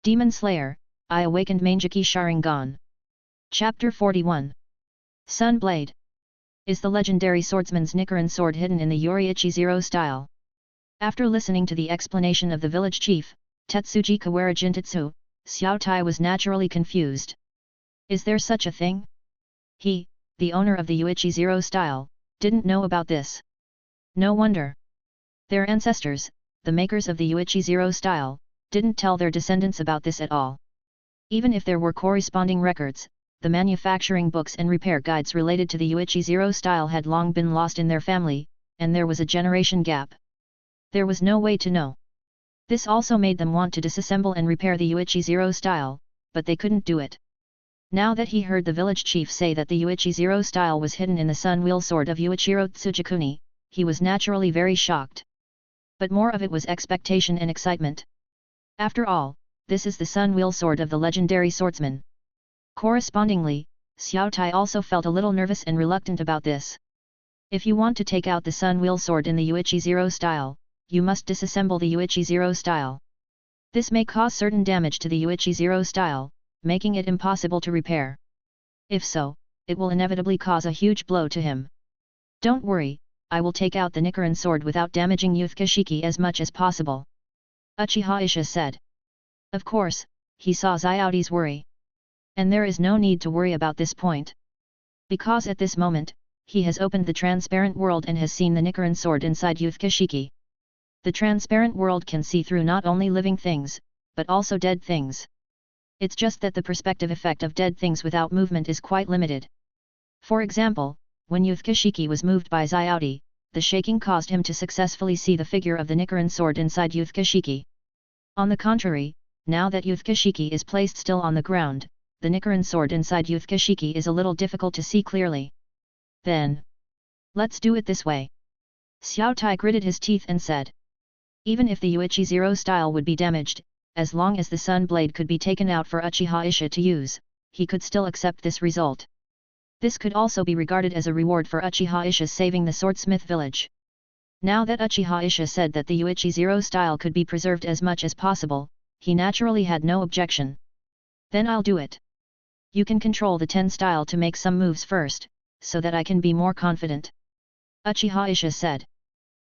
Demon Slayer, I Awakened Mangekyō Sharingan. Chapter 41. Sun Blade. Is the legendary swordsman's Nichiren sword hidden in the Yoriichi Zero style? After listening to the explanation of the village chief, Tetsuji Kawara Jintetsu, Xiao Tai was naturally confused. Is there such a thing? He, the owner of the Yuichi Zero style, didn't know about this. No wonder. Their ancestors, the makers of the Yuichi Zero style, didn't tell their descendants about this at all. Even if there were corresponding records, the manufacturing books and repair guides related to the Yuichi Zero style had long been lost in their family, and there was a generation gap. There was no way to know. This also made them want to disassemble and repair the Yuichi Zero style, but they couldn't do it. Now that he heard the village chief say that the Yuichi Zero style was hidden in the sun wheel sword of Yuichiro Tsujikuni, he was naturally very shocked. But more of it was expectation and excitement. After all, this is the sun wheel sword of the legendary swordsman. Correspondingly, Xiao Tai also felt a little nervous and reluctant about this. If you want to take out the sun wheel sword in the Yuichi Zero style, you must disassemble the Yuichi Zero style. This may cause certain damage to the Yuichi Zero style, making it impossible to repair. If so, it will inevitably cause a huge blow to him. Don't worry, I will take out the Nichiren sword without damaging Yuthkashiki as much as possible. Uchiha Isha said. Of course, he saw Xiaoti's worry. And there is no need to worry about this point. Because at this moment, he has opened the transparent world and has seen the Nichiren sword inside Yuthkashiki. The transparent world can see through not only living things, but also dead things. It's just that the perspective effect of dead things without movement is quite limited. For example, when Yuthkashiki was moved by Xiaoti, the shaking caused him to successfully see the figure of the Nichiren sword inside Yuthkashiki. On the contrary, now that Yuthkashiki is placed still on the ground, the Nichiren sword inside Yuthkashiki is a little difficult to see clearly. Then, let's do it this way. Xiao Tai gritted his teeth and said. Even if the Yuichi Zero style would be damaged, as long as the sun blade could be taken out for Uchiha Isha to use, he could still accept this result. This could also be regarded as a reward for Uchiha Isha saving the swordsmith village. Now that Uchiha Isha said that the Yuichi Zero style could be preserved as much as possible, he naturally had no objection. Then I'll do it. You can control the 10 style to make some moves first, so that I can be more confident. Uchiha Isha said.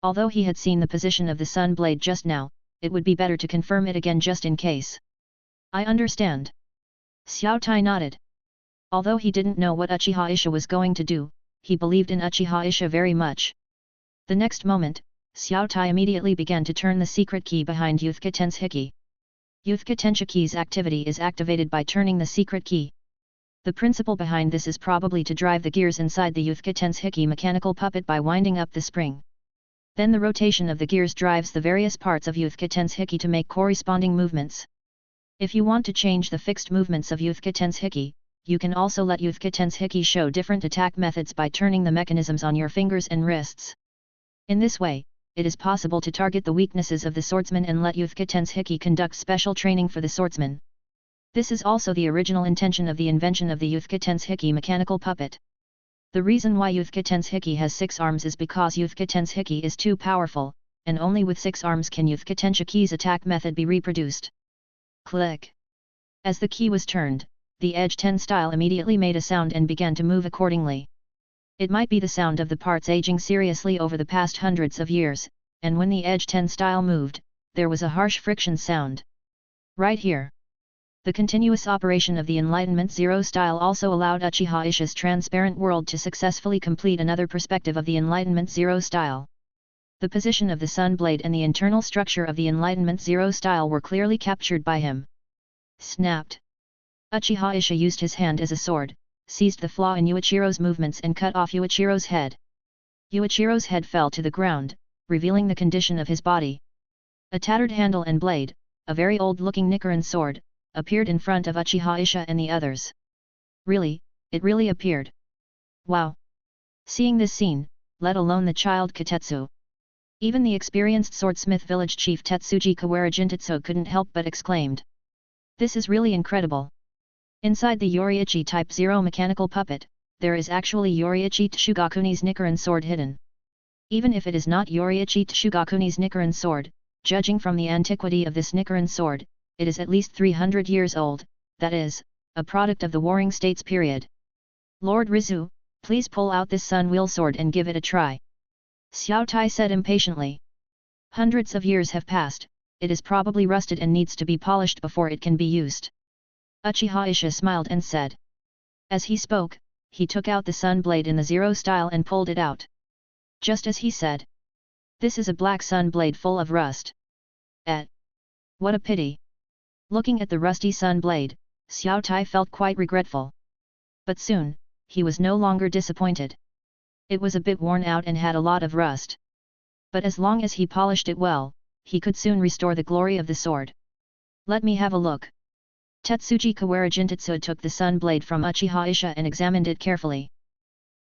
Although he had seen the position of the sun blade just now, it would be better to confirm it again just in case. I understand. Xiao Tai nodded. Although he didn't know what Uchiha Isha was going to do, he believed in Uchiha Isha very much. The next moment, Xiao Tai immediately began to turn the secret key behind Yuthka Tenshinki. Yuthka Tenshinki's activity is activated by turning the secret key. The principle behind this is probably to drive the gears inside the Yuthka Tenshinki mechanical puppet by winding up the spring. Then the rotation of the gears drives the various parts of Yuthka Tenshinki to make corresponding movements. If you want to change the fixed movements of Yuthka Tenshinki, you can also let Yuthka Tenshinki show different attack methods by turning the mechanisms on your fingers and wrists. In this way, it is possible to target the weaknesses of the swordsman and let Yuthka Tenshinki conduct special training for the swordsman. This is also the original intention of the invention of the Yuthka Tenshinki mechanical puppet. The reason why Yuthka Tenshinki has 6 arms is because Yuthka Tenshinki is too powerful, and only with 6 arms can Yuthka Tenshinki's attack method be reproduced. Click. As the key was turned, the Edge 10 style immediately made a sound and began to move accordingly. It might be the sound of the parts aging seriously over the past hundreds of years, and when the Edge 10 style moved, there was a harsh friction sound. Right here. The continuous operation of the Enlightenment Zero style also allowed Uchiha Isha's transparent world to successfully complete another perspective of the Enlightenment Zero style. The position of the sun blade and the internal structure of the Enlightenment Zero style were clearly captured by him. Snapped. Uchiha Isha used his hand as a sword, seized the flaw in Yuichiro's movements and cut off Yuichiro's head. Yuichiro's head fell to the ground, revealing the condition of his body. A tattered handle and blade, a very old-looking Nichiren sword, appeared in front of Uchiha Isha and the others. Really, it really appeared. Wow! Seeing this scene, let alone the child Katetsu. Even the experienced swordsmith village chief Tetsuji Kawara Jintetsu couldn't help but exclaimed. This is really incredible. Inside the Yoriichi Type 0 mechanical puppet, there is actually Yoriichi Tshugakuni's Nichiren sword hidden. Even if it is not Yoriichi Tshugakuni's Nichiren sword, judging from the antiquity of this Nichiren sword, it is at least 300 years old, that is, a product of the Warring States period. Lord Rizu, please pull out this sun wheel sword and give it a try. Xiao Tai said impatiently. Hundreds of years have passed, it is probably rusted and needs to be polished before it can be used. Uchiha Isha smiled and said. As he spoke, he took out the sun blade in the zero style and pulled it out. Just as he said. This is a black sun blade full of rust. What a pity. Looking at the rusty sun blade, Xiao Tai felt quite regretful. But soon, he was no longer disappointed. It was a bit worn out and had a lot of rust. But as long as he polished it well, he could soon restore the glory of the sword. Let me have a look. Tetsuji Kawara Jintetsu took the sun blade from Uchiha Isha and examined it carefully.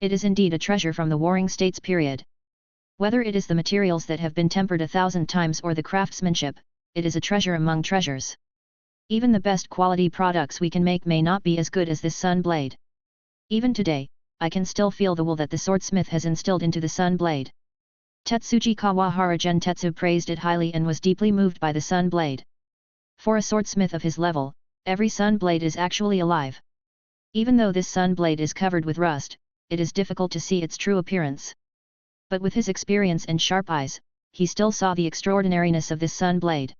It is indeed a treasure from the Warring States period. Whether it is the materials that have been tempered 1,000 times or the craftsmanship, it is a treasure among treasures. Even the best quality products we can make may not be as good as this sun blade. Even today, I can still feel the will that the swordsmith has instilled into the sun blade. Tetsuji Kawahara Gentetsu praised it highly and was deeply moved by the sun blade. For a swordsmith of his level, every sun blade is actually alive. Even though this sun blade is covered with rust, it is difficult to see its true appearance. But with his experience and sharp eyes, he still saw the extraordinariness of this sun blade.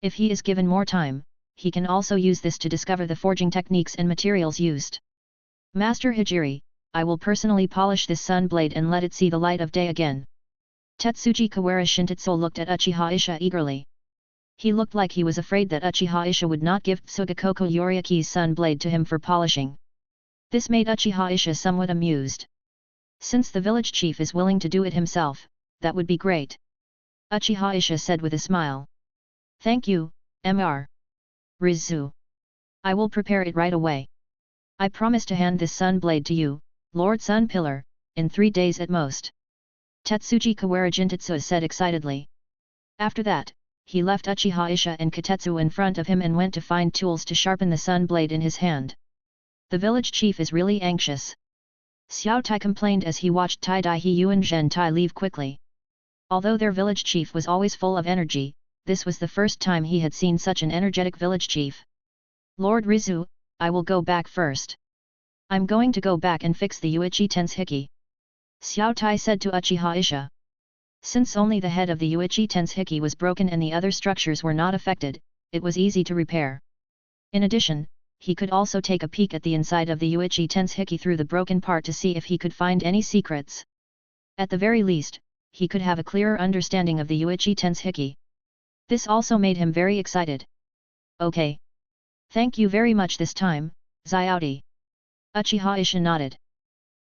If he is given more time, he can also use this to discover the forging techniques and materials used. Master Hijiri, I will personally polish this sun blade and let it see the light of day again. Tetsuji Kawara Shintetsu looked at Uchiha Isha eagerly. He looked like he was afraid that Uchiha Isha would not give Tsugakoko Yoriaki's sun blade to him for polishing. This made Uchiha Isha somewhat amused. Since the village chief is willing to do it himself, that would be great. Uchiha Isha said with a smile. Thank you, Mr. Rizu. I will prepare it right away. I promise to hand this sun blade to you, Lord Sun Pillar, in 3 days at most. Tetsuji Kawara Jintetsu said excitedly. After that, he left Uchiha Isha and Katetsu in front of him and went to find tools to sharpen the sun blade in his hand. The village chief is really anxious. Xiao Tai complained as he watched Tai Dai He Yuan Zhen Tai leave quickly. Although their village chief was always full of energy, this was the first time he had seen such an energetic village chief. Lord Rizu, I will go back first. I'm going to go back and fix the Yuichi Tenshiki. Xiao Tai said to Uchiha Isha. Since only the head of the Yuichi Tenshiki was broken and the other structures were not affected, it was easy to repair. In addition, he could also take a peek at the inside of the Yuichi Tenshiki through the broken part to see if he could find any secrets. At the very least, he could have a clearer understanding of the Yuichi Tenshiki. This also made him very excited. Okay. Thank you very much this time, Xiaodi. Uchiha Isha nodded.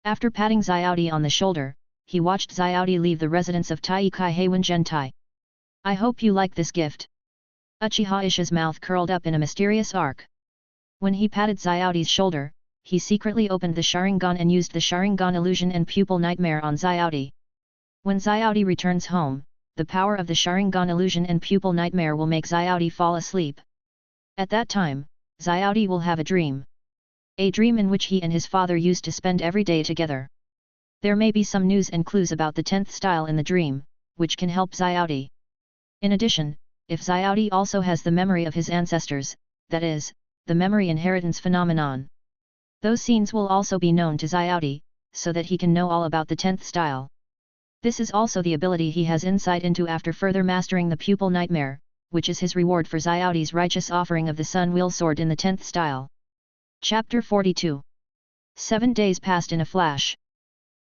After patting Xiaodi on the shoulder, he watched Xiaodi leave the residence of Taikai Heiwen Gentai. I hope you like this gift. Uchiha Isha's mouth curled up in a mysterious arc. When he patted Xiaodi's shoulder, he secretly opened the Sharingan and used the Sharingan illusion and pupil nightmare on Xiaodi. When Xiaodi returns home, the power of the Sharingan illusion and pupil nightmare will make Xiaodi fall asleep. At that time, Xiaodi will have a dream. A dream in which he and his father used to spend every day together. There may be some news and clues about the 10th style in the dream, which can help Xiaodi. In addition, if Xiaodi also has the memory of his ancestors, that is, the memory inheritance phenomenon. Those scenes will also be known to Xiaodi, so that he can know all about the 10th style. This is also the ability he has insight into after further mastering the pupil nightmare, which is his reward for Xiaodi's righteous offering of the sun wheel sword in the 10th style. Chapter 42. 7 days passed in a flash.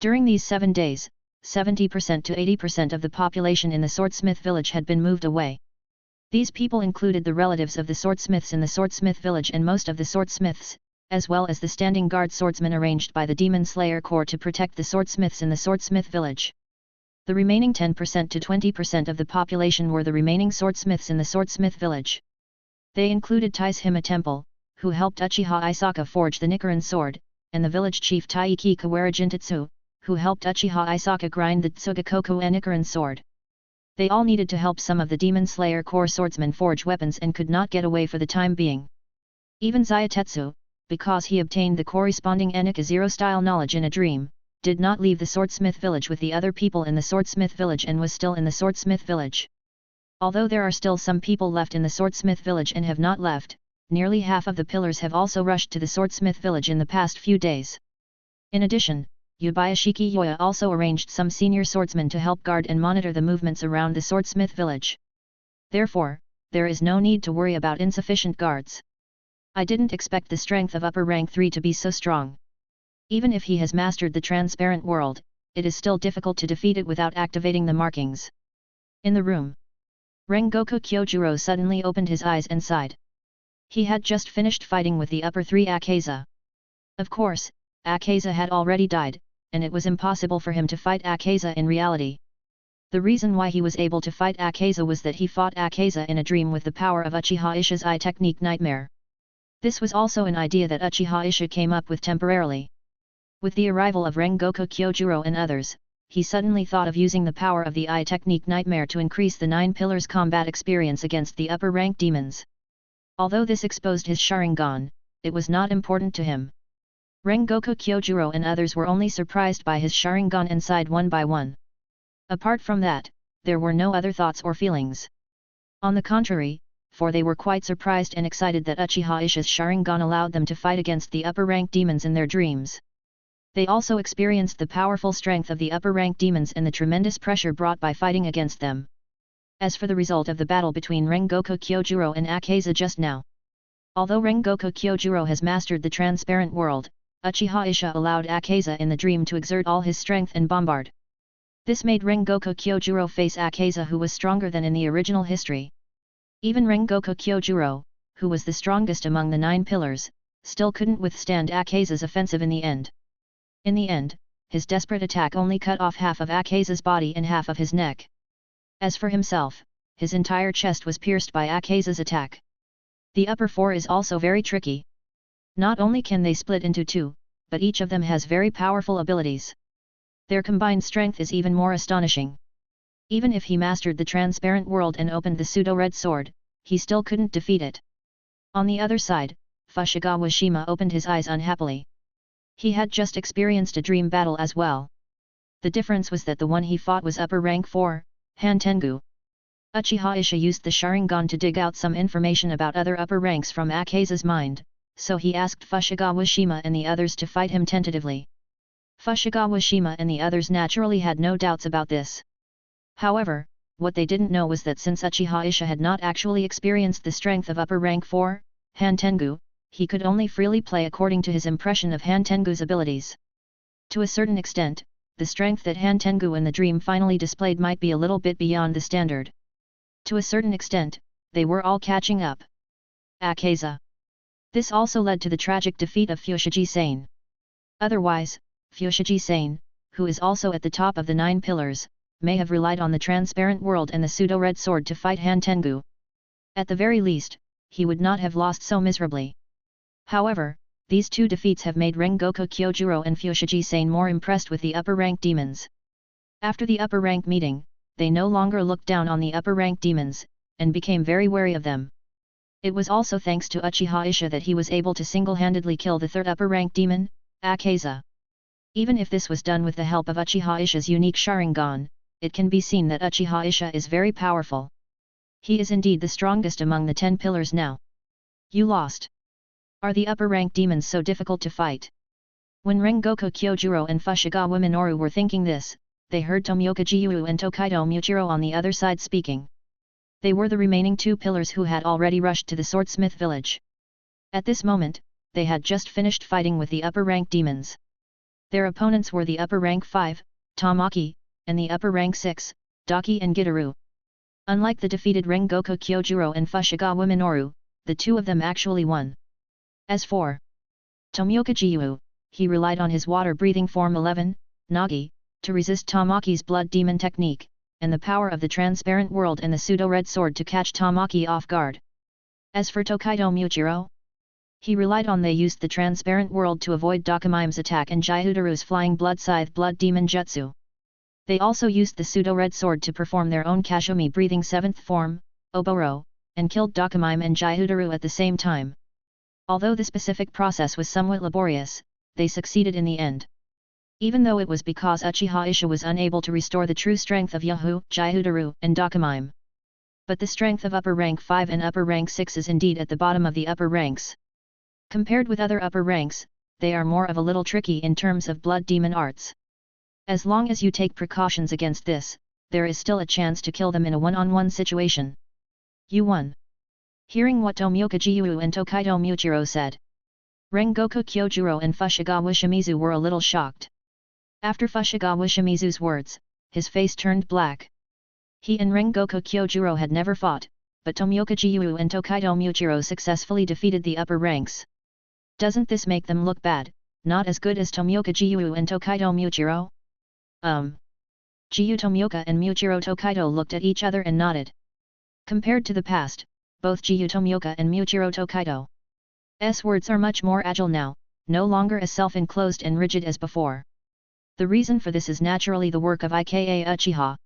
During these 7 days, 70% to 80% of the population in the swordsmith village had been moved away. These people included the relatives of the swordsmiths in the swordsmith village and most of the swordsmiths, as well as the standing guard swordsmen arranged by the Demon Slayer Corps to protect the swordsmiths in the swordsmith village. The remaining 10% to 20% of the population were the remaining swordsmiths in the swordsmith village. They included Taishima Temple, who helped Uchiha Isaka forge the Nichiren sword, and the village chief Taiki Kawara Jintetsu, who helped Uchiha Isaka grind the Tsugakoku and Nichiren sword. They all needed to help some of the Demon Slayer Corps swordsmen forge weapons and could not get away for the time being. Even Zayatetsu, because he obtained the corresponding Enika Zero style knowledge in a dream, did not leave the swordsmith village with the other people in the swordsmith village and was still in the swordsmith village. Although there are still some people left in the swordsmith village and have not left, nearly half of the pillars have also rushed to the swordsmith village in the past few days. In addition, Yubayashiki Yoya also arranged some senior swordsmen to help guard and monitor the movements around the swordsmith village. Therefore, there is no need to worry about insufficient guards. I didn't expect the strength of upper rank 3 to be so strong. Even if he has mastered the transparent world, it is still difficult to defeat it without activating the markings. In the room, Rengoku Kyojuro suddenly opened his eyes and sighed. He had just finished fighting with the upper 3 Akaza. Of course, Akaza had already died, and it was impossible for him to fight Akaza in reality. The reason why he was able to fight Akaza was that he fought Akaza in a dream with the power of Uchiha Ishi's eye technique Nightmare. This was also an idea that Uchiha Ishi came up with temporarily. With the arrival of Rengoku Kyojuro and others, he suddenly thought of using the power of the eye technique Nightmare to increase the 9 pillars combat experience against the upper rank demons. Although this exposed his Sharingan, it was not important to him. Rengoku Kyojuro and others were only surprised by his Sharingan and sighed one by one. Apart from that, there were no other thoughts or feelings. On the contrary, for they were quite surprised and excited that Uchiha Ishi's Sharingan allowed them to fight against the upper rank demons in their dreams. They also experienced the powerful strength of the upper rank demons and the tremendous pressure brought by fighting against them. As for the result of the battle between Rengoku Kyojuro and Akaza just now. Although Rengoku Kyojuro has mastered the transparent world, Uchiha Ishi allowed Akaza in the dream to exert all his strength and bombard. This made Rengoku Kyojuro face Akaza, who was stronger than in the original history. Even Rengoku Kyojuro, who was the strongest among the 9 pillars, still couldn't withstand Akaza's offensive in the end. In the end, his desperate attack only cut off half of Akaza's body and half of his neck. As for himself, his entire chest was pierced by Akaza's attack. The upper 4 is also very tricky. Not only can they split into 2, but each of them has very powerful abilities. Their combined strength is even more astonishing. Even if he mastered the transparent world and opened the pseudo-red sword, he still couldn't defeat it. On the other side, Fushigawashima Shima opened his eyes unhappily. He had just experienced a dream battle as well. The difference was that the one he fought was upper rank 4, Hantengu. Uchiha Ishi used the Sharingan to dig out some information about other upper ranks from Akaza's mind, so he asked Fushigawashima Shima and the others to fight him tentatively. Fushigawashima Shima and the others naturally had no doubts about this. However, what they didn't know was that since Uchiha Ishi had not actually experienced the strength of upper rank 4, Hantengu, he could only freely play according to his impression of Hantengu's abilities. To a certain extent, the strength that Hantengu in the dream finally displayed might be a little bit beyond the standard. To a certain extent, they were all catching up. Akaza. This also led to the tragic defeat of Fushigi Sane. Otherwise, Fushigi Sane, who is also at the top of the 9 pillars, may have relied on the transparent world and the pseudo-red sword to fight Hantengu. At the very least, he would not have lost so miserably. However, these 2 defeats have made Rengoku Kyojuro and Fushigi Sane more impressed with the upper rank demons. After the upper rank meeting, they no longer looked down on the upper rank demons, and became very wary of them. It was also thanks to Uchiha Ishi that he was able to single-handedly kill the 3rd upper rank demon, Akaza. Even if this was done with the help of Uchiha Ishi's unique Sharingan, it can be seen that Uchiha Ishi is very powerful. He is indeed the strongest among the 10 pillars now. You lost. Are the upper rank demons so difficult to fight? When Rengoku Kyojuro and Fushigawashima Minoru were thinking this, they heard Tomioka Jiyuu and Tokaido Muchiro on the other side speaking. They were the remaining 2 pillars who had already rushed to the swordsmith village. At this moment, they had just finished fighting with the upper rank demons. Their opponents were the upper rank 5, Tamaki, and the upper rank 6, Daki and Gitaru. Unlike the defeated Rengoku Kyojuro and Fushigawashima Minoru, the 2 of them actually won. As for Tomioka Jiyuu, he relied on his water-breathing form 11, Nagi, to resist Tamaki's blood demon technique, and the power of the transparent world and the pseudo-red sword to catch Tamaki off guard. As for Tokaido Muchiro, he relied on they used the transparent world to avoid Dakamime's attack and Jihutaru's flying blood scythe blood demon jutsu. They also used the pseudo-red sword to perform their own Kashumi-breathing 7th form, Oboro, and killed Dakamime and Jihutaru at the same time. Although the specific process was somewhat laborious, they succeeded in the end. Even though it was because Uchiha Ishi was unable to restore the true strength of Yahoo, Jihutaru, and Dakamime. But the strength of upper rank 5 and upper rank 6 is indeed at the bottom of the upper ranks. Compared with other upper ranks, they are more of a little tricky in terms of blood demon arts. As long as you take precautions against this, there is still a chance to kill them in a one-on-one situation. You won. Hearing what Tomioka Gyuu and Tokaido Muichiro said, Rengoku Kyojuro and Fushigawara Shimizu were a little shocked. After Fushigawara Shimizu's words, his face turned black. He and Rengoku Kyojuro had never fought, but Tomioka Gyuu and Tokaido Muichiro successfully defeated the upper ranks. Doesn't this make them look bad, not as good as Tomioka Gyuu and Tokaido Muichiro? Gyuu Tomioka and Muichiro Tokaido looked at each other and nodded. Compared to the past, both Gyuu Tomioka and Muichiro Tokaido's words are much more agile now, no longer as self-enclosed and rigid as before. The reason for this is naturally the work of Ika Uchiha.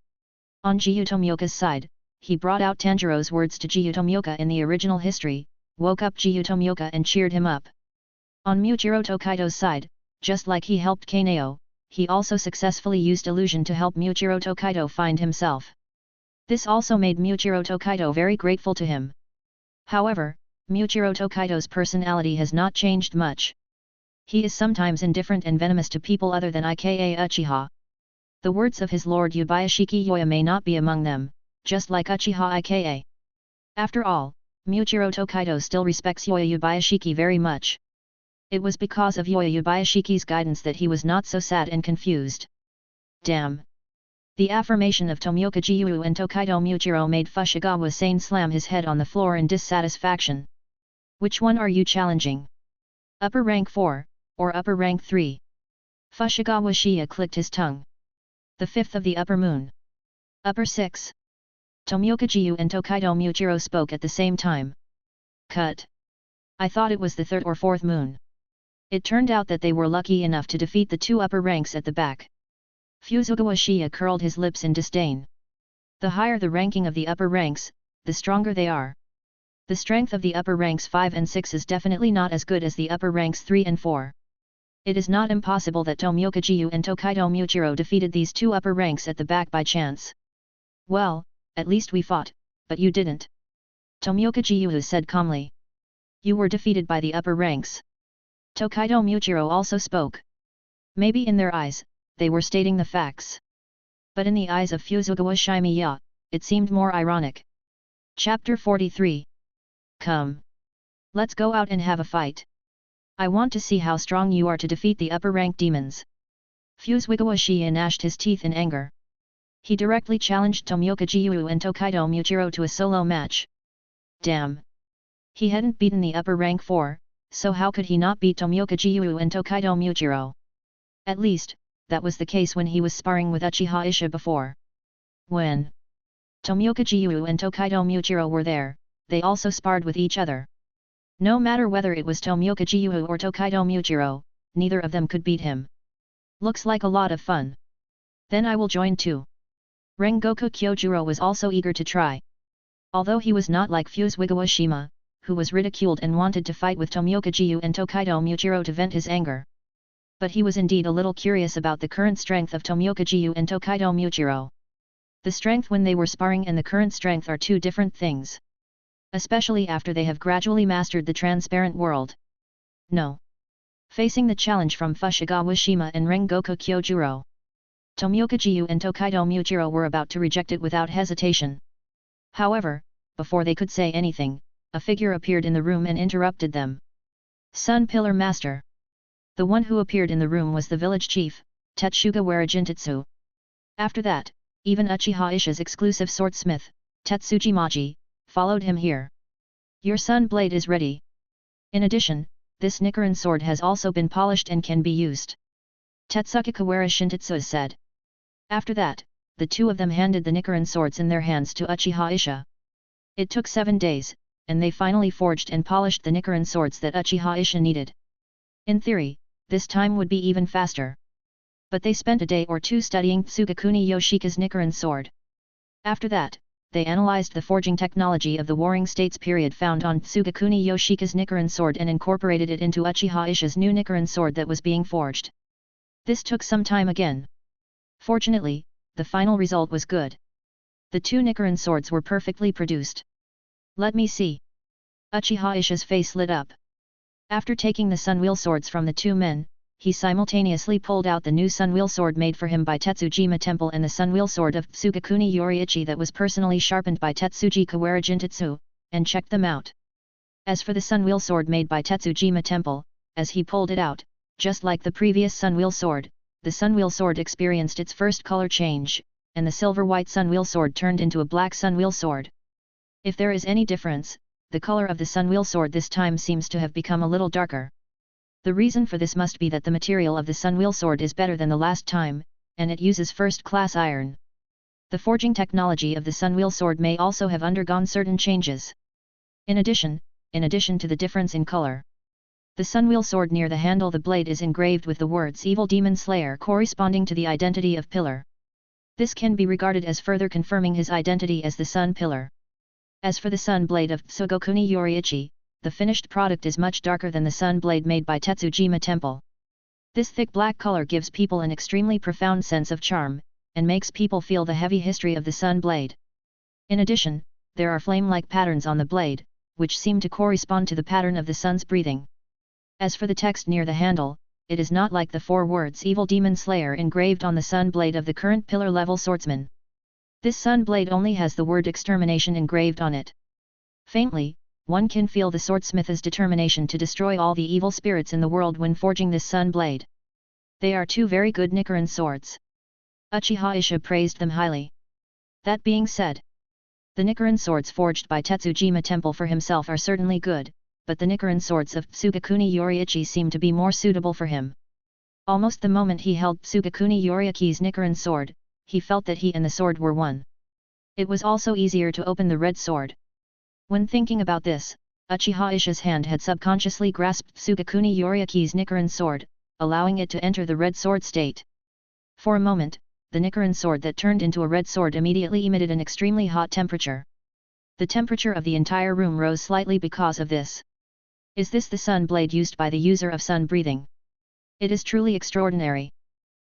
On Gyuu Tomioka's side, he brought out Tanjiro's words to Gyuu Tomioka in the original history, woke up Gyuu Tomioka and cheered him up. On Muichiro Tokaido's side, just like he helped Kaneo, he also successfully used illusion to help Muichiro Tokaido find himself. This also made Muichiro Tokaido very grateful to him. However, Muichiro Tokaido's personality has not changed much. He is sometimes indifferent and venomous to people other than Ika Uchiha. The words of his lord Yubayashiki Yoya may not be among them, just like Uchiha Ika. After all, Muichiro Tokaido still respects Yoya Yubayashiki very much. It was because of Yoya Yubayashiki's guidance that he was not so sad and confused. Damn! The affirmation of Tomioka Gyuu and Tokaido Muichiro made Fushigawara Sane slam his head on the floor in dissatisfaction. Which one are you challenging? Upper rank 4, or upper rank 3? Fushigawara Shia clicked his tongue. The fifth of the upper moon. Upper 6. Tomioka Gyuu and Tokaido Muichiro spoke at the same time. Cut. I thought it was the third or fourth moon. It turned out that they were lucky enough to defeat the two upper ranks at the back. Fuzugawa Shia curled his lips in disdain. The higher the ranking of the upper ranks, the stronger they are. The strength of the upper ranks 5 and 6 is definitely not as good as the upper ranks 3 and 4. It is not impossible that Tomioka Gyuu and Tokaido Muichiro defeated these two upper ranks at the back by chance. Well, at least we fought, but you didn't. Tomioka Gyuu said calmly. You were defeated by the upper ranks. Tokaido Muichiro also spoke. Maybe in their eyes, they were stating the facts. But in the eyes of Fuzugawa Shimiya, it seemed more ironic. Chapter 43. Come. Let's go out and have a fight. I want to see how strong you are to defeat the upper rank demons. Fuzugawa Shia gnashed his teeth in anger. He directly challenged Tomioka Gyuu and Tokaido Muichiro to a solo match. Damn! He hadn't beaten the upper rank 4, so how could he not beat Tomioka Gyuu and Tokaido Muichiro? At least, that was the case when he was sparring with Uchiha Isha before. When Tomioka Gyuu and Tokaido Muichiro were there, they also sparred with each other. No matter whether it was Tomioka Gyuu or Tokaido Muichiro, neither of them could beat him. Looks like a lot of fun. Then I will join too. Rengoku Kyojuro was also eager to try. Although he was not like Fuzugawa Shima, who was ridiculed and wanted to fight with Tomioka Gyuu and Tokaido Muichiro to vent his anger. But he was indeed a little curious about the current strength of Tomioka Gyuu and Tokaido Muichiro. The strength when they were sparring and the current strength are two different things. Especially after they have gradually mastered the transparent world. No. Facing the challenge from Fushigawara Shima and Rengoku Kyojuro, Tomioka Gyuu and Tokaido Muichiro were about to reject it without hesitation. However, before they could say anything, a figure appeared in the room and interrupted them. Sun Pillar Master. The one who appeared in the room was the village chief, Tetsugawara Jintetsu. After that, even Uchiha Isha's exclusive swordsmith, Tetsuji Maji, followed him here. Your sun blade is ready. In addition, this Nichiren sword has also been polished and can be used. Tetsukawara Shintetsu said. After that, the two of them handed the Nichiren swords in their hands to Uchiha Isha. It took 7 days, and they finally forged and polished the Nichiren swords that Uchiha Isha needed. In theory, this time would be even faster. But they spent a day or two studying Tsugakuni Yoshika's Nichiren sword. After that, they analyzed the forging technology of the Warring States period found on Tsugakuni Yoshika's Nichiren sword and incorporated it into Uchiha Isha's new Nichiren sword that was being forged. This took some time again. Fortunately, the final result was good. The two Nichiren swords were perfectly produced. Let me see. Uchiha Isha's face lit up. After taking the Sunwheel swords from the two men, he simultaneously pulled out the new Sunwheel sword made for him by Tetsujima Temple and the Sunwheel sword of Tsugakuni Yoriichi that was personally sharpened by Tetsuji Kawara Jintetsu, and checked them out. As for the Sunwheel sword made by Tetsujima Temple, as he pulled it out, just like the previous Sunwheel sword, the Sunwheel sword experienced its first color change, and the silver-white Sunwheel sword turned into a black Sunwheel sword. If there is any difference, the color of the Sunwheel sword this time seems to have become a little darker. The reason for this must be that the material of the Sunwheel sword is better than the last time, and it uses first-class iron. The forging technology of the Sunwheel sword may also have undergone certain changes. In addition to the difference in color, the Sunwheel sword near the handle the blade is engraved with the words Evil Demon Slayer corresponding to the identity of Pillar. This can be regarded as further confirming his identity as the Sun Pillar. As for the Sun Blade of Tsugakuni Yoriichi, the finished product is much darker than the Sun Blade made by Tetsujima Temple. This thick black color gives people an extremely profound sense of charm, and makes people feel the heavy history of the Sun Blade. In addition, there are flame-like patterns on the blade, which seem to correspond to the pattern of the sun's breathing. As for the text near the handle, it is not like the four words Evil Demon Slayer engraved on the Sun Blade of the current pillar-level swordsman. This Sun Blade only has the word extermination engraved on it. Faintly, one can feel the swordsmith's determination to destroy all the evil spirits in the world when forging this Sun Blade. They are two very good Nichiren swords. Uchiha Isha praised them highly. That being said, the Nichiren swords forged by Tetsujima Temple for himself are certainly good, but the Nichiren swords of Tsugakuni Yoriichi seem to be more suitable for him. Almost the moment he held Tsugakuni Yoriichi's Nichiren sword, he felt that he and the sword were one. It was also easier to open the red sword. When thinking about this, Uchiha Isha's hand had subconsciously grasped Tsugakuni Yoriichi's Nichiren sword, allowing it to enter the red sword state. For a moment, the Nichiren sword that turned into a red sword immediately emitted an extremely hot temperature. The temperature of the entire room rose slightly because of this. Is this the Sun Blade used by the user of sun breathing? It is truly extraordinary.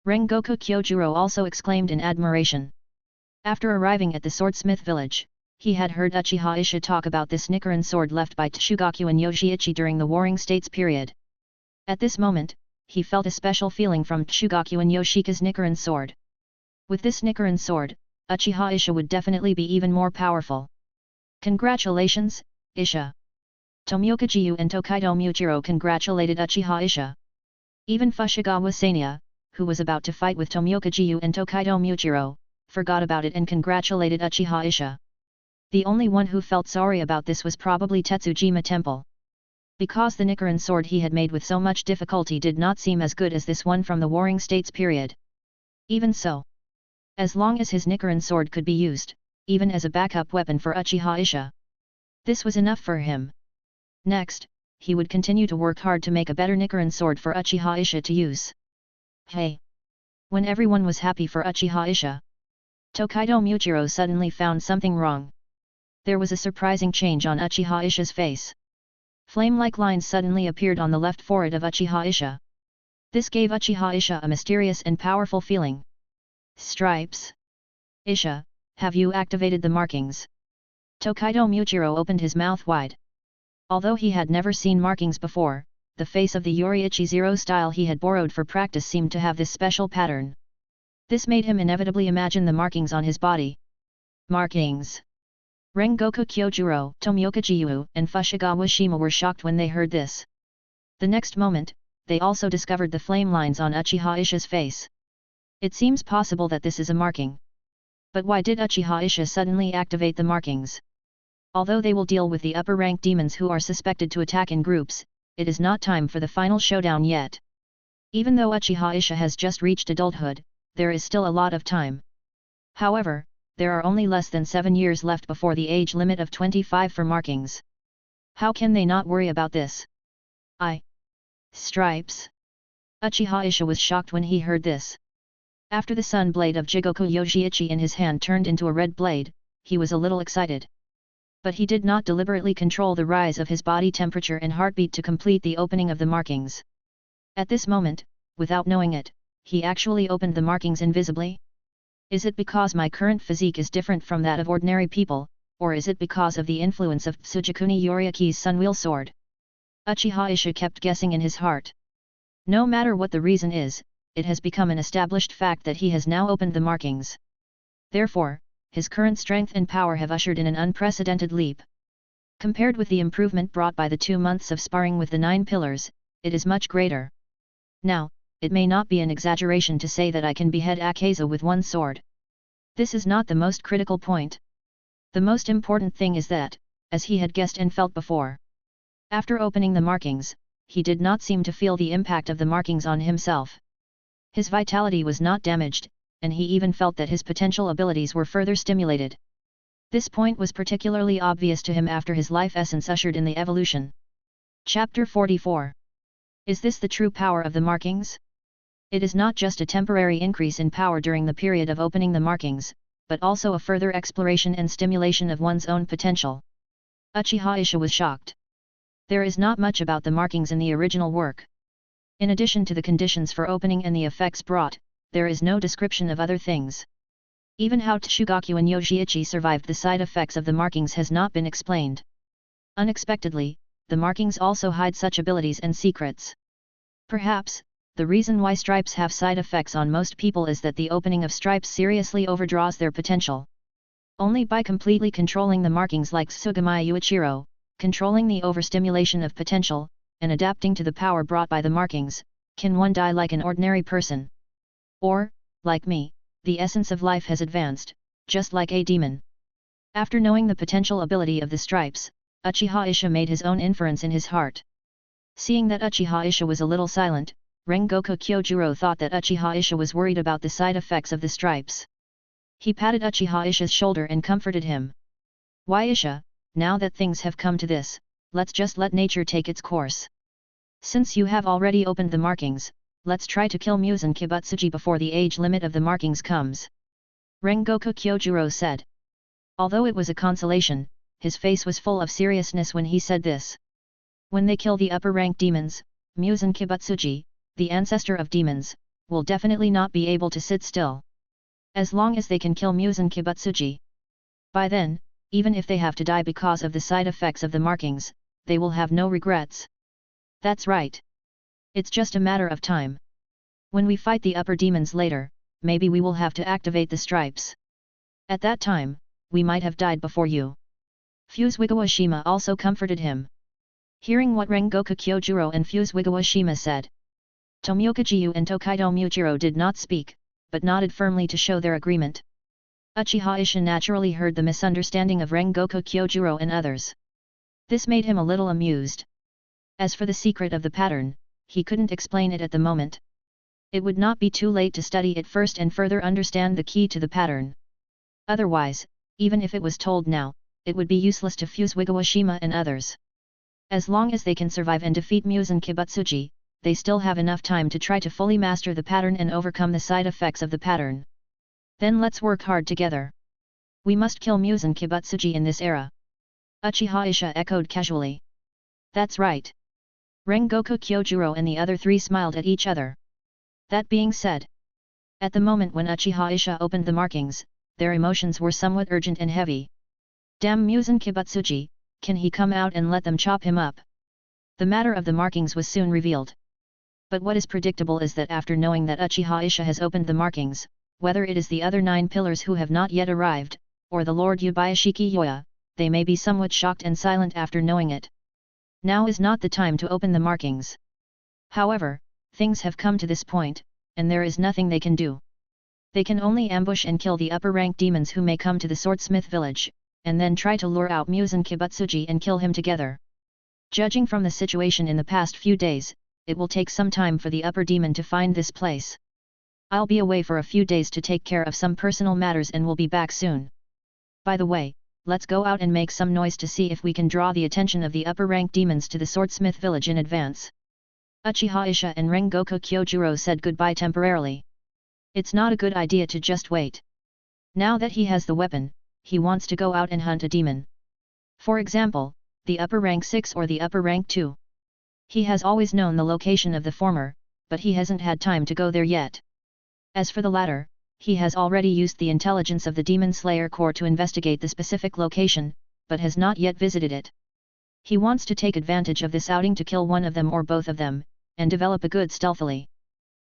Rengoku Kyojuro also exclaimed in admiration. After arriving at the swordsmith village, he had heard Uchiha Isha talk about this Nichiren sword left by Tsugaku and Yoshiichi during the Warring States period. At this moment, he felt a special feeling from Tsugaku and Yoshika's Nichiren sword. With this Nichiren sword, Uchiha Isha would definitely be even more powerful. Congratulations, Isha! Tomioka Jiyu and Tokaido Muchiro congratulated Uchiha Isha. Even Fushigawara Sanya, who was about to fight with Tomioka Jiyu and Tokaido Muchiro, forgot about it and congratulated Uchiha Isha. The only one who felt sorry about this was probably Tetsujima Temple. Because the Nichiren sword he had made with so much difficulty did not seem as good as this one from the Warring States period. Even so, as long as his Nichiren sword could be used, even as a backup weapon for Uchiha Isha, this was enough for him. Next, he would continue to work hard to make a better Nichiren sword for Uchiha Isha to use. Hey! When everyone was happy for Uchiha Isha, Tokaido Muchiro suddenly found something wrong. There was a surprising change on Uchiha Isha's face. Flame-like lines suddenly appeared on the left forehead of Uchiha Isha. This gave Uchiha Isha a mysterious and powerful feeling. Stripes? Isha, have you activated the markings? Tokaido Muchiro opened his mouth wide. Although he had never seen markings before, the face of the Yoriichi Zero style he had borrowed for practice seemed to have this special pattern. This made him inevitably imagine the markings on his body. Markings! Rengoku Kyojuro, Tomioka Jiyu, and Fushigawara Shima were shocked when they heard this. The next moment, they also discovered the flame lines on Uchiha Isha's face. It seems possible that this is a marking. But why did Uchiha Isha suddenly activate the markings? Although they will deal with the upper-rank demons who are suspected to attack in groups, it is not time for the final showdown yet. Even though Uchiha Isha has just reached adulthood, there is still a lot of time. However, there are only less than 7 years left before the age limit of 25 for markings. How can they not worry about this? Stripes? Uchiha Isha was shocked when he heard this. After the sun blade of Jigoku Yoshiichi in his hand turned into a red blade, he was a little excited. But he did not deliberately control the rise of his body temperature and heartbeat to complete the opening of the markings. At this moment, without knowing it, he actually opened the markings invisibly. Is it because my current physique is different from that of ordinary people, or is it because of the influence of Tsujikuni Yoriaki's Sunwheel Sword? Uchiha Isha kept guessing in his heart. No matter what the reason is, it has become an established fact that he has now opened the markings. Therefore, his current strength and power have ushered in an unprecedented leap. Compared with the improvement brought by the 2 months of sparring with the 9 pillars, it is much greater. Now, it may not be an exaggeration to say that I can behead Akaza with one sword. This is not the most critical point. The most important thing is that, as he had guessed and felt before, after opening the markings, he did not seem to feel the impact of the markings on himself. His vitality was not damaged, and he even felt that his potential abilities were further stimulated. This point was particularly obvious to him after his life essence ushered in the evolution. Chapter 44. Is this the true power of the markings? It is not just a temporary increase in power during the period of opening the markings, but also a further exploration and stimulation of one's own potential. Uchiha Isha was shocked. There is not much about the markings in the original work. In addition to the conditions for opening and the effects brought, there is no description of other things. Even how Tsugaku and Yoshiichi survived the side effects of the markings has not been explained. Unexpectedly, the markings also hide such abilities and secrets. Perhaps, the reason why stripes have side effects on most people is that the opening of stripes seriously overdraws their potential. Only by completely controlling the markings like Sugami Yuichiro, controlling the overstimulation of potential, and adapting to the power brought by the markings, can one die like an ordinary person. Or, like me, the essence of life has advanced, just like a demon. After knowing the potential ability of the stripes, Uchiha Isha made his own inference in his heart. Seeing that Uchiha Isha was a little silent, Rengoku Kyojuro thought that Uchiha Isha was worried about the side effects of the stripes. He patted Uchiha Isha's shoulder and comforted him. Why Isha, now that things have come to this, let's just let nature take its course. Since you have already opened the markings, let's try to kill Muzan Kibutsuji before the age limit of the markings comes. Rengoku Kyojuro said. Although it was a consolation, his face was full of seriousness when he said this. When they kill the upper-rank demons, Muzan Kibutsuji, the ancestor of demons, will definitely not be able to sit still. As long as they can kill Muzan Kibutsuji. By then, even if they have to die because of the side effects of the markings, they will have no regrets. That's right. It's just a matter of time. When we fight the upper demons later, maybe we will have to activate the stripes. At that time, we might have died before you. Fuziwigawashima also comforted him. Hearing what Rengoku Kyojuro and Fuziwigawashima said, Tomioka Jiu and Tokaido Muichiro did not speak, but nodded firmly to show their agreement. Uchiha Isha naturally heard the misunderstanding of Rengoku Kyojuro and others. This made him a little amused. As for the secret of the pattern, he couldn't explain it at the moment. It would not be too late to study it first and further understand the key to the pattern. Otherwise, even if it was told now, it would be useless to Fuziwigawashima and others. As long as they can survive and defeat Muzan Kibutsuji, they still have enough time to try to fully master the pattern and overcome the side effects of the pattern. Then let's work hard together. We must kill Muzan Kibutsuji in this era. Uchiha Isha echoed casually. That's right. Rengoku Kyojuro and the other three smiled at each other. That being said, at the moment when Uchiha Isha opened the markings, their emotions were somewhat urgent and heavy. Damn Muzan Kibutsuji, can he come out and let them chop him up? The matter of the markings was soon revealed. But what is predictable is that after knowing that Uchiha Isha has opened the markings, whether it is the other 9 pillars who have not yet arrived, or the Lord Yubayashiki Yoya, they may be somewhat shocked and silent after knowing it. Now is not the time to open the markings. However, things have come to this point, and there is nothing they can do. They can only ambush and kill the upper-rank demons who may come to the swordsmith village, and then try to lure out Muzan Kibutsuji and kill him together. Judging from the situation in the past few days, it will take some time for the upper demon to find this place. I'll be away for a few days to take care of some personal matters and will be back soon. By the way, let's go out and make some noise to see if we can draw the attention of the upper-rank demons to the swordsmith village in advance. Uchiha Isha and Rengoku Kyojuro said goodbye temporarily. It's not a good idea to just wait. Now that he has the weapon, he wants to go out and hunt a demon. For example, the upper rank 6 or the upper rank 2. He has always known the location of the former, but he hasn't had time to go there yet. As for the latter, He has already used the intelligence of the Demon Slayer Corps to investigate the specific location, but has not yet visited it. He wants to take advantage of this outing to kill one of them or both of them, and develop a good stealthily.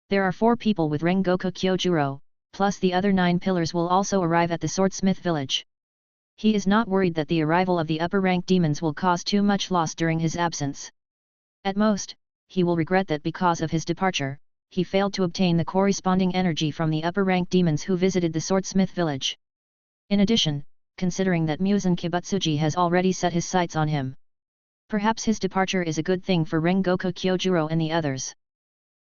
There are 4 people with Rengoku Kyojuro, plus the other 9 pillars will also arrive at the swordsmith village. He is not worried that the arrival of the upper-rank demons will cause too much loss during his absence. At most, he will regret that because of his departure, he failed to obtain the corresponding energy from the upper-rank demons who visited the swordsmith village. In addition, considering that Muzan Kibutsuji has already set his sights on him, perhaps his departure is a good thing for Rengoku Kyojuro and the others.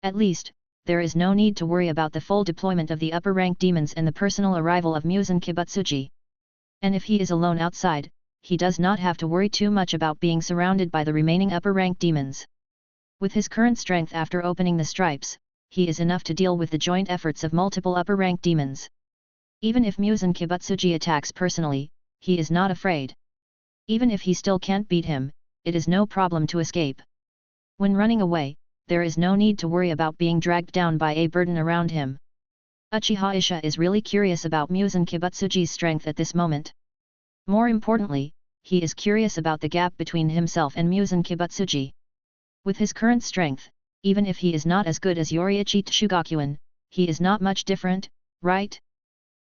At least, there is no need to worry about the full deployment of the upper-rank demons and the personal arrival of Muzan Kibutsuji. And if he is alone outside, he does not have to worry too much about being surrounded by the remaining upper-rank demons. With his current strength after opening the stripes, he is enough to deal with the joint efforts of multiple upper-rank demons. Even if Muzan Kibutsuji attacks personally, he is not afraid. Even if he still can't beat him, it is no problem to escape. When running away, there is no need to worry about being dragged down by a burden around him. Uchiha Isha is really curious about Muzan Kibutsuji's strength at this moment. More importantly, he is curious about the gap between himself and Muzan Kibutsuji. With his current strength, even if he is not as good as Yoriichi Tsugakuin, he is not much different, right?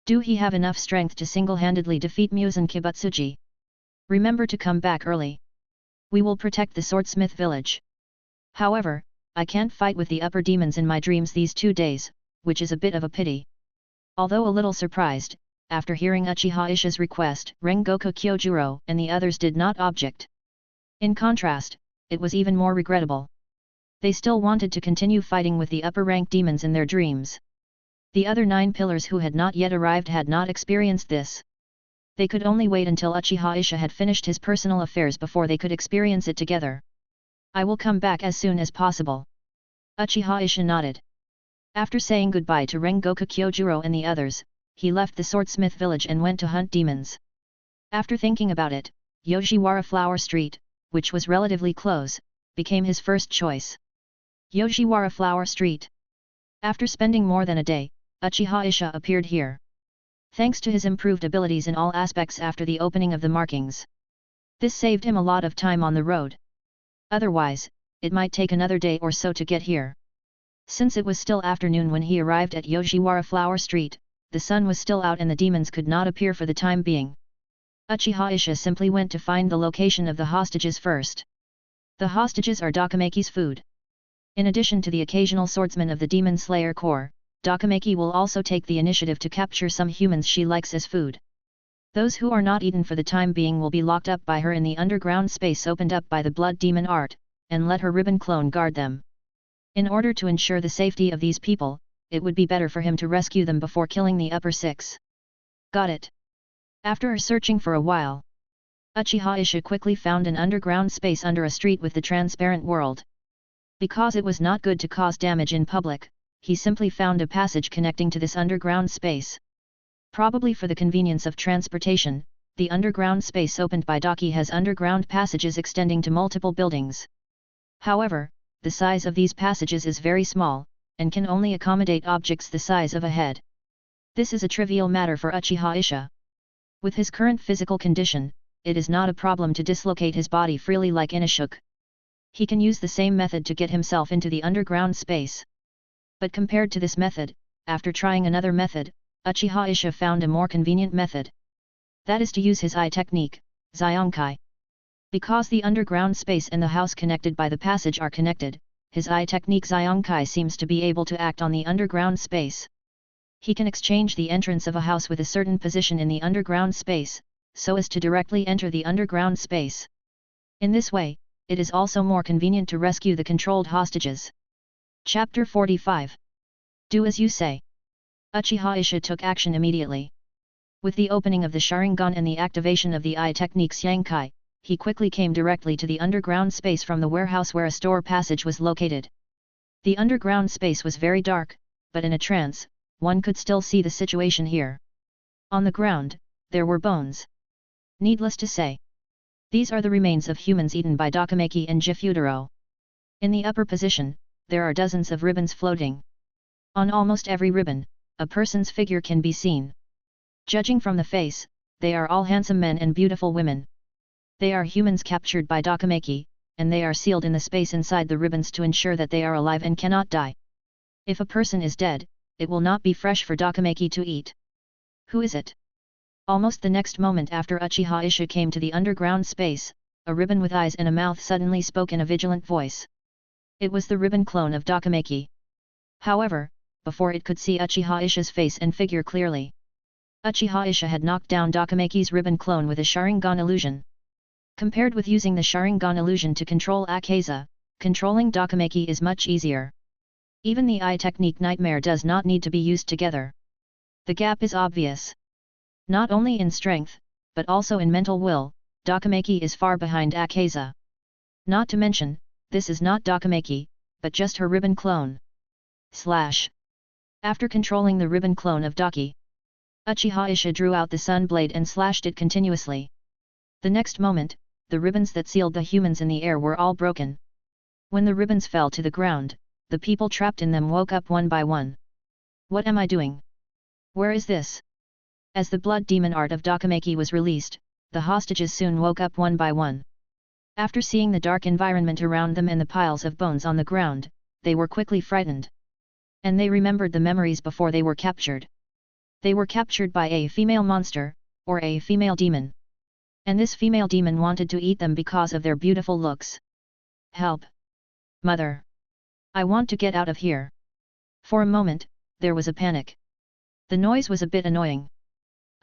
Do he have enough strength to single-handedly defeat Muzan Kibutsuji? Remember to come back early. We will protect the swordsmith village. However, I can't fight with the upper demons in my dreams these 2 days, which is a bit of a pity. Although a little surprised, after hearing Uchiha Isha's request, Rengoku Kyojuro and the others did not object. In contrast, it was even more regrettable. They still wanted to continue fighting with the upper-rank demons in their dreams. The other 9 pillars who had not yet arrived had not experienced this. They could only wait until Uchiha Isha had finished his personal affairs before they could experience it together. I will come back as soon as possible. Uchiha Isha nodded. After saying goodbye to Rengoku Kyojuro and the others, he left the swordsmith village and went to hunt demons. After thinking about it, Yoshiwara Flower Street, which was relatively close, became his first choice. Yoshiwara Flower Street. After spending more than a day, Uchiha Isha appeared here. Thanks to his improved abilities in all aspects after the opening of the markings. This saved him a lot of time on the road. Otherwise, it might take another day or so to get here. Since it was still afternoon when he arrived at Yoshiwara Flower Street, the sun was still out and the demons could not appear for the time being. Uchiha Isha simply went to find the location of the hostages first. The hostages are Dakameki's food. In addition to the occasional swordsman of the Demon Slayer Corps, Dakameki will also take the initiative to capture some humans she likes as food. Those who are not eaten for the time being will be locked up by her in the underground space opened up by the blood demon art, and let her ribbon clone guard them. In order to ensure the safety of these people, it would be better for him to rescue them before killing the upper 6. Got it. After searching for a while, Uchiha Isha quickly found an underground space under a street with the transparent world. Because it was not good to cause damage in public, he simply found a passage connecting to this underground space. Probably for the convenience of transportation, the underground space opened by Daki has underground passages extending to multiple buildings. However, the size of these passages is very small, and can only accommodate objects the size of a head. This is a trivial matter for Uchiha Isha. With his current physical condition, it is not a problem to dislocate his body freely like Inosuke. He can use the same method to get himself into the underground space. But compared to this method, after trying another method, Uchiha Isha found a more convenient method. That is to use his eye technique, Zionkai. Because the underground space and the house connected by the passage are connected, his eye technique Zionkai seems to be able to act on the underground space. He can exchange the entrance of a house with a certain position in the underground space, so as to directly enter the underground space. In this way, it is also more convenient to rescue the controlled hostages. Chapter 45. Do as you say. Uchiha Isha took action immediately. With the opening of the Sharingan and the activation of the eye technique Zionkai, he quickly came directly to the underground space from the warehouse where a store passage was located. The underground space was very dark, but in a trance, one could still see the situation here. On the ground, there were bones. Needless to say, these are the remains of humans eaten by Dakameki and Jifutaro. In the upper position, there are dozens of ribbons floating. On almost every ribbon, a person's figure can be seen. Judging from the face, they are all handsome men and beautiful women. They are humans captured by Dokameki, and they are sealed in the space inside the ribbons to ensure that they are alive and cannot die. If a person is dead, it will not be fresh for Dokameki to eat. Who is it? Almost the next moment after Uchiha Isha came to the underground space, a ribbon with eyes and a mouth suddenly spoke in a vigilant voice. It was the ribbon clone of Dokameki. However, before it could see Uchiha Isha's face and figure clearly, Uchiha Isha had knocked down Dokameki's ribbon clone with a Sharingan illusion. Compared with using the Sharingan illusion to control Akaza, controlling Dokameki is much easier. Even the eye technique Nightmare does not need to be used together. The gap is obvious. Not only in strength, but also in mental will, Dokameki is far behind Akaza. Not to mention, this is not Dokameki, but just her ribbon clone. After controlling the ribbon clone of Daki, Uchiha Isha drew out the sun blade and slashed it continuously. The next moment, the ribbons that sealed the humans in the air were all broken. When the ribbons fell to the ground, the people trapped in them woke up one by one. What am I doing? Where is this? As the blood demon art of Dokameki was released, the hostages soon woke up one by one. After seeing the dark environment around them and the piles of bones on the ground, they were quickly frightened. And they remembered the memories before they were captured. They were captured by a female monster, or a female demon. And this female demon wanted to eat them because of their beautiful looks. Help! Mother! I want to get out of here. For a moment, there was a panic. The noise was a bit annoying.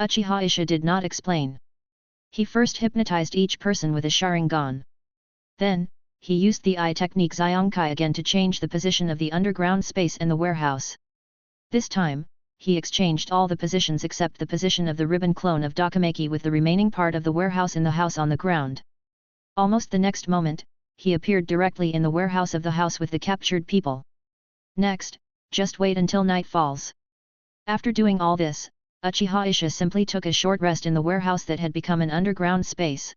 Uchiha Isha did not explain. He first hypnotized each person with a Sharingan. Then, he used the eye technique Zionkai again to change the position of the underground space and the warehouse. This time, he exchanged all the positions except the position of the ribbon clone of Dokameki with the remaining part of the warehouse in the house on the ground. Almost the next moment, he appeared directly in the warehouse of the house with the captured people. Next, just wait until night falls. After doing all this, Uchiha Isha simply took a short rest in the warehouse that had become an underground space.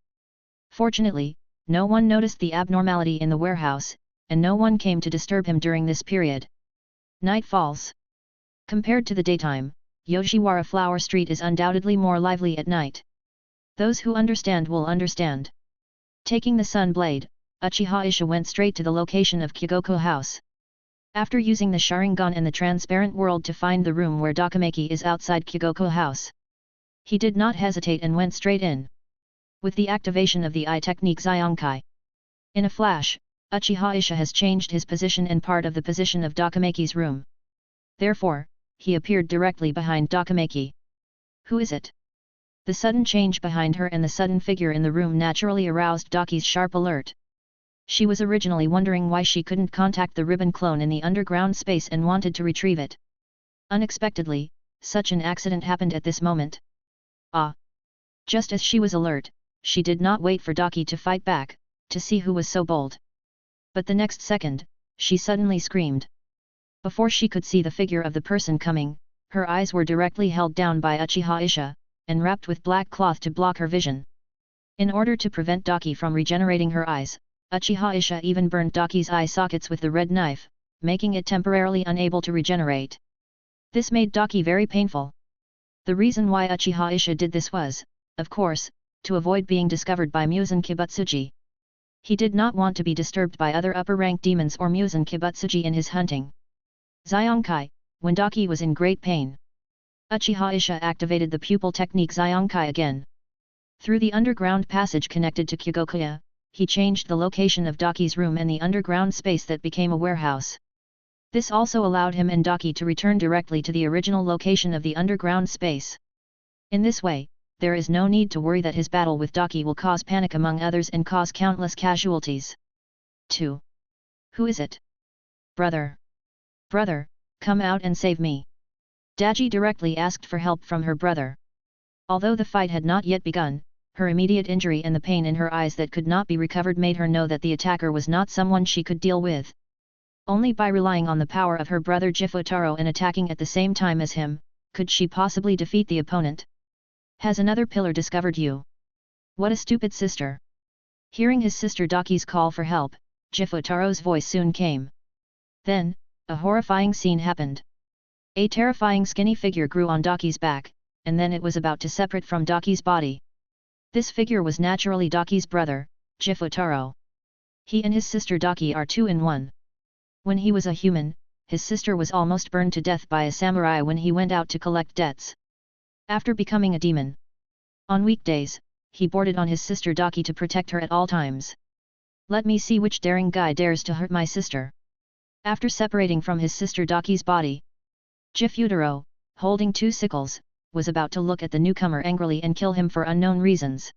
Fortunately, no one noticed the abnormality in the warehouse, and no one came to disturb him during this period. Night falls. Compared to the daytime, Yoshiwara Flower Street is undoubtedly more lively at night. Those who understand will understand. Taking the sun blade, Uchiha Isha went straight to the location of Kyogoku House. After using the Sharingan and the transparent world to find the room where Dokameki is outside Kyogoku House, he did not hesitate and went straight in. With the activation of the eye technique Zionkai, in a flash, Uchiha Isha has changed his position and part of the position of Dokameki's room. Therefore, he appeared directly behind Dokameki. Who is it? The sudden change behind her and the sudden figure in the room naturally aroused Daki's sharp alert. She was originally wondering why she couldn't contact the ribbon clone in the underground space and wanted to retrieve it. Unexpectedly, such an accident happened at this moment. Ah! Just as she was alert, she did not wait for Daki to fight back, to see who was so bold. But the next second, she suddenly screamed. Before she could see the figure of the person coming, her eyes were directly held down by Uchiha Isha, and wrapped with black cloth to block her vision. In order to prevent Daki from regenerating her eyes, Uchiha Isha even burned Daki's eye sockets with the red knife, making it temporarily unable to regenerate. This made Daki very painful. The reason why Uchiha Isha did this was, of course, to avoid being discovered by Muzan Kibutsuji. He did not want to be disturbed by other upper-rank demons or Muzan Kibutsuji in his hunting. Zionkai, when Daki was in great pain, Uchiha Isha activated the pupil technique Zionkai again. Through the underground passage connected to Kyogokuya, he changed the location of Daki's room and the underground space that became a warehouse. This also allowed him and Daki to return directly to the original location of the underground space. In this way, there is no need to worry that his battle with Daki will cause panic among others and cause countless casualties. 2. Who is it? Brother! Brother, come out and save me! Daji directly asked for help from her brother. Although the fight had not yet begun, her immediate injury and the pain in her eyes that could not be recovered made her know that the attacker was not someone she could deal with. Only by relying on the power of her brother Jifutaro and attacking at the same time as him, could she possibly defeat the opponent. Has another pillar discovered you? What a stupid sister! Hearing his sister Daki's call for help, Jifutaro's voice soon came. Then, a horrifying scene happened. A terrifying skinny figure grew on Daki's back, and then it was about to separate from Daki's body. This figure was naturally Daki's brother, Jifutaro. He and his sister Daki are two in one. When he was a human, his sister was almost burned to death by a samurai when he went out to collect debts. After becoming a demon, on weekdays, he boarded on his sister Daki to protect her at all times. Let me see which daring guy dares to hurt my sister. After separating from his sister Daki's body, Jifutaro, holding two sickles, was about to look at the newcomer angrily and kill him for unknown reasons.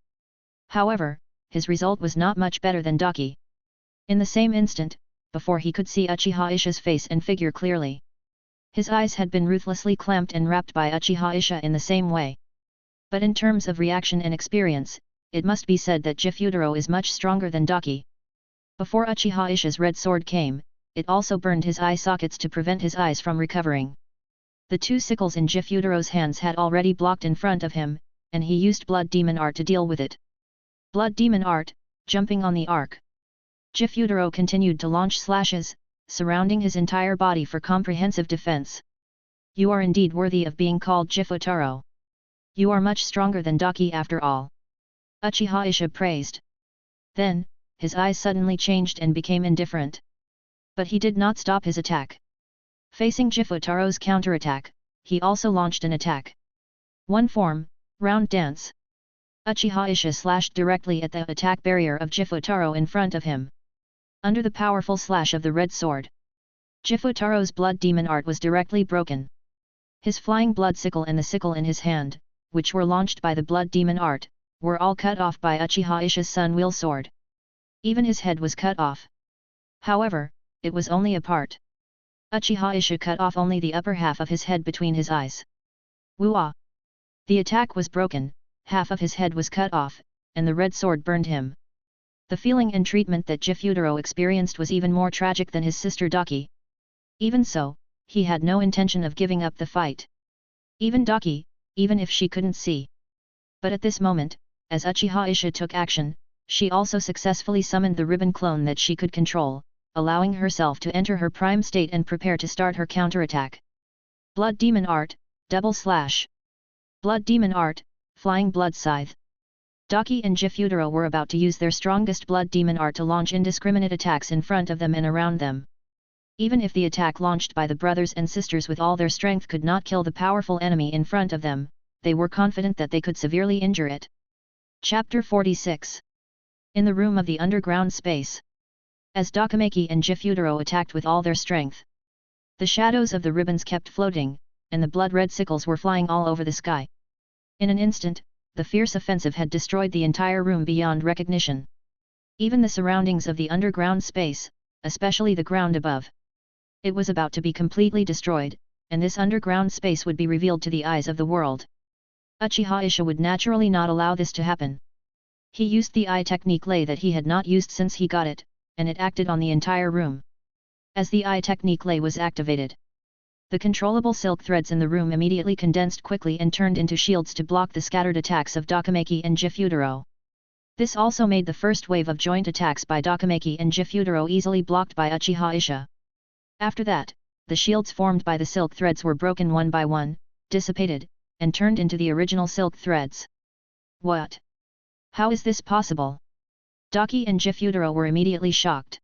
However, his result was not much better than Daki. In the same instant, before he could see Uchiha Isha's face and figure clearly, his eyes had been ruthlessly clamped and wrapped by Uchiha Isha in the same way. But in terms of reaction and experience, it must be said that Jifutaro is much stronger than Daki. Before Uchiha Isha's red sword came, it also burned his eye sockets to prevent his eyes from recovering. The two sickles in Jifutaro's hands had already blocked in front of him, and he used Blood Demon Art to deal with it. Blood Demon Art, jumping on the arc. Jifutaro continued to launch slashes, surrounding his entire body for comprehensive defense. You are indeed worthy of being called Jifutaro. You are much stronger than Daki after all. Uchiha Isha praised. Then, his eyes suddenly changed and became indifferent. But he did not stop his attack. Facing Jifutaro's counterattack, he also launched an attack. One form, round dance. Uchiha Isha slashed directly at the attack barrier of Jifutaro in front of him. Under the powerful slash of the red sword, Jifutaro's blood demon art was directly broken. His flying blood sickle and the sickle in his hand, which were launched by the blood demon art, were all cut off by Uchiha Isha's sun wheel sword. Even his head was cut off. However, it was only a part. Uchiha Isha cut off only the upper half of his head between his eyes. Woo-ah! The attack was broken, half of his head was cut off, and the red sword burned him. The feeling and treatment that Jifutaro experienced was even more tragic than his sister Daki. Even so, he had no intention of giving up the fight. Even Daki, even if she couldn't see. But at this moment, as Uchiha Isha took action, she also successfully summoned the ribbon clone that she could control, allowing herself to enter her prime state and prepare to start her counterattack. Blood Demon Art, Double Slash. Blood Demon Art, Flying Blood Scythe. Daki and Jifutaro were about to use their strongest Blood Demon Art to launch indiscriminate attacks in front of them and around them. Even if the attack launched by the brothers and sisters with all their strength could not kill the powerful enemy in front of them, they were confident that they could severely injure it. Chapter 46. In the room of the underground space. As Dakameki and Jifutaro attacked with all their strength, the shadows of the ribbons kept floating, and the blood-red sickles were flying all over the sky. In an instant, the fierce offensive had destroyed the entire room beyond recognition. Even the surroundings of the underground space, especially the ground above. It was about to be completely destroyed, and this underground space would be revealed to the eyes of the world. Uchiha Isha would naturally not allow this to happen. He used the eye technique lay that he had not used since he got it, and it acted on the entire room. As the eye technique lay was activated, the controllable silk threads in the room immediately condensed quickly and turned into shields to block the scattered attacks of Dakameki and Jifutaro. This also made the first wave of joint attacks by Dakameki and Jifutaro easily blocked by Uchiha Isha. After that, the shields formed by the silk threads were broken one by one, dissipated, and turned into the original silk threads. What? How is this possible? Daki and Jifutaro were immediately shocked.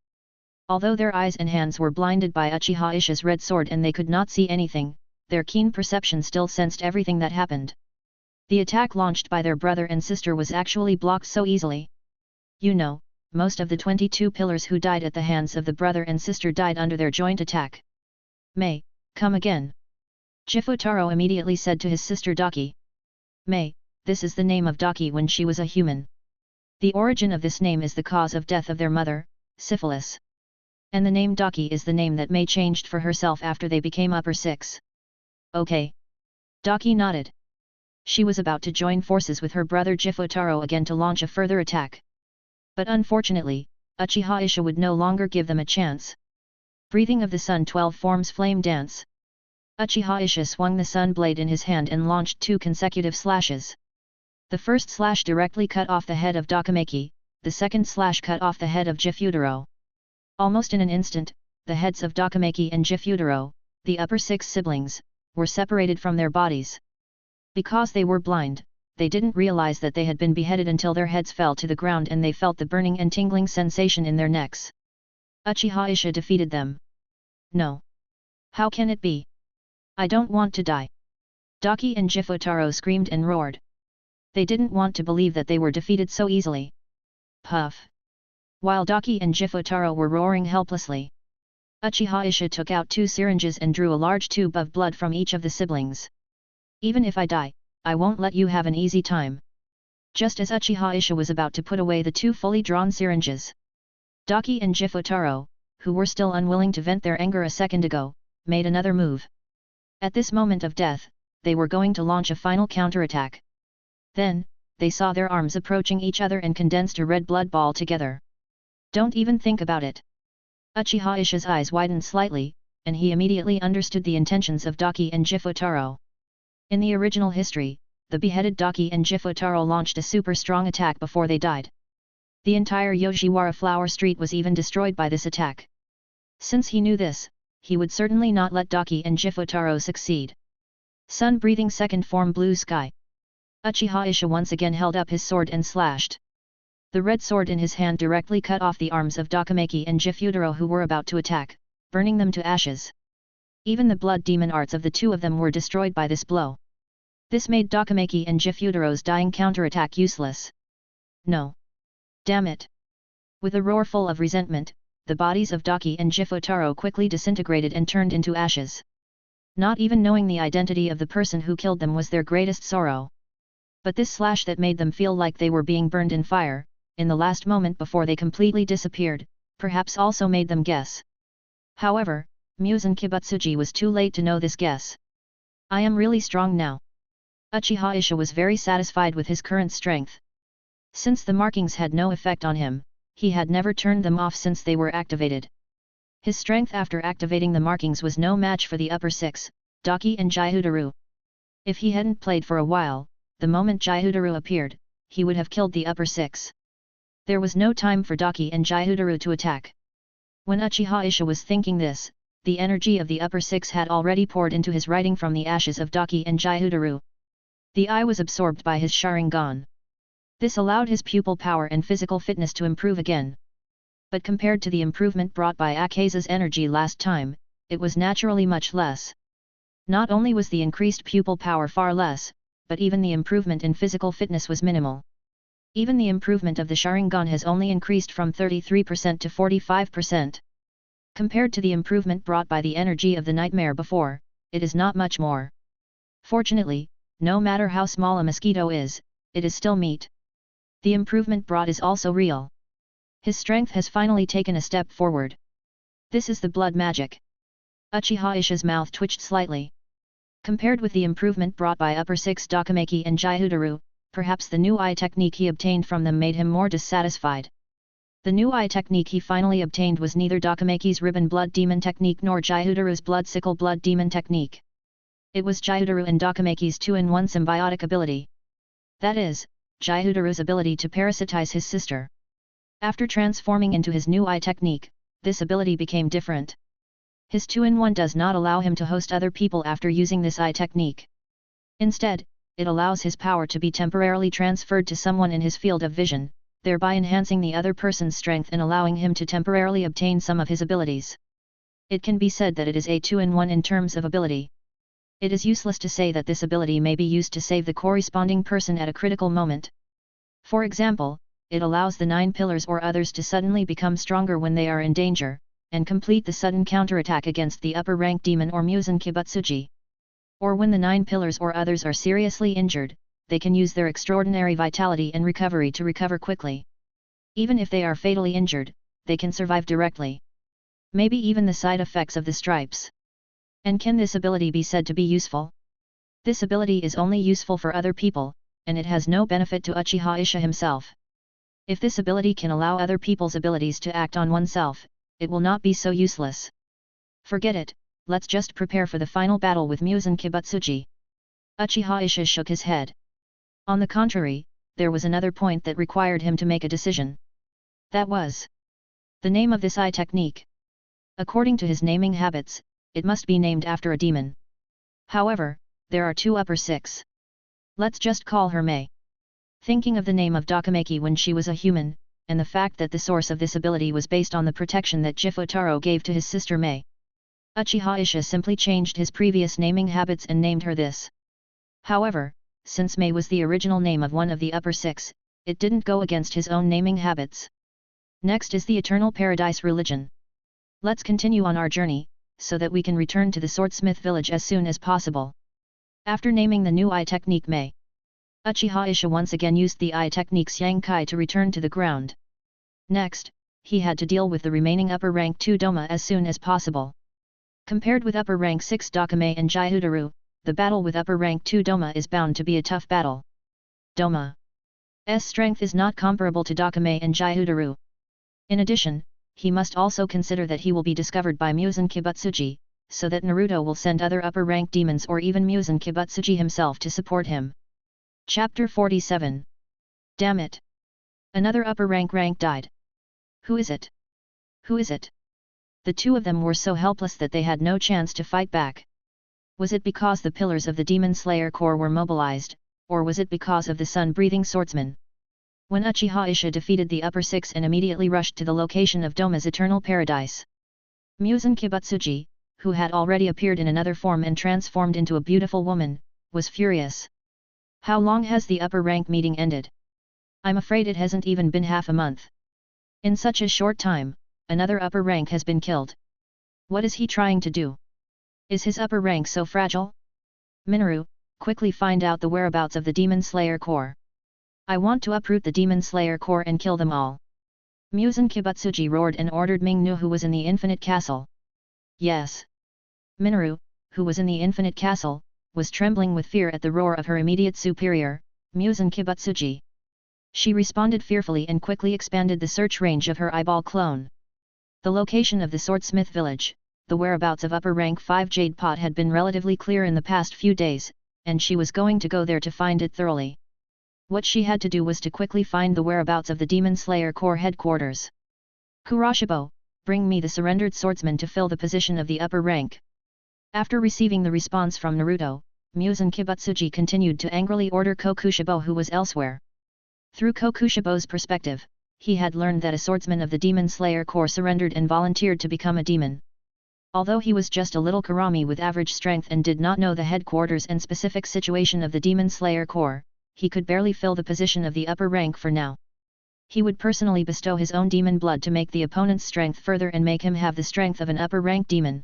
Although their eyes and hands were blinded by Uchiha Isha's red sword and they could not see anything, their keen perception still sensed everything that happened. The attack launched by their brother and sister was actually blocked so easily. You know, most of the 22 pillars who died at the hands of the brother and sister died under their joint attack. May, come again. Jifutaro immediately said to his sister Daki. May, this is the name of Daki when she was a human. The origin of this name is the cause of death of their mother, syphilis. And the name Daki is the name that May changed for herself after they became upper six. Okay. Daki nodded. She was about to join forces with her brother Jifutaro again to launch a further attack. But unfortunately, Uchiha Isha would no longer give them a chance. Breathing of the Sun 12 forms flame dance. Uchiha Isha swung the sun blade in his hand and launched 2 consecutive slashes. The first slash directly cut off the head of Dakameki, the second slash cut off the head of Jifutaro. Almost in an instant, the heads of Dakameki and Jifutaro, the upper 6 siblings, were separated from their bodies. Because they were blind, they didn't realize that they had been beheaded until their heads fell to the ground and they felt the burning and tingling sensation in their necks. Uchiha Isha defeated them. No. How can it be? I don't want to die. Daki and Jifutaro screamed and roared. They didn't want to believe that they were defeated so easily. Puff. While Daki and Jifutaro were roaring helplessly, Uchiha Isha took out 2 syringes and drew a large tube of blood from each of the siblings. Even if I die, I won't let you have an easy time. Just as Uchiha Isha was about to put away the 2 fully drawn syringes, Daki and Jifutaro, who were still unwilling to vent their anger a second ago, made another move. At this moment of death, they were going to launch a final counterattack. Then, they saw their arms approaching each other and condensed a red blood ball together. Don't even think about it. Uchiha Isha's eyes widened slightly, and he immediately understood the intentions of Daki and Jifutaro. In the original history, the beheaded Daki and Jifutaro launched a super strong attack before they died. The entire Yoshiwara Flower Street was even destroyed by this attack. Since he knew this, he would certainly not let Daki and Jifutaro succeed. Sun-breathing second form blue sky. Uchiha Isha once again held up his sword and slashed. The red sword in his hand directly cut off the arms of Dakameki and Jifutaro who were about to attack, burning them to ashes. Even the blood demon arts of the 2 of them were destroyed by this blow. This made Dakameki and Jifutaro's dying counterattack useless. No. Damn it. With a roar full of resentment, the bodies of Daki and Jifutaro quickly disintegrated and turned into ashes. Not even knowing the identity of the person who killed them was their greatest sorrow. But this slash that made them feel like they were being burned in fire, in the last moment before they completely disappeared, perhaps also made them guess. However, Muzan Kibutsuji was too late to know this guess. I am really strong now. Uchiha Isha was very satisfied with his current strength. Since the markings had no effect on him, he had never turned them off since they were activated. His strength after activating the markings was no match for the upper 6, Daki and Jihutaru. If he hadn't played for a while, the moment Jihutaru appeared, he would have killed the upper 6. There was no time for Daki and Jihutaru to attack. When Uchiha Isha was thinking this, the energy of the upper 6 had already poured into his writing from the ashes of Daki and Jihutaru. The eye was absorbed by his Sharingan. This allowed his pupil power and physical fitness to improve again. But compared to the improvement brought by Akaza's energy last time, it was naturally much less. Not only was the increased pupil power far less, but even the improvement in physical fitness was minimal. Even the improvement of the Sharingan has only increased from 33% to 45%. Compared to the improvement brought by the energy of the nightmare before, it is not much more. Fortunately, no matter how small a mosquito is, it is still meat. The improvement brought is also real. His strength has finally taken a step forward. This is the blood magic. Uchiha Isha's mouth twitched slightly. Compared with the improvement brought by upper 6 Dakameki and Jihutaru, perhaps the new eye technique he obtained from them made him more dissatisfied. The new eye technique he finally obtained was neither Dakameki's ribbon blood demon technique nor Jihutaru's blood sickle blood demon technique. It was Jihutaru and Dakameki's 2-in-1 symbiotic ability. That is, Jihutaru's ability to parasitize his sister. After transforming into his new eye technique, this ability became different. His 2-in-1 does not allow him to host other people after using this eye technique. Instead, it allows his power to be temporarily transferred to someone in his field of vision, thereby enhancing the other person's strength and allowing him to temporarily obtain some of his abilities. It can be said that it is a 2-in-1 in terms of ability. It is useless to say that this ability may be used to save the corresponding person at a critical moment. For example, it allows the 9 pillars or others to suddenly become stronger when they are in danger, and complete the sudden counterattack against the upper rank demon or Muzan Kibutsuji. Or when the 9 pillars or others are seriously injured, they can use their extraordinary vitality and recovery to recover quickly. Even if they are fatally injured, they can survive directly. Maybe even the side effects of the stripes. And can this ability be said to be useful? This ability is only useful for other people, and it has no benefit to Uchiha Isha himself. If this ability can allow other people's abilities to act on oneself, it will not be so useless. Forget it, let's just prepare for the final battle with Muzan Kibutsuji. Uchiha Isha shook his head. On the contrary, there was another point that required him to make a decision. That was the name of this eye technique. According to his naming habits, it must be named after a demon. However, there are 2 upper 6. Let's just call her Mei. Thinking of the name of Dakameki when she was a human, and the fact that the source of this ability was based on the protection that Jifutaro gave to his sister Mei, Uchiha Isha simply changed his previous naming habits and named her this. However, since Mei was the original name of one of the upper 6, it didn't go against his own naming habits. Next is the Eternal Paradise religion. Let's continue on our journey, so that we can return to the swordsmith village as soon as possible. After naming the new eye technique Mei, Uchiha Isha once again used the eye technique Xiangkai to return to the ground. Next, he had to deal with the remaining upper rank 2 Doma as soon as possible. Compared with upper rank 6 Dakame and Gyudaru, the battle with upper rank 2 Doma is bound to be a tough battle. Doma's strength is not comparable to Dakame and Gyudaru. In addition, he must also consider that he will be discovered by Muzan Kibutsuji, so that Naruto will send other upper rank demons or even Muzan Kibutsuji himself to support him. Chapter 47. Damn it! Another upper rank died. Who is it? Who is it? The 2 of them were so helpless that they had no chance to fight back. Was it because the pillars of the Demon Slayer Corps were mobilized, or was it because of the sun-breathing swordsman? When Uchiha Isha defeated the upper 6 and immediately rushed to the location of Doma's Eternal Paradise, Muzan Kibutsuji, who had already appeared in another form and transformed into a beautiful woman, was furious. How long has the upper rank meeting ended? I'm afraid it hasn't even been half a month. In such a short time, another upper rank has been killed. What is he trying to do? Is his upper rank so fragile? Minoru, quickly find out the whereabouts of the Demon Slayer Corps. I want to uproot the Demon Slayer Corps and kill them all. Muzan Kibutsuji roared and ordered Mingnu, who was in the Infinite Castle. Yes. Minoru, who was in the Infinite Castle, was trembling with fear at the roar of her immediate superior, Muzan Kibutsuji. She responded fearfully and quickly expanded the search range of her eyeball clone. The location of the swordsmith village, the whereabouts of upper rank 5 Jade Pot had been relatively clear in the past few days, and she was going to go there to find it thoroughly. What she had to do was to quickly find the whereabouts of the Demon Slayer Corps headquarters. Kuroshibo, bring me the surrendered swordsman to fill the position of the upper rank. After receiving the response from Naruto, Muzan Kibutsuji continued to angrily order Kokushibo, who was elsewhere. Through Kokushibo's perspective, he had learned that a swordsman of the Demon Slayer Corps surrendered and volunteered to become a demon. Although he was just a little Kurami with average strength and did not know the headquarters and specific situation of the Demon Slayer Corps, he could barely fill the position of the upper rank for now. He would personally bestow his own demon blood to make the opponent's strength further and make him have the strength of an upper rank demon.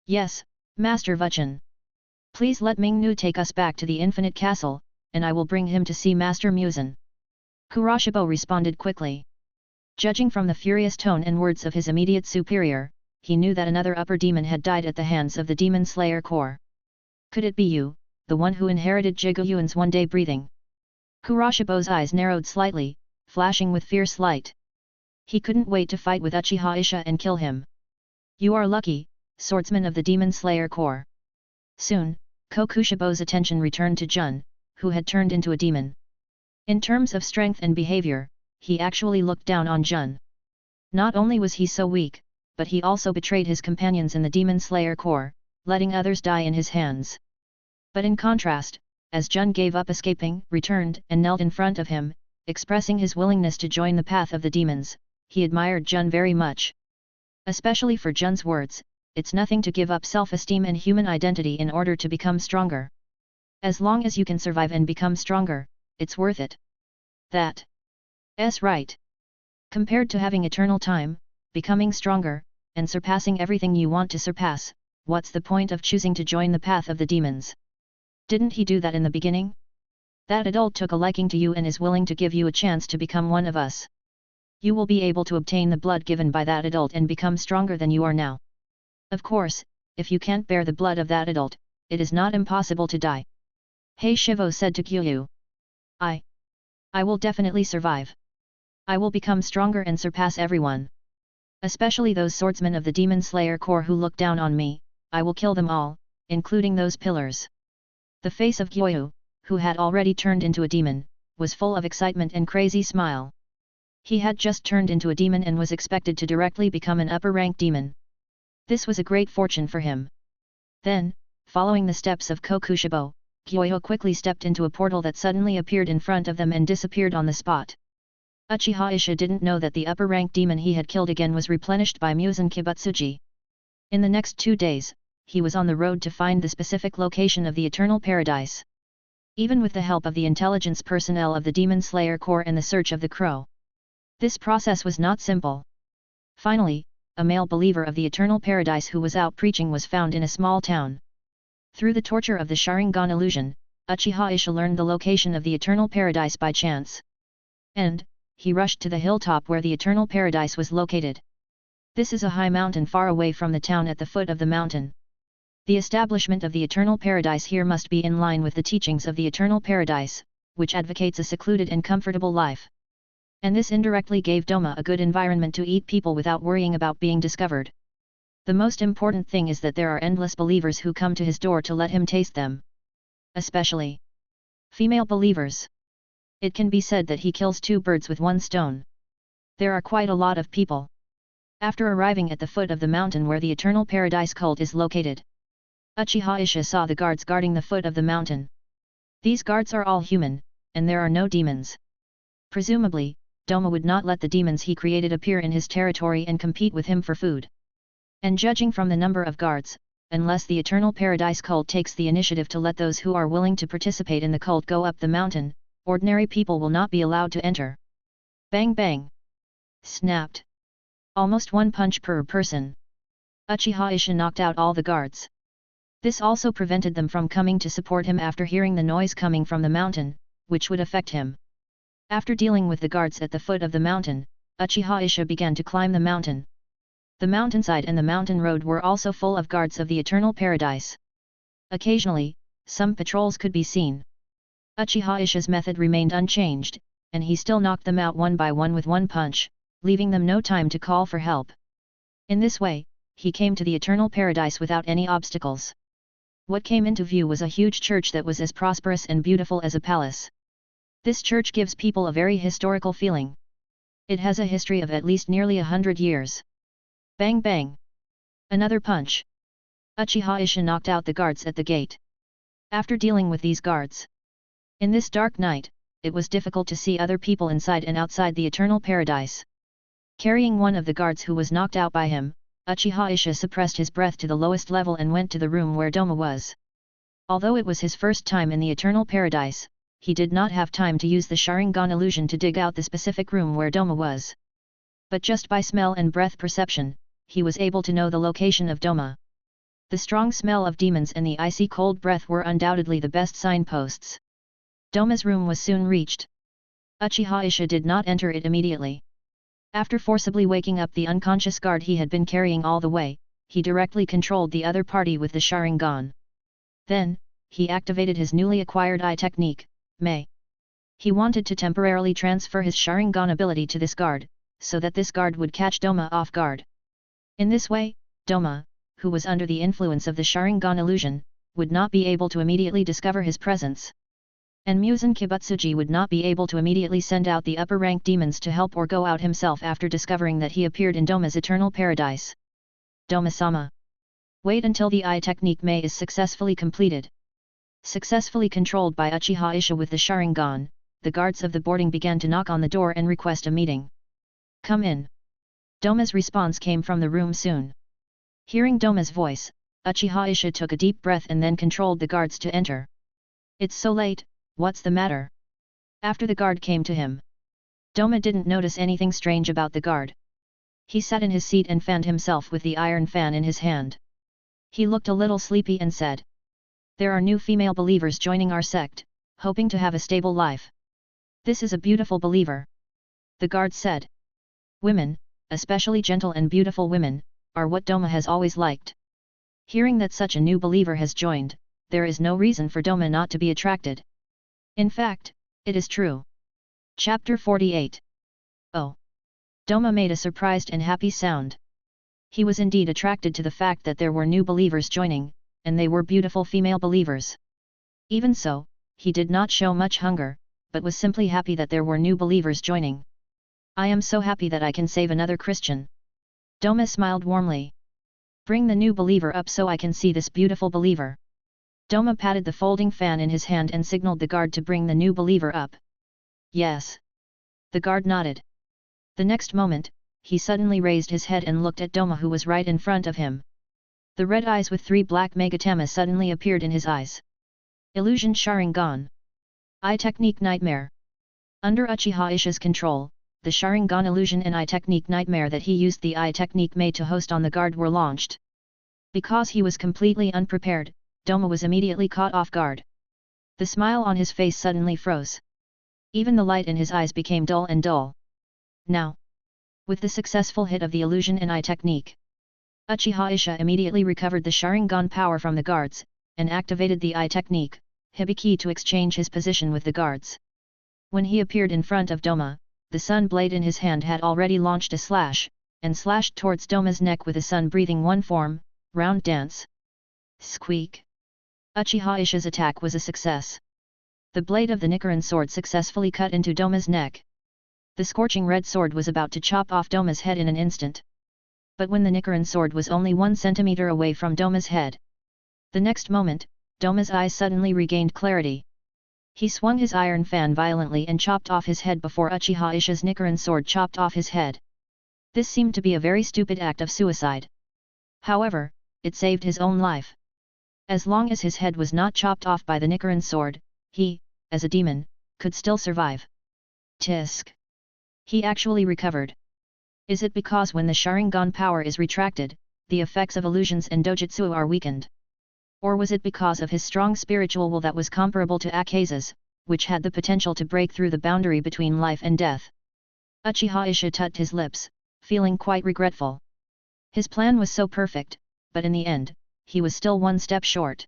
Yes, Master Vuchin. Please let Mingnu take us back to the Infinite Castle, and I will bring him to see Master Muzan. Kuroshibo responded quickly. Judging from the furious tone and words of his immediate superior, he knew that another upper demon had died at the hands of the Demon Slayer Corps. Could it be you, the one who inherited Jiguyuan's one-day breathing? Kuroshibo's eyes narrowed slightly, flashing with fierce light. He couldn't wait to fight with Uchiha Isha and kill him. You are lucky, swordsman of the Demon Slayer Corps. Soon, Kokushibo's attention returned to Jun, who had turned into a demon. In terms of strength and behavior, he actually looked down on Jun. Not only was he so weak, but he also betrayed his companions in the Demon Slayer Corps, letting others die in his hands. But in contrast, as Jun gave up escaping, returned and knelt in front of him, expressing his willingness to join the path of the demons, he admired Jun very much. Especially for Jun's words, it's nothing to give up self-esteem and human identity in order to become stronger. As long as you can survive and become stronger, it's worth it. That's right. Compared to having eternal time, becoming stronger, and surpassing everything you want to surpass, what's the point of choosing to join the path of the demons? Didn't he do that in the beginning? That adult took a liking to you and is willing to give you a chance to become one of us. You will be able to obtain the blood given by that adult and become stronger than you are now. Of course, if you can't bear the blood of that adult, it is not impossible to die. Hei Shivo said to Gyuyu. I will definitely survive. I will become stronger and surpass everyone. Especially those swordsmen of the Demon Slayer Corps who look down on me, I will kill them all, including those pillars. The face of Gyuyu, who had already turned into a demon, was full of excitement and crazy smile. He had just turned into a demon and was expected to directly become an upper rank demon. This was a great fortune for him. Then, Following the steps of Kokushibo, Kyoyo quickly stepped into a portal that suddenly appeared in front of them and disappeared on the spot. Uchiha Isha didn't know that the upper-rank demon he had killed again was replenished by Muzan Kibutsuji. In the next 2 days, he was on the road to find the specific location of the Eternal Paradise. Even with the help of the intelligence personnel of the Demon Slayer Corps and the search of the Crow, this process was not simple. Finally, a male believer of the Eternal Paradise who was out preaching was found in a small town. Through the torture of the Sharingan illusion, Uchiha Isha learned the location of the Eternal Paradise by chance. And, he rushed to the hilltop where the Eternal Paradise was located. This is a high mountain far away from the town at the foot of the mountain. The establishment of the Eternal Paradise here must be in line with the teachings of the Eternal Paradise, which advocates a secluded and comfortable life. And this indirectly gave Doma a good environment to eat people without worrying about being discovered. The most important thing is that there are endless believers who come to his door to let him taste them. Especially female believers. It can be said that he kills 2 birds with 1 stone. There are quite a lot of people. After arriving at the foot of the mountain where the Eternal Paradise cult is located, Uchiha Isha saw the guards guarding the foot of the mountain. These guards are all human, and there are no demons. Presumably, Doma would not let the demons he created appear in his territory and compete with him for food. And judging from the number of guards, unless the Eternal Paradise cult takes the initiative to let those who are willing to participate in the cult go up the mountain, ordinary people will not be allowed to enter. Bang bang! Snapped. Almost 1 punch per person. Uchiha Isha knocked out all the guards. This also prevented them from coming to support him after hearing the noise coming from the mountain, which would affect him. After dealing with the guards at the foot of the mountain, Uchiha Isha began to climb the mountain. The mountainside and the mountain road were also full of guards of the Eternal Paradise. Occasionally, some patrols could be seen. Uchiha Isha's method remained unchanged, and he still knocked them out one by one with 1 punch, leaving them no time to call for help. In this way, he came to the Eternal Paradise without any obstacles. What came into view was a huge church that was as prosperous and beautiful as a palace. This church gives people a very historical feeling. It has a history of at least nearly 100 years. Bang bang! Another punch. Uchiha Isha knocked out the guards at the gate. After dealing with these guards, in this dark night, it was difficult to see other people inside and outside the Eternal Paradise. Carrying one of the guards who was knocked out by him, Uchiha Isha suppressed his breath to the lowest level and went to the room where Doma was. Although it was his first time in the Eternal Paradise, he did not have time to use the Sharingan illusion to dig out the specific room where Doma was. But just by smell and breath perception, he was able to know the location of Doma. The strong smell of demons and the icy cold breath were undoubtedly the best signposts. Doma's room was soon reached. Uchiha Isha did not enter it immediately. After forcibly waking up the unconscious guard he had been carrying all the way, he directly controlled the other party with the Sharingan. Then, he activated his newly acquired eye technique, Mei. He wanted to temporarily transfer his Sharingan ability to this guard, so that this guard would catch Doma off guard. In this way, Doma, who was under the influence of the Sharingan illusion, would not be able to immediately discover his presence. And Muzan Kibutsuji would not be able to immediately send out the upper-rank demons to help or go out himself after discovering that he appeared in Doma's Eternal Paradise. Doma-sama. Wait until the eye technique Mei is successfully completed. Successfully controlled by Uchiha Isha with the Sharingan, the guards of the boarding began to knock on the door and request a meeting. Come in. Doma's response came from the room soon. Hearing Doma's voice, Uchiha Isha took a deep breath and then controlled the guards to enter. It's so late, what's the matter? After the guard came to him, Doma didn't notice anything strange about the guard. He sat in his seat and fanned himself with the iron fan in his hand. He looked a little sleepy and said, "There are new female believers joining our sect, hoping to have a stable life. This is a beautiful believer." The guard said. Women, especially gentle and beautiful women, are what Doma has always liked. Hearing that such a new believer has joined, there is no reason for Doma not to be attracted. In fact, it is true. Chapter 48. Oh! Doma made a surprised and happy sound. He was indeed attracted to the fact that there were new believers joining, and they were beautiful female believers. Even so, he did not show much hunger, but was simply happy that there were new believers joining. I am so happy that I can save another Christian. Doma smiled warmly. Bring the new believer up so I can see this beautiful believer. Doma patted the folding fan in his hand and signaled the guard to bring the new believer up. Yes. The guard nodded. The next moment, he suddenly raised his head and looked at Doma, who was right in front of him. The red eyes with 3 black megatama suddenly appeared in his eyes. Illusion Sharingan. Eye Technique Nightmare. Under Uchiha Ishi's control, the Sharingan illusion and eye technique nightmare that he used the eye technique made to host on the guard were launched. Because he was completely unprepared, Doma was immediately caught off guard. The smile on his face suddenly froze. Even the light in his eyes became dull and dull. Now, with the successful hit of the illusion and eye technique, Uchiha Isha immediately recovered the Sharingan power from the guards, and activated the eye technique, Hibiki, to exchange his position with the guards. When he appeared in front of Doma, the sun blade in his hand had already launched a slash, and slashed towards Doma's neck with a sun-breathing one-form, round dance. Squeak! Uchiha Isha's attack was a success. The blade of the Nichiren sword successfully cut into Doma's neck. The scorching red sword was about to chop off Doma's head in an instant. But when the Nichiren sword was only 1 centimeter away from Doma's head, the next moment, Doma's eyes suddenly regained clarity. He swung his iron fan violently and chopped off his head before Uchiha Isha's Nichiren sword chopped off his head. This seemed to be a very stupid act of suicide. However, it saved his own life. As long as his head was not chopped off by the Nichiren sword, he, as a demon, could still survive. Tisk! He actually recovered. Is it because when the Sharingan power is retracted, the effects of illusions and dojutsu are weakened? Or was it because of his strong spiritual will that was comparable to Akaza's, which had the potential to break through the boundary between life and death? Uchiha Isha tucked his lips, feeling quite regretful. His plan was so perfect, but in the end, he was still 1 step short.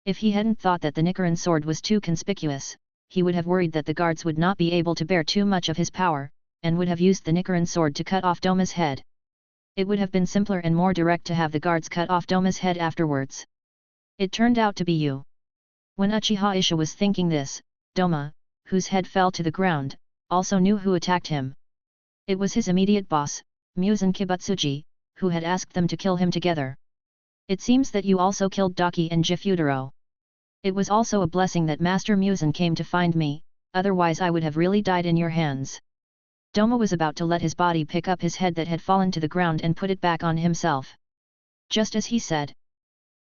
If he hadn't thought that the Nichiren sword was too conspicuous, he would have worried that the guards would not be able to bear too much of his power, and would have used the Nichiren sword to cut off Doma's head. It would have been simpler and more direct to have the guards cut off Doma's head afterwards. It turned out to be you. When Uchiha Isha was thinking this, Doma, whose head fell to the ground, also knew who attacked him. It was his immediate boss, Muzan Kibutsuji, who had asked them to kill him together. It seems that you also killed Daki and Jifutaro. It was also a blessing that Master Muzan came to find me, otherwise I would have really died in your hands. Doma was about to let his body pick up his head that had fallen to the ground and put it back on himself. Just as he said,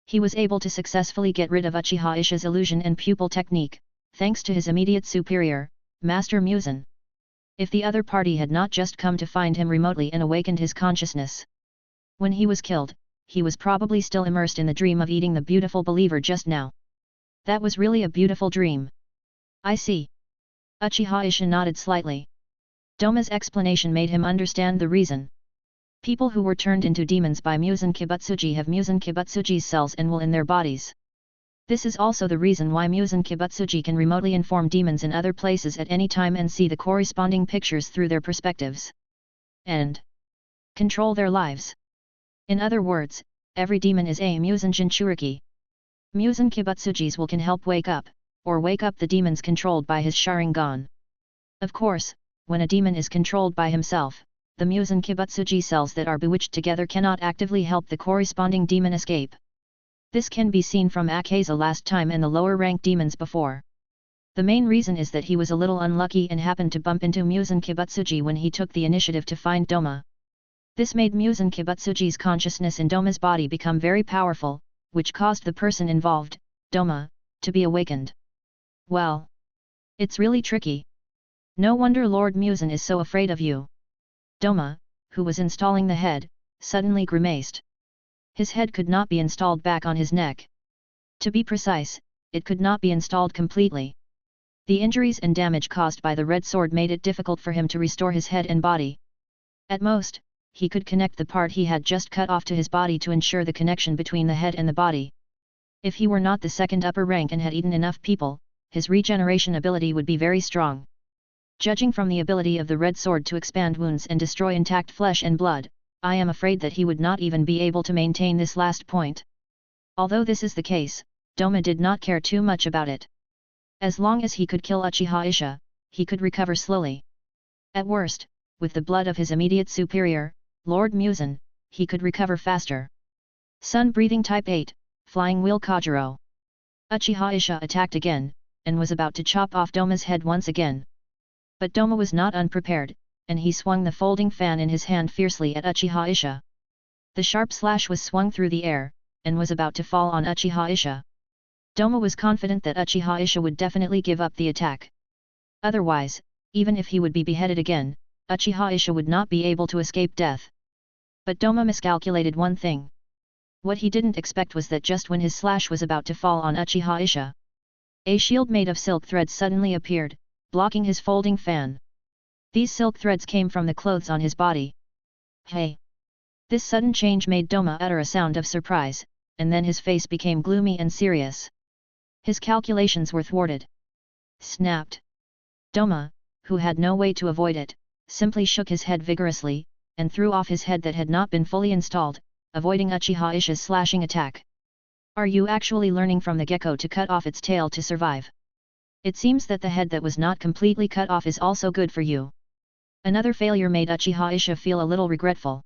he was able to successfully get rid of Uchiha Isha's illusion and pupil technique, thanks to his immediate superior, Master Muzan. If the other party had not just come to find him remotely and awakened his consciousness, when he was killed, he was probably still immersed in the dream of eating the beautiful believer just now. That was really a beautiful dream. I see. Uchiha Isha nodded slightly. Doma's explanation made him understand the reason. People who were turned into demons by Muzan Kibutsuji have Muzan Kibutsuji's cells and will in their bodies. This is also the reason why Muzan Kibutsuji can remotely inform demons in other places at any time and see the corresponding pictures through their perspectives. And control their lives. In other words, every demon is a Muzan Jinchuriki. Muzan Kibutsuji's will can help wake up the demons controlled by his Sharingan. Of course, when a demon is controlled by himself, the Muzan Kibutsuji cells that are bewitched together cannot actively help the corresponding demon escape. This can be seen from Akaza last time and the lower rank demons before. The main reason is that he was a little unlucky and happened to bump into Muzan Kibutsuji when he took the initiative to find Doma. This made Muzan Kibutsuji's consciousness in Doma's body become very powerful, which caused the person involved, Doma, to be awakened. Well, it's really tricky. No wonder Lord Muzan is so afraid of you. Doma, who was installing the head, suddenly grimaced. His head could not be installed back on his neck. To be precise, it could not be installed completely. The injuries and damage caused by the red sword made it difficult for him to restore his head and body. At most, he could connect the part he had just cut off to his body to ensure the connection between the head and the body. If he were not the second upper rank and had eaten enough people, his regeneration ability would be very strong. Judging from the ability of the red sword to expand wounds and destroy intact flesh and blood, I am afraid that he would not even be able to maintain this last point. Although this is the case, Doma did not care too much about it. As long as he could kill Uchiha Isha, he could recover slowly. At worst, with the blood of his immediate superior, Lord Muzan, he could recover faster. Sun Breathing Type 8, Flying Wheel Kajiro. Uchiha Isha attacked again, and was about to chop off Doma's head once again. But Doma was not unprepared, and he swung the folding fan in his hand fiercely at Uchiha Isha. The sharp slash was swung through the air, and was about to fall on Uchiha Isha. Doma was confident that Uchiha Isha would definitely give up the attack. Otherwise, even if he would be beheaded again, Uchiha Isha would not be able to escape death. But Doma miscalculated one thing. What he didn't expect was that just when his slash was about to fall on Uchiha Isha, a shield made of silk threads suddenly appeared, blocking his folding fan. These silk threads came from the clothes on his body. Hey! This sudden change made Doma utter a sound of surprise, and then his face became gloomy and serious. His calculations were thwarted. Snapped. Doma, who had no way to avoid it, simply shook his head vigorously, and threw off his head that had not been fully installed, avoiding Uchiha Isha's slashing attack. Are you actually learning from the gecko to cut off its tail to survive? It seems that the head that was not completely cut off is also good for you. Another failure made Uchiha Isha feel a little regretful.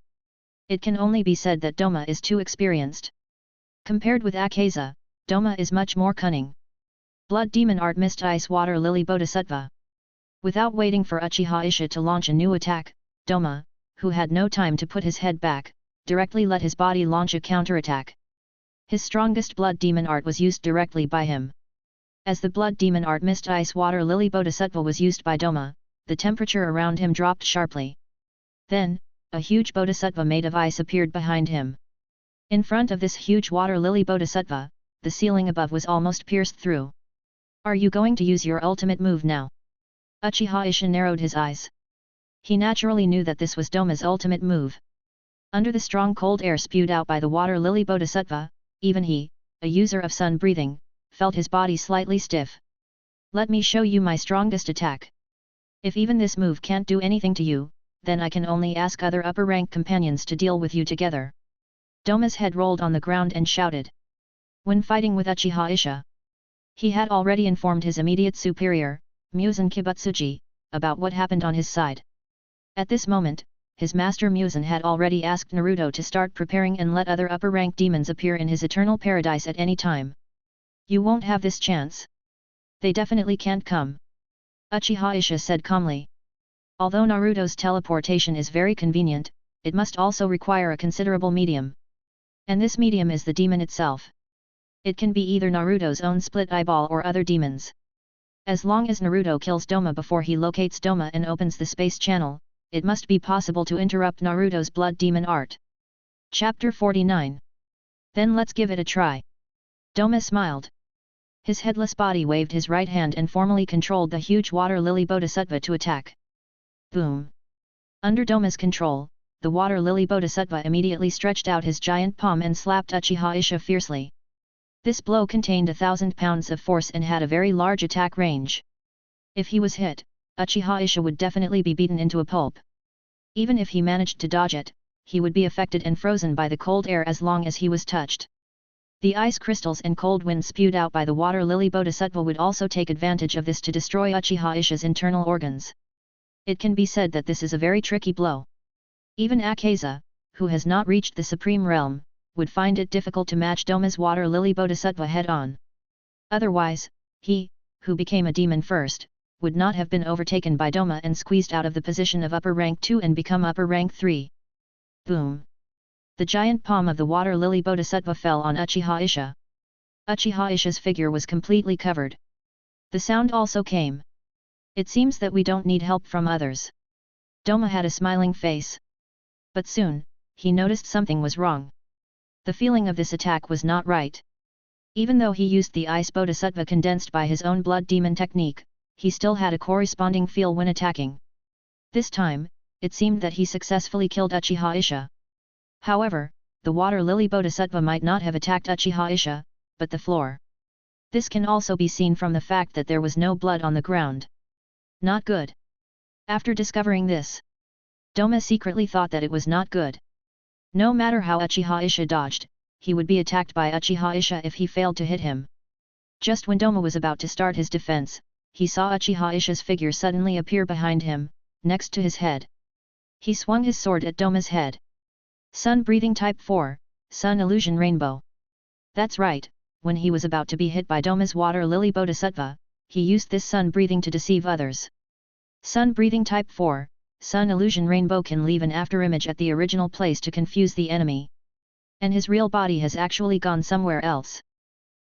It can only be said that Doma is too experienced. Compared with Akaza, Doma is much more cunning. Blood Demon Art Mist Ice Water Lily Bodhisattva. Without waiting for Uchiha Isha to launch a new attack, Doma, who had no time to put his head back, directly let his body launch a counterattack. His strongest Blood Demon Art was used directly by him. As the Blood Demon Art Mist Ice Water Lily Bodhisattva was used by Doma, the temperature around him dropped sharply. Then, a huge Bodhisattva made of ice appeared behind him. In front of this huge Water Lily Bodhisattva, the ceiling above was almost pierced through. Are you going to use your ultimate move now? Uchiha Isha narrowed his eyes. He naturally knew that this was Doma's ultimate move. Under the strong cold air spewed out by the Water Lily Bodhisattva, even he, a user of sun breathing, felt his body slightly stiff. Let me show you my strongest attack. If even this move can't do anything to you, then I can only ask other upper rank companions to deal with you together. Doma's head rolled on the ground and shouted. When fighting with Uchiha Isha, he had already informed his immediate superior, Muzan Kibutsuji, about what happened on his side. At this moment, his master Muzan had already asked Naruto to start preparing and let other upper rank demons appear in his eternal paradise at any time. You won't have this chance. They definitely can't come. Uchiha Isha said calmly. Although Naruto's teleportation is very convenient, it must also require a considerable medium. And this medium is the demon itself. It can be either Naruto's own split eyeball or other demons. As long as Naruto kills Doma before he locates Doma and opens the space channel, it must be possible to interrupt Naruto's blood demon art. Chapter 49. Then let's give it a try. Doma smiled. His headless body waved his right hand and formally controlled the huge water lily bodhisattva to attack. Boom! Under Doma's control, the water lily bodhisattva immediately stretched out his giant palm and slapped Uchiha Isha fiercely. This blow contained 1,000 pounds of force and had a very large attack range. If he was hit, Uchiha Isha would definitely be beaten into a pulp. Even if he managed to dodge it, he would be affected and frozen by the cold air as long as he was touched. The ice crystals and cold wind spewed out by the water lily bodhisattva would also take advantage of this to destroy Uchiha Isha's internal organs. It can be said that this is a very tricky blow. Even Akaza, who has not reached the supreme realm, would find it difficult to match Doma's water lily bodhisattva head-on. Otherwise, he, who became a demon first, would not have been overtaken by Doma and squeezed out of the position of upper rank 2 and become upper rank 3. Boom! The giant palm of the water lily bodhisattva fell on Uchiha Isha. Uchiha Isha's figure was completely covered. The sound also came. It seems that we don't need help from others. Doma had a smiling face. But soon, he noticed something was wrong. The feeling of this attack was not right. Even though he used the ice bodhisattva condensed by his own blood demon technique, he still had a corresponding feel when attacking. This time, it seemed that he successfully killed Uchiha Isha. However, the water lily bodhisattva might not have attacked Uchiha Isha, but the floor. This can also be seen from the fact that there was no blood on the ground. Not good. After discovering this, Doma secretly thought that it was not good. No matter how Uchiha Isha dodged, he would be attacked by Uchiha Isha if he failed to hit him. Just when Doma was about to start his defense, he saw Uchiha Isha's figure suddenly appear behind him, next to his head. He swung his sword at Doma's head. Sun Breathing Type 4, Sun Illusion Rainbow. That's right, when he was about to be hit by Doma's water lily bodhisattva, he used this sun breathing to deceive others. Sun breathing type 4, sun illusion rainbow can leave an afterimage at the original place to confuse the enemy. And his real body has actually gone somewhere else.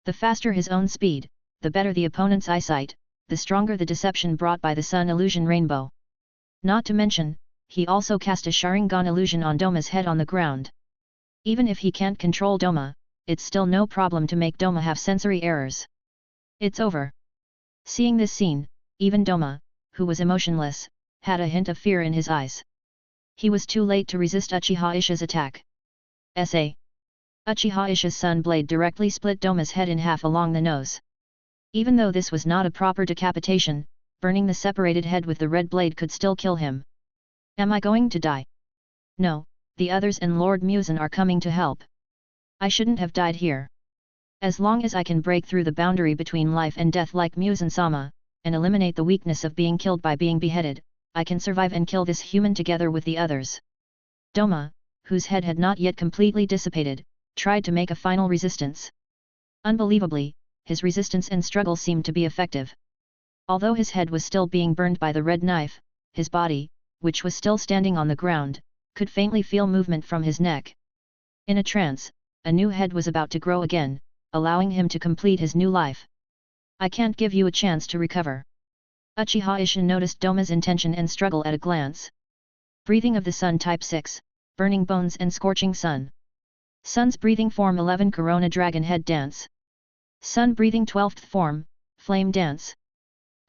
The faster his own speed, the better the opponent's eyesight, the stronger the deception brought by the sun illusion rainbow. Not to mention, he also cast a Sharingan illusion on Doma's head on the ground. Even if he can't control Doma, it's still no problem to make Doma have sensory errors. It's over. Seeing this scene, even Doma, who was emotionless, had a hint of fear in his eyes. He was too late to resist Uchiha Ishi's attack. S.A. Uchiha Ishi's sun blade directly split Doma's head in half along the nose. Even though this was not a proper decapitation, burning the separated head with the red blade could still kill him. Am I going to die? No, the others and Lord Muzan are coming to help. I shouldn't have died here. As long as I can break through the boundary between life and death like Muzan-sama, and eliminate the weakness of being killed by being beheaded, I can survive and kill this human together with the others. Doma, whose head had not yet completely dissipated, tried to make a final resistance. Unbelievably, his resistance and struggle seemed to be effective. Although his head was still being burned by the red knife, his body, which was still standing on the ground, could faintly feel movement from his neck. In a trance, a new head was about to grow again, allowing him to complete his new life. I can't give you a chance to recover. Uchiha Ishi noticed Doma's intention and struggle at a glance. Breathing of the sun type 6, burning bones and scorching sun. Sun's breathing form 11 Corona Dragon Head Dance. Sun breathing 12th form, Flame Dance.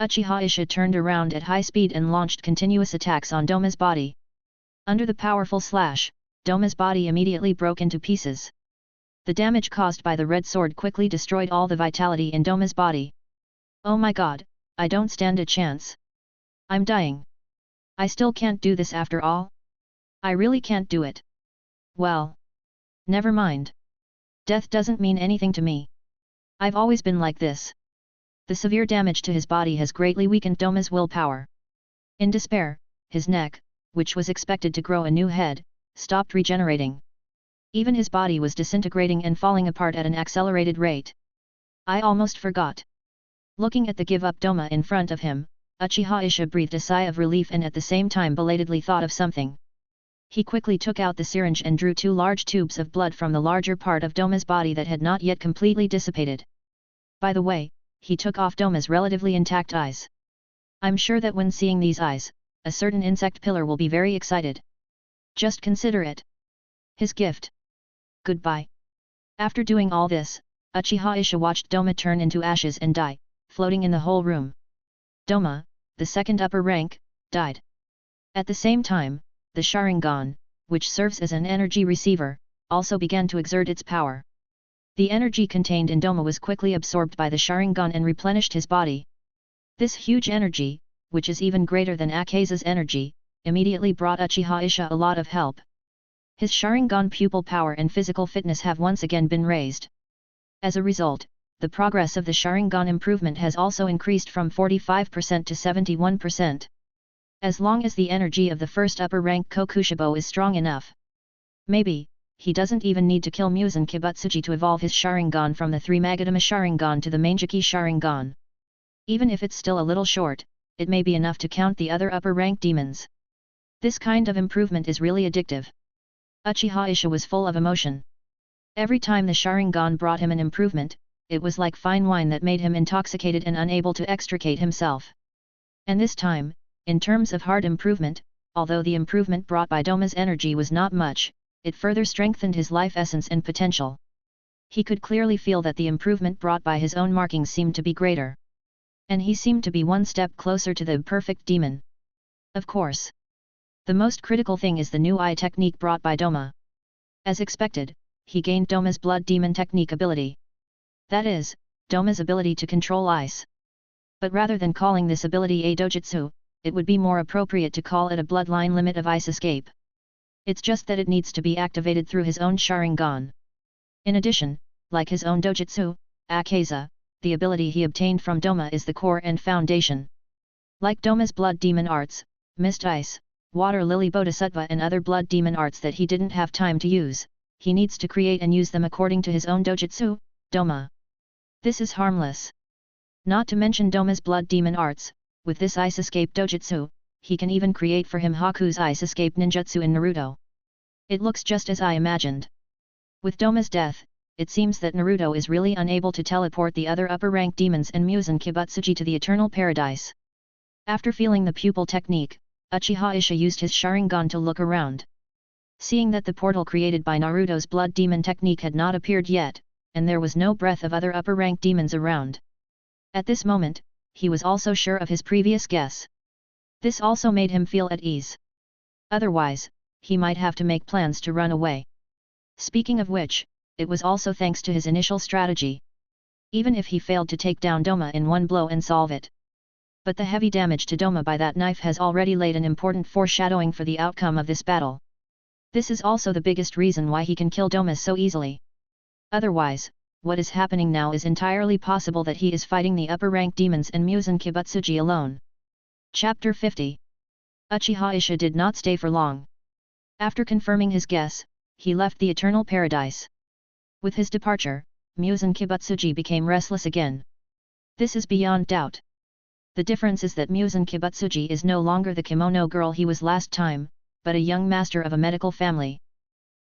Uchiha Ishi turned around at high speed and launched continuous attacks on Doma's body. Under the powerful slash, Doma's body immediately broke into pieces. The damage caused by the red sword quickly destroyed all the vitality in Doma's body. Oh my god, I don't stand a chance. I'm dying. I still can't do this after all? I really can't do it. Well. Never mind. Death doesn't mean anything to me. I've always been like this. The severe damage to his body has greatly weakened Doma's willpower. In despair, his neck, which was expected to grow a new head, stopped regenerating. Even his body was disintegrating and falling apart at an accelerated rate. I almost forgot. Looking at the give-up Doma in front of him, Uchiha Ishi breathed a sigh of relief and at the same time belatedly thought of something. He quickly took out the syringe and drew 2 large tubes of blood from the larger part of Doma's body that had not yet completely dissipated. By the way, he took off Doma's relatively intact eyes. I'm sure that when seeing these eyes, a certain insect pillar will be very excited. Just consider it. His gift. Goodbye. After doing all this, Uchiha Ishi watched Doma turn into ashes and die, floating in the whole room. Doma, the second upper rank, died. At the same time, the Sharingan, which serves as an energy receiver, also began to exert its power. The energy contained in Doma was quickly absorbed by the Sharingan and replenished his body. This huge energy, which is even greater than Akaza's energy, immediately brought Uchiha Ishi a lot of help. His Sharingan pupil power and physical fitness have once again been raised. As a result, the progress of the Sharingan improvement has also increased from 45% to 71%. As long as the energy of the first upper rank Kokushibo is strong enough. Maybe, he doesn't even need to kill Muzan Kibutsuji to evolve his Sharingan from the 3 Magatama Sharingan to the Mangekyō Sharingan. Even if it's still a little short, it may be enough to count the other upper rank demons. This kind of improvement is really addictive. Uchiha Ishi was full of emotion. Every time the Sharingan brought him an improvement, it was like fine wine that made him intoxicated and unable to extricate himself. And this time, in terms of hard improvement, although the improvement brought by Doma's energy was not much, it further strengthened his life essence and potential. He could clearly feel that the improvement brought by his own markings seemed to be greater. And he seemed to be one step closer to the perfect demon. Of course. The most critical thing is the new eye technique brought by Doma. As expected, he gained Doma's blood demon technique ability. That is, Doma's ability to control ice. But rather than calling this ability a dojutsu, it would be more appropriate to call it a bloodline limit of ice escape. It's just that it needs to be activated through his own Sharingan. In addition, like his own dojutsu, Akaza, the ability he obtained from Doma is the core and foundation. Like Doma's blood demon arts, Mist Ice, Water Lily Bodhisattva and other blood demon arts that he didn't have time to use, he needs to create and use them according to his own dojutsu, Doma. This is harmless. Not to mention Doma's blood demon arts, with this ice escape dojutsu, he can even create for him Haku's ice escape ninjutsu in Naruto. It looks just as I imagined. With Doma's death, it seems that Naruto is really unable to teleport the other upper rank demons and Muzan Kibutsuji to the Eternal Paradise. After feeling the pupil technique, Uchiha Isha used his Sharingan to look around. Seeing that the portal created by Naruto's blood demon technique had not appeared yet, and there was no breath of other upper rank demons around. At this moment, he was also sure of his previous guess. This also made him feel at ease. Otherwise, he might have to make plans to run away. Speaking of which, it was also thanks to his initial strategy. Even if he failed to take down Doma in one blow and solve it. But the heavy damage to Doma by that knife has already laid an important foreshadowing for the outcome of this battle. This is also the biggest reason why he can kill Doma so easily. Otherwise, what is happening now is entirely possible that he is fighting the upper rank demons and Muzan Kibutsuji alone. Chapter 50. Uchiha Isha did not stay for long. After confirming his guess, he left the Eternal Paradise. With his departure, Muzan Kibutsuji became restless again. This is beyond doubt. The difference is that Muzan Kibutsuji is no longer the kimono girl he was last time, but a young master of a medical family.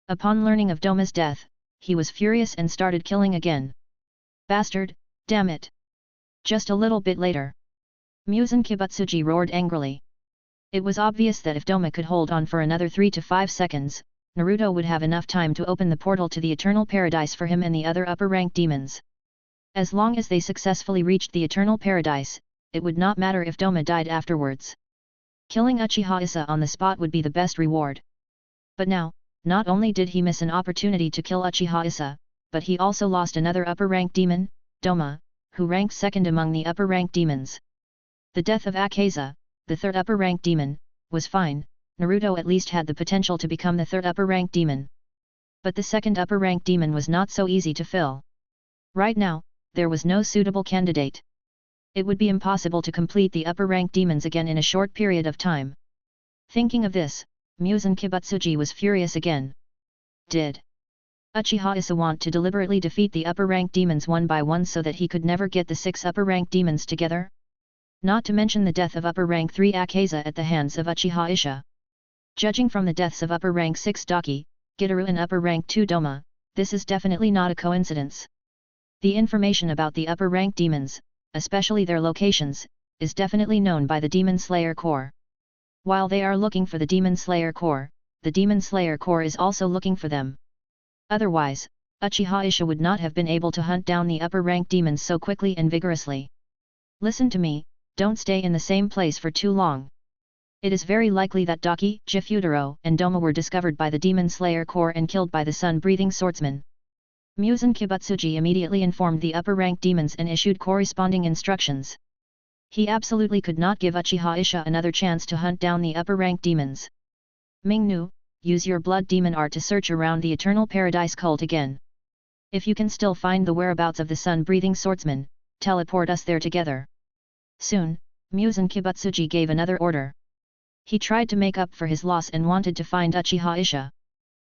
Upon learning of Doma's death, he was furious and started killing again. Bastard, damn it! Just a little bit later, Muzan Kibutsuji roared angrily. It was obvious that if Doma could hold on for another 3 to 5 seconds, Naruto would have enough time to open the portal to the Eternal Paradise for him and the other upper rank demons. As long as they successfully reached the Eternal Paradise, it would not matter if Doma died afterwards. Killing Uchiha Issa on the spot would be the best reward. But now, not only did he miss an opportunity to kill Uchiha Issa, but he also lost another upper rank demon, Doma, who ranked second among the upper rank demons. The death of Akaza, the third upper rank demon, was fine. Naruto at least had the potential to become the third upper rank demon. But the second upper rank demon was not so easy to fill. Right now, there was no suitable candidate. It would be impossible to complete the upper rank demons again in a short period of time. Thinking of this, Muzan Kibutsuji was furious again. Did Uchiha Issa want to deliberately defeat the upper rank demons one by one so that he could never get the 6 upper rank demons together? Not to mention the death of upper rank 3 Akaza at the hands of Uchiha Issa. Judging from the deaths of upper rank 6 Daki, Gitaru and upper rank 2 Doma, this is definitely not a coincidence. The information about the upper rank demons, especially their locations, is definitely known by the Demon Slayer Corps. While they are looking for the Demon Slayer Corps, the Demon Slayer Corps is also looking for them. Otherwise, Uchiha Issa would not have been able to hunt down the upper rank demons so quickly and vigorously. Listen to me, don't stay in the same place for too long. It is very likely that Daki, Jifutaro, and Doma were discovered by the Demon Slayer Corps and killed by the sun-breathing swordsman. Muzan Kibutsuji immediately informed the upper rank demons and issued corresponding instructions. He absolutely could not give Uchiha Issa another chance to hunt down the upper rank demons. Mingnu, use your blood demon art to search around the Eternal Paradise cult again. If you can still find the whereabouts of the sun-breathing swordsman, teleport us there together. Soon, Muzan Kibutsuji gave another order. He tried to make up for his loss and wanted to find Uchiha Issa.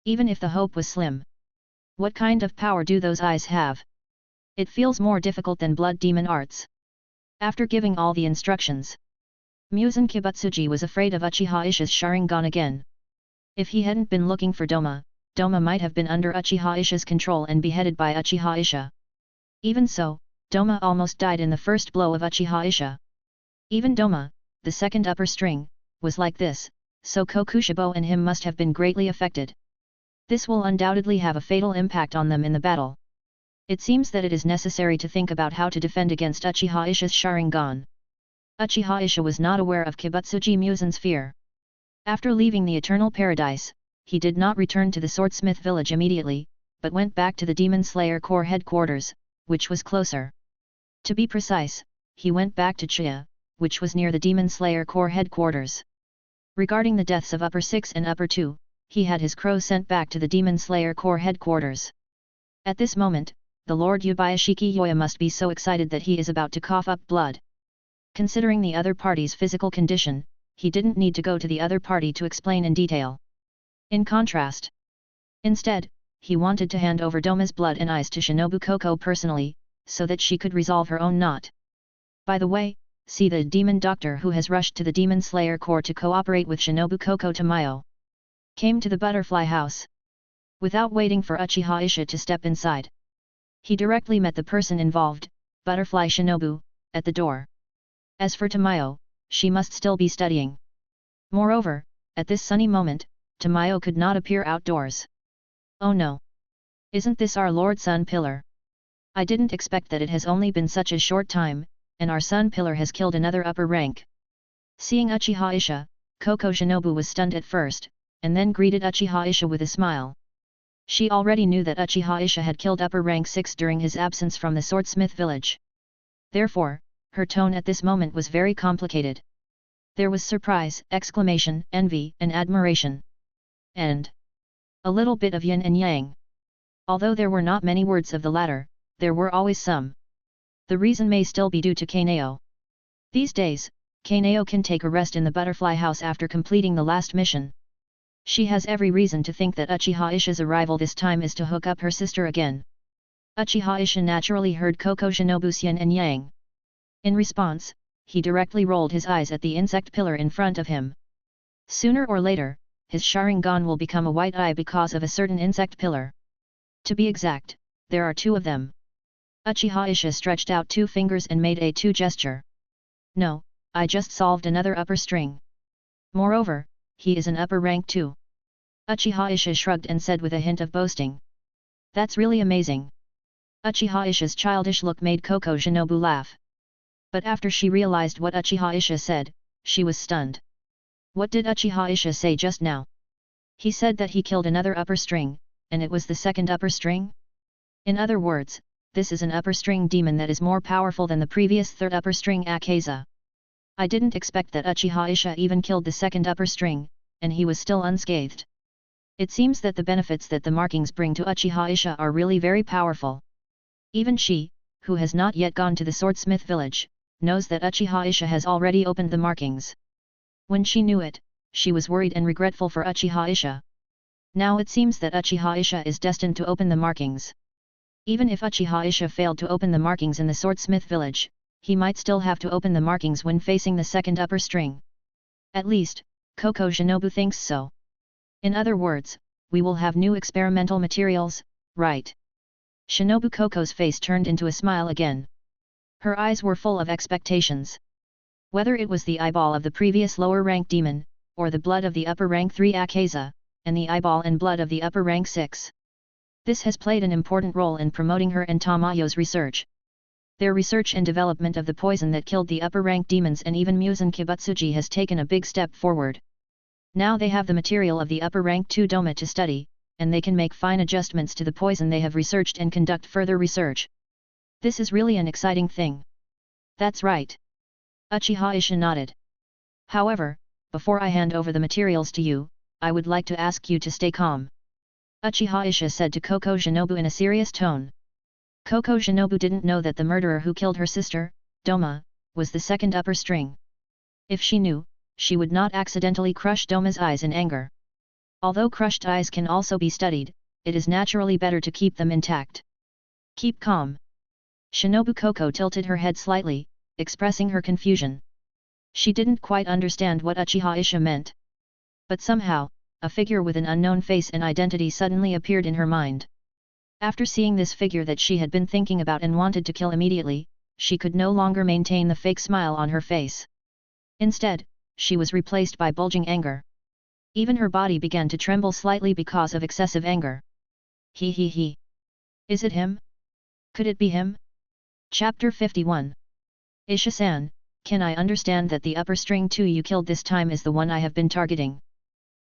Even if the hope was slim. What kind of power do those eyes have? It feels more difficult than blood demon arts. After giving all the instructions, Muzan Kibutsuji was afraid of Uchiha Issa's Sharingan again. If he hadn't been looking for Doma, Doma might have been under Uchiha Issa's control and beheaded by Uchiha Issa. Even so, Doma almost died in the first blow of Uchiha Issa. Even Doma, the second upper string, was like this, so Kokushibo and him must have been greatly affected. This will undoubtedly have a fatal impact on them in the battle. It seems that it is necessary to think about how to defend against Uchiha Issa's Sharingan. Uchiha Issa was not aware of Kibutsuji Muzan's fear. After leaving the Eternal Paradise, he did not return to the Swordsmith village immediately, but went back to the Demon Slayer Corps headquarters, which was closer. To be precise, he went back to Chiya, which was near the Demon Slayer Corps headquarters. Regarding the deaths of Upper 6 and Upper 2, he had his crow sent back to the Demon Slayer Corps headquarters. At this moment, the Lord Yubayashiki Yoya must be so excited that he is about to cough up blood. Considering the other party's physical condition, he didn't need to go to the other party to explain in detail. In contrast, instead, he wanted to hand over Doma's blood and eyes to Shinobu Koko personally, so that she could resolve her own knot. By the way, see the demon doctor who has rushed to the demon slayer core to cooperate with Shinobu Koko Tamayo. Came to the butterfly house. Without waiting for Uchiha Isha to step inside, he directly met the person involved, Butterfly Shinobu, at the door. As for Tamayo, she must still be studying. Moreover, at this sunny moment, Tamayo could not appear outdoors. Oh no! Isn't this our Lord Sun Pillar? I didn't expect that it has only been such a short time, and our Sun Pillar has killed another upper rank. Seeing Uchiha Isha, Koko Shinobu was stunned at first, and then greeted Uchiha Isha with a smile. She already knew that Uchiha Isha had killed upper rank 6 during his absence from the swordsmith village. Therefore, her tone at this moment was very complicated. There was surprise, exclamation, envy, and admiration. And a little bit of yin and yang. Although there were not many words of the latter, there were always some. The reason may still be due to Kaneo. These days, Kaneo can take a rest in the butterfly house after completing the last mission. She has every reason to think that Uchiha Isha's arrival this time is to hook up her sister again. Uchiha Isha naturally heard Koko Shinobu's yin and yang. In response, he directly rolled his eyes at the insect pillar in front of him. Sooner or later, his Sharingan will become a white eye because of a certain insect pillar. To be exact, there are 2 of them. Uchiha Isha stretched out 2 fingers and made a 2 gesture. No, I just solved another upper string. Moreover, he is an upper rank too. Uchiha Isha shrugged and said with a hint of boasting. That's really amazing. Uchiha Isha's childish look made Koko Shinobu laugh. But after she realized what Uchiha Isha said, she was stunned. What did Uchiha Isha say just now? He said that he killed another upper string, and it was the second upper string? In other words, this is an upper string demon that is more powerful than the previous third upper string Akaza. I didn't expect that Uchiha Isha even killed the second upper string, and he was still unscathed. It seems that the benefits that the markings bring to Uchiha Isha are really very powerful. Even she, who has not yet gone to the swordsmith village, knows that Uchiha Isha has already opened the markings. When she knew it, she was worried and regretful for Uchiha Isha. Now it seems that Uchiha Isha is destined to open the markings. Even if Uchiha Isha failed to open the markings in the swordsmith village, he might still have to open the markings when facing the second upper string. At least, Koko Shinobu thinks so. In other words, we will have new experimental materials, right? Shinobu Koko's face turned into a smile again. Her eyes were full of expectations. Whether it was the eyeball of the previous lower rank demon, or the blood of the upper rank 3 Akaza, and the eyeball and blood of the upper rank 6. This has played an important role in promoting her and Tamayo's research. Their research and development of the poison that killed the upper rank demons and even Muzan Kibutsuji has taken a big step forward. Now they have the material of the upper rank 2 Doma to study, and they can make fine adjustments to the poison they have researched and conduct further research. This is really an exciting thing. That's right. Uchiha Isha nodded. However, before I hand over the materials to you, I would like to ask you to stay calm. Uchiha Isha said to Koko Shinobu in a serious tone. Koko Shinobu didn't know that the murderer who killed her sister, Doma, was the second upper string. If she knew, she would not accidentally crush Doma's eyes in anger. Although crushed eyes can also be studied, it is naturally better to keep them intact. Keep calm. Shinobu Koko tilted her head slightly, expressing her confusion. She didn't quite understand what Uchiha Isha meant. But somehow, a figure with an unknown face and identity suddenly appeared in her mind. After seeing this figure that she had been thinking about and wanted to kill immediately, she could no longer maintain the fake smile on her face. Instead, she was replaced by bulging anger. Even her body began to tremble slightly because of excessive anger. He. Is it him? Could it be him? Chapter 51. Isha-san, can I understand that the upper string 2 you killed this time is the one I have been targeting?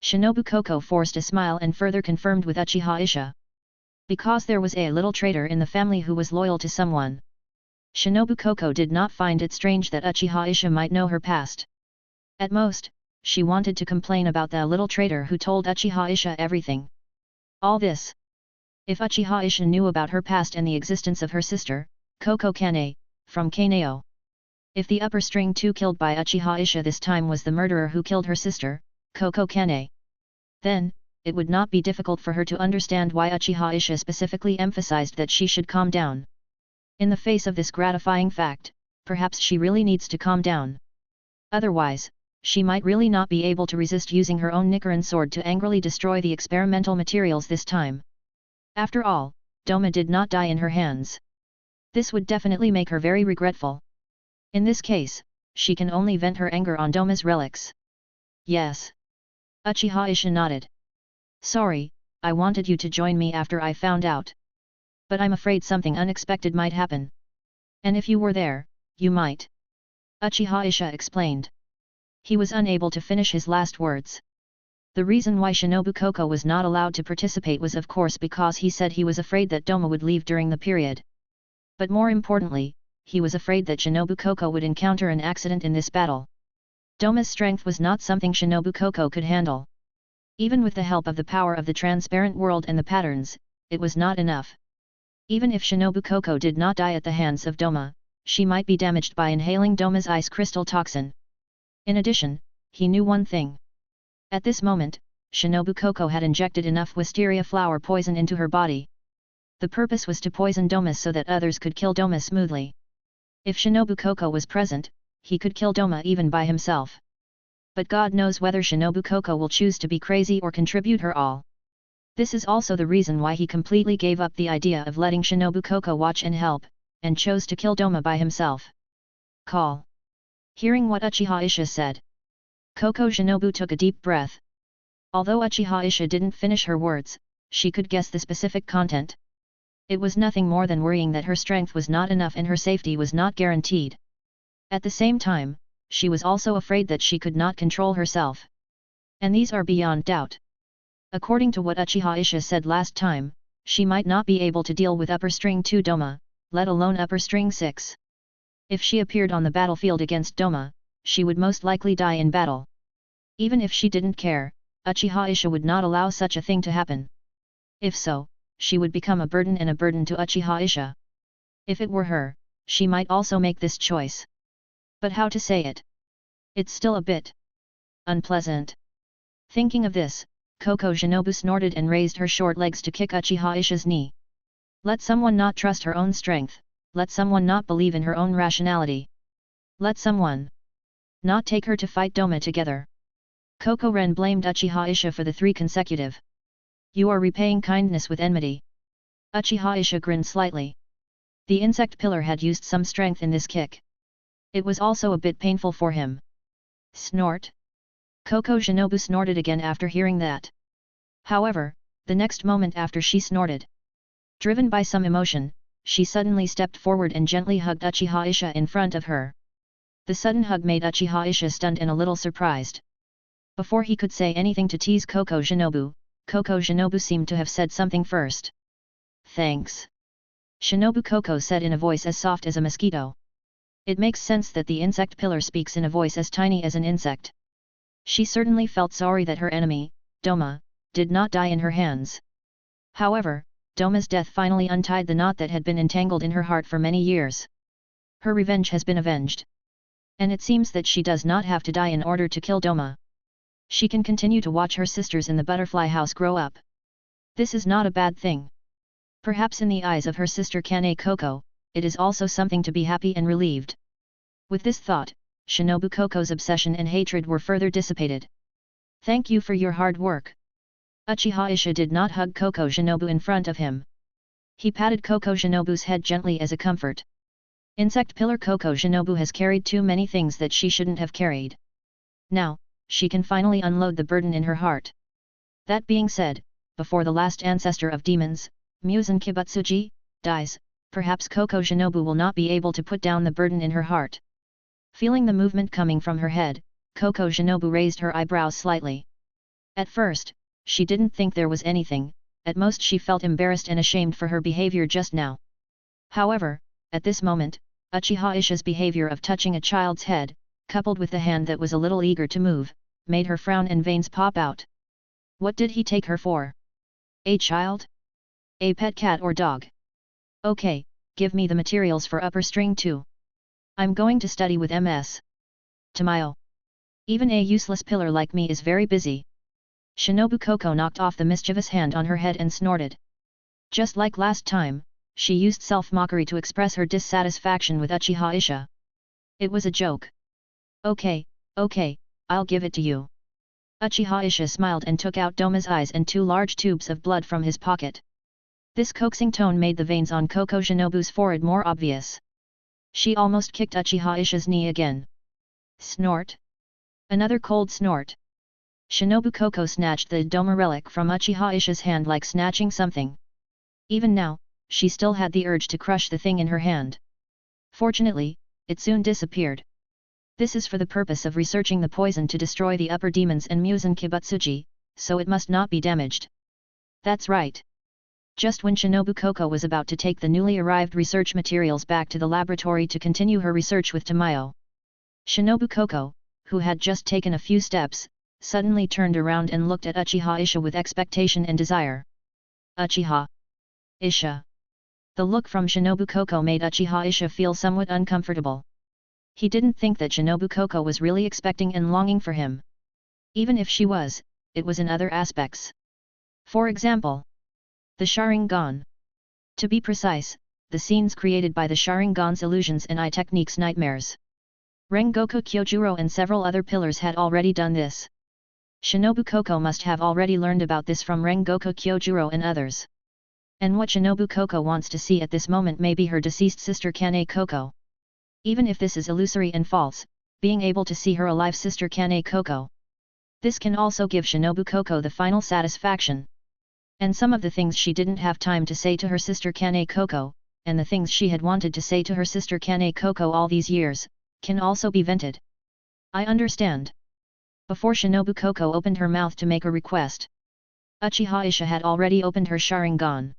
Shinobu Koko forced a smile and further confirmed with Uchiha Isha. Because there was a little traitor in the family who was loyal to someone. Shinobu Koko did not find it strange that Uchiha Isha might know her past. At most, she wanted to complain about the little traitor who told Uchiha Isha everything. All this. If Uchiha Isha knew about her past and the existence of her sister, Koko Kane, from Kaneo. If the upper string 2 killed by Uchiha Isha this time was the murderer who killed her sister, Koko Kane. Then, it would not be difficult for her to understand why Uchiha Isha specifically emphasized that she should calm down. In the face of this gratifying fact, perhaps she really needs to calm down. Otherwise, she might really not be able to resist using her own Nichiren sword to angrily destroy the experimental materials this time. After all, Doma did not die in her hands. This would definitely make her very regretful. In this case, she can only vent her anger on Doma's relics. Yes. Uchiha Isha nodded. Sorry, I wanted you to join me after I found out. But I'm afraid something unexpected might happen. And if you were there, you might. Uchiha Isha explained. He was unable to finish his last words. The reason why Shinobu Koko was not allowed to participate was of course because he said he was afraid that Doma would leave during the period. But more importantly, he was afraid that Shinobu Koko would encounter an accident in this battle. Doma's strength was not something Shinobu Koko could handle. Even with the help of the power of the transparent world and the patterns, it was not enough. Even if Shinobu Koko did not die at the hands of Doma, she might be damaged by inhaling Doma's ice crystal toxin. In addition, he knew one thing. At this moment, Shinobu Koko had injected enough wisteria flower poison into her body. The purpose was to poison Doma so that others could kill Doma smoothly. If Shinobu Koko was present, he could kill Doma even by himself. But God knows whether Shinobu Koko will choose to be crazy or contribute her all. This is also the reason why he completely gave up the idea of letting Shinobu Koko watch and help, and chose to kill Doma by himself. Call. Hearing what Uchiha Isha said, Koko Shinobu took a deep breath. Although Uchiha Isha didn't finish her words, she could guess the specific content. It was nothing more than worrying that her strength was not enough and her safety was not guaranteed. At the same time, she was also afraid that she could not control herself. And these are beyond doubt. According to what Uchiha Isha said last time, she might not be able to deal with upper string 2 Doma, let alone upper string 6. If she appeared on the battlefield against Doma, she would most likely die in battle. Even if she didn't care, Uchiha Isha would not allow such a thing to happen. If so, she would become a burden and a burden to Uchiha Isha. If it were her, she might also make this choice. But how to say it? It's still a bit unpleasant. Thinking of this, Koko Shinobu snorted and raised her short legs to kick Uchiha Isha's knee. Let someone not trust her own strength, let someone not believe in her own rationality. Let someone not take her to fight Doma together. Koko Ren blamed Uchiha Isha for the 3 consecutive. You are repaying kindness with enmity. Uchiha Isha grinned slightly. The insect pillar had used some strength in this kick. It was also a bit painful for him. Snort. Koko Shinobu snorted again after hearing that. However, the next moment after she snorted, driven by some emotion, she suddenly stepped forward and gently hugged Uchiha Isha in front of her. The sudden hug made Uchiha Isha stunned and a little surprised. Before he could say anything to tease Koko Shinobu seemed to have said something first. Thanks. Shinobu Koko said in a voice as soft as a mosquito. It makes sense that the insect pillar speaks in a voice as tiny as an insect. She certainly felt sorry that her enemy, Doma, did not die in her hands. However, Doma's death finally untied the knot that had been entangled in her heart for many years. Her revenge has been avenged. And it seems that she does not have to die in order to kill Doma. She can continue to watch her sisters in the butterfly house grow up. This is not a bad thing. Perhaps in the eyes of her sister Kane Koko, it is also something to be happy and relieved. With this thought, Shinobu Koko's obsession and hatred were further dissipated. Thank you for your hard work. Uchiha Isha did not hug Koko Shinobu in front of him. He patted Koko Shinobu's head gently as a comfort. Insect pillar Koko Shinobu has carried too many things that she shouldn't have carried. Now, she can finally unload the burden in her heart. That being said, before the last ancestor of demons, Muzan Kibutsuji, dies, perhaps Koko Shinobu will not be able to put down the burden in her heart. Feeling the movement coming from her head, Koko Shinobu raised her eyebrows slightly. At first, she didn't think there was anything, at most she felt embarrassed and ashamed for her behavior just now. However, at this moment, Uchiha Isha's behavior of touching a child's head, coupled with the hand that was a little eager to move, made her frown and veins pop out. What did he take her for? A child? A pet cat or dog? Okay, give me the materials for upper string 2. I'm going to study with Ms. Tamayo. Even a useless pillar like me is very busy. Shinobu Koko knocked off the mischievous hand on her head and snorted. Just like last time, she used self-mockery to express her dissatisfaction with Uchiha Isha. It was a joke. Okay, I'll give it to you. Uchiha Isha smiled and took out Doma's eyes and 2 large tubes of blood from his pocket. This coaxing tone made the veins on Koko Shinobu's forehead more obvious. She almost kicked Uchiha Isha's knee again. Snort. Another cold snort. Shinobu Koko snatched the Doma relic from Uchiha Isha's hand like snatching something. Even now, she still had the urge to crush the thing in her hand. Fortunately, it soon disappeared. This is for the purpose of researching the poison to destroy the upper demons and Musen Kibutsuji, so it must not be damaged. That's right. Just when Shinobu Koko was about to take the newly arrived research materials back to the laboratory to continue her research with Tamayo, Shinobu Koko, who had just taken a few steps, suddenly turned around and looked at Uchiha Isha with expectation and desire. Uchiha Isha. The look from Shinobu Koko made Uchiha Isha feel somewhat uncomfortable. He didn't think that Shinobu Koko was really expecting and longing for him. Even if she was, it was in other aspects. For example, the Sharingan. To be precise, the scenes created by the Sharingan's illusions and eye techniques nightmares. Rengoku Kyojuro and several other pillars had already done this. Shinobu Koko must have already learned about this from Rengoku Kyojuro and others. And what Shinobu Koko wants to see at this moment may be her deceased sister Kane Koko. Even if this is illusory and false, being able to see her alive sister Kane Koko. This can also give Shinobu Koko the final satisfaction. And some of the things she didn't have time to say to her sister Kane Koko, and the things she had wanted to say to her sister Kane Koko all these years, can also be vented. I understand. Before Shinobu Koko opened her mouth to make a request, Uchiha Isha had already opened her Sharingan.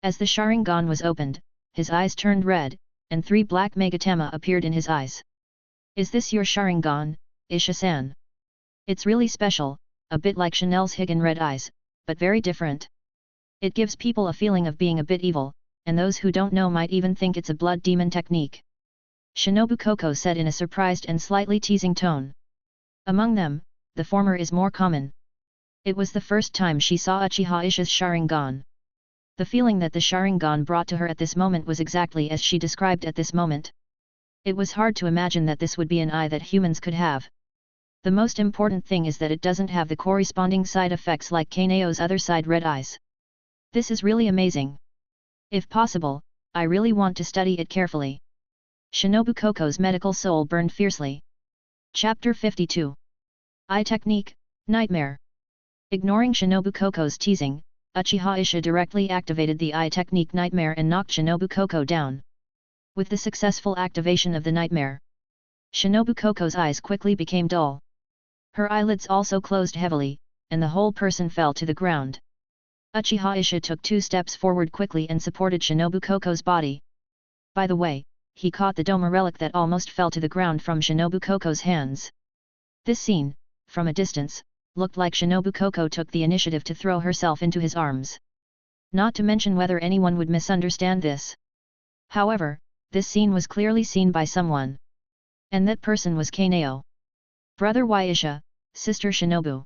As the Sharingan was opened, his eyes turned red, and 3 black megatama appeared in his eyes. Is this your Sharingan, Isha-san? It's really special, a bit like Chanel's Higan red eyes, but very different. It gives people a feeling of being a bit evil, and those who don't know might even think it's a blood demon technique. Shinobu Koko said in a surprised and slightly teasing tone. Among them, the former is more common. It was the first time she saw Uchiha Isha's Sharingan. The feeling that the Sharingan brought to her at this moment was exactly as she described at this moment. It was hard to imagine that this would be an eye that humans could have. The most important thing is that it doesn't have the corresponding side effects like Kaneo's other side red eyes. This is really amazing. If possible, I really want to study it carefully. Shinobu Koko's medical soul burned fiercely. Chapter 52. Eye Technique, Nightmare. Ignoring Shinobu Koko's teasing, Uchiha Isha directly activated the eye technique Nightmare and knocked Shinobu Koko down. With the successful activation of the Nightmare, Shinobu Koko's eyes quickly became dull. Her eyelids also closed heavily, and the whole person fell to the ground. Uchiha Isha took 2 steps forward quickly and supported Shinobu Koko's body. By the way, he caught the Doma relic that almost fell to the ground from Shinobu Koko's hands. This scene, from a distance, looked like Shinobu Koko took the initiative to throw herself into his arms. Not to mention whether anyone would misunderstand this. However, this scene was clearly seen by someone. And that person was Kaneo. Brother Isha, sister Shinobu.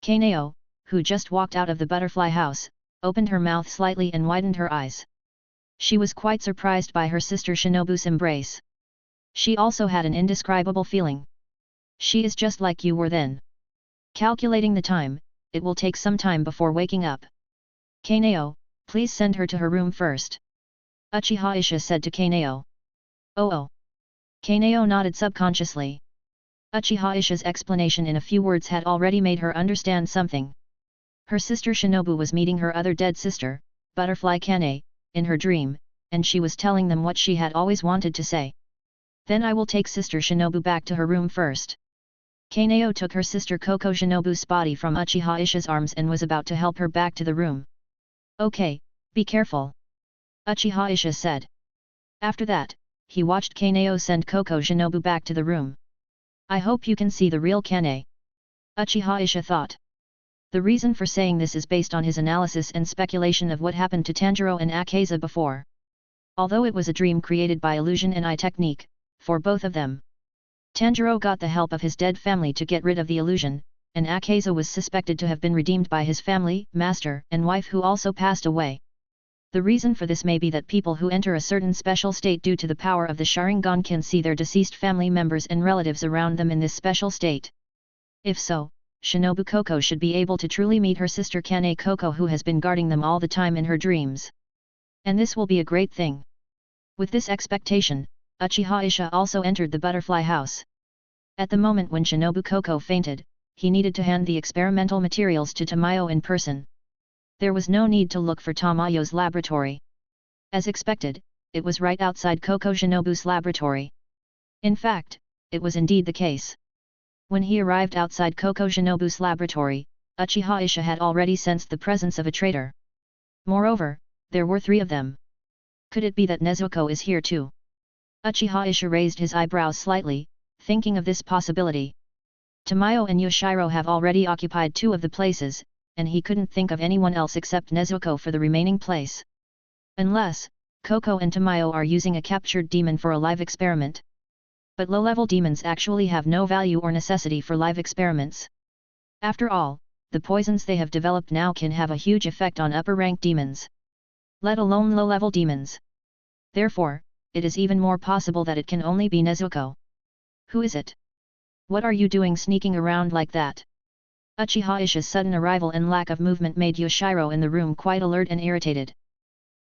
Kaneo, who just walked out of the butterfly house, opened her mouth slightly and widened her eyes. She was quite surprised by her sister Shinobu's embrace. She also had an indescribable feeling. She is just like you were then. Calculating the time, it will take some time before waking up. Kaneo, please send her to her room first. Uchiha Isha said to Kaneo. Oh. Kaneo nodded subconsciously. Uchiha Isha's explanation in a few words had already made her understand something. Her sister Shinobu was meeting her other dead sister, Butterfly Kane, in her dream, and she was telling them what she had always wanted to say. Then I will take sister Shinobu back to her room first. Kaneo took her sister Koko Shinobu's body from Uchiha Isha's arms and was about to help her back to the room. Okay, be careful. Uchiha Isha said. After that, he watched Kaneo send Koko Shinobu back to the room. I hope you can see the real Kane. Uchiha Isha thought. The reason for saying this is based on his analysis and speculation of what happened to Tanjiro and Akaza before. Although it was a dream created by illusion and eye technique, for both of them, Tanjiro got the help of his dead family to get rid of the illusion, and Akaza was suspected to have been redeemed by his family, master, and wife who also passed away. The reason for this may be that people who enter a certain special state due to the power of the Sharingan can see their deceased family members and relatives around them in this special state. If so, Shinobu Koko should be able to truly meet her sister Kane Koko, who has been guarding them all the time in her dreams. And this will be a great thing. With this expectation, Uchiha Isha also entered the butterfly house. At the moment when Shinobu Koko fainted, he needed to hand the experimental materials to Tamayo in person. There was no need to look for Tamayo's laboratory. As expected, it was right outside Koko Shinobu's laboratory. In fact, it was indeed the case. When he arrived outside Koko Shinobu's laboratory, Uchiha Isha had already sensed the presence of a traitor. Moreover, there were 3 of them. Could it be that Nezuko is here too? Uchiha Isha raised his eyebrows slightly, thinking of this possibility. Tamayo and Yoshiro have already occupied 2 of the places, and he couldn't think of anyone else except Nezuko for the remaining place. Unless, Koko and Tamayo are using a captured demon for a live experiment. But low-level demons actually have no value or necessity for live experiments. After all, the poisons they have developed now can have a huge effect on upper-rank demons. Let alone low-level demons. Therefore, it is even more possible that it can only be Nezuko. Who is it? What are you doing sneaking around like that? Uchiha Isha's sudden arrival and lack of movement made Yoshiro in the room quite alert and irritated.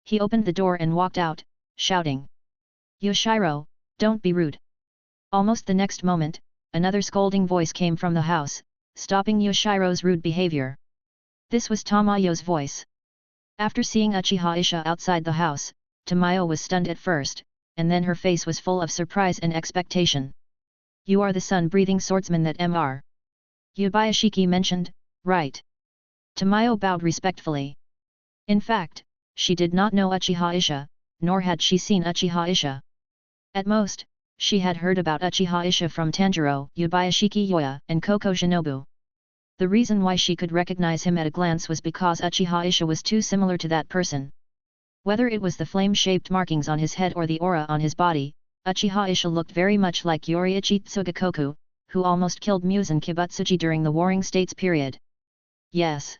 He opened the door and walked out, shouting, "Yoshiro, don't be rude." Almost the next moment, another scolding voice came from the house, stopping Yoshiro's rude behavior. This was Tamayo's voice. After seeing Uchiha Isha outside the house, Tamayo was stunned at first, and then her face was full of surprise and expectation. "You are the sun-breathing swordsman that Mr. Yubayashiki mentioned, right?" Tamayo bowed respectfully. In fact, she did not know Uchiha Isha, nor had she seen Uchiha Isha. At most, she had heard about Uchiha Isha from Tanjiro, Yubayashiki Yoya, and Koko Shinobu. The reason why she could recognize him at a glance was because Uchiha Isha was too similar to that person. Whether it was the flame-shaped markings on his head or the aura on his body, Uchiha Isha looked very much like Yoriichi Tsugakoku, who almost killed Muzan Kibutsuji during the Warring States period. Yes.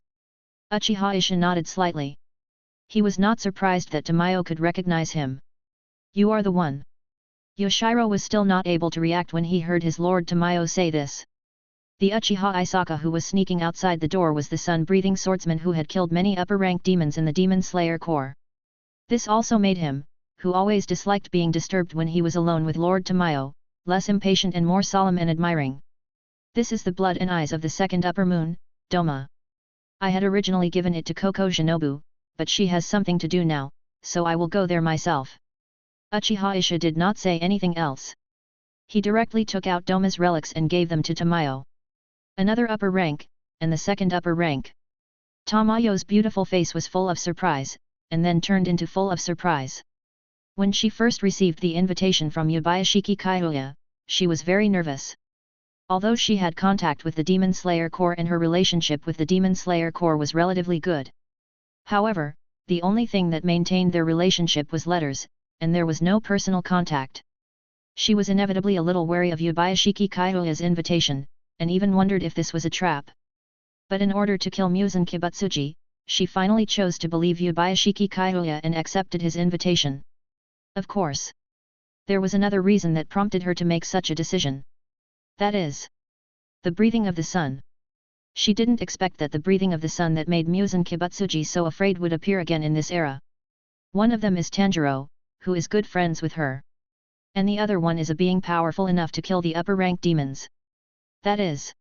Uchiha Isha nodded slightly. He was not surprised that Tamayo could recognize him. "You are the one." Yoshiro was still not able to react when he heard his lord Tamayo say this. The Uchiha Isaka who was sneaking outside the door was the sun-breathing swordsman who had killed many upper-rank demons in the Demon Slayer Corps. This also made him, who always disliked being disturbed when he was alone with Lord Tamayo, less impatient and more solemn and admiring. "This is the blood and eyes of the second upper moon, Doma. I had originally given it to Koko Shinobu, but she has something to do now, so I will go there myself." Uchiha Isha did not say anything else. He directly took out Doma's relics and gave them to Tamayo. Another upper rank, and the second upper rank. Tamayo's beautiful face was full of surprise, and then turned into full of surprise. When she first received the invitation from Yubayashiki Kyoya, she was very nervous. Although she had contact with the Demon Slayer Corps and her relationship with the Demon Slayer Corps was relatively good. However, the only thing that maintained their relationship was letters, and there was no personal contact. She was inevitably a little wary of Yubayashiki Kyoya's invitation, and even wondered if this was a trap. But in order to kill Muzan Kibutsuji, she finally chose to believe Yubayashiki Kyoya and accepted his invitation. Of course. There was another reason that prompted her to make such a decision. That is, the breathing of the sun. She didn't expect that the breathing of the sun that made Muzan Kibutsuji so afraid would appear again in this era. One of them is Tanjiro, who is good friends with her. And the other one is a being powerful enough to kill the upper-rank demons. That is,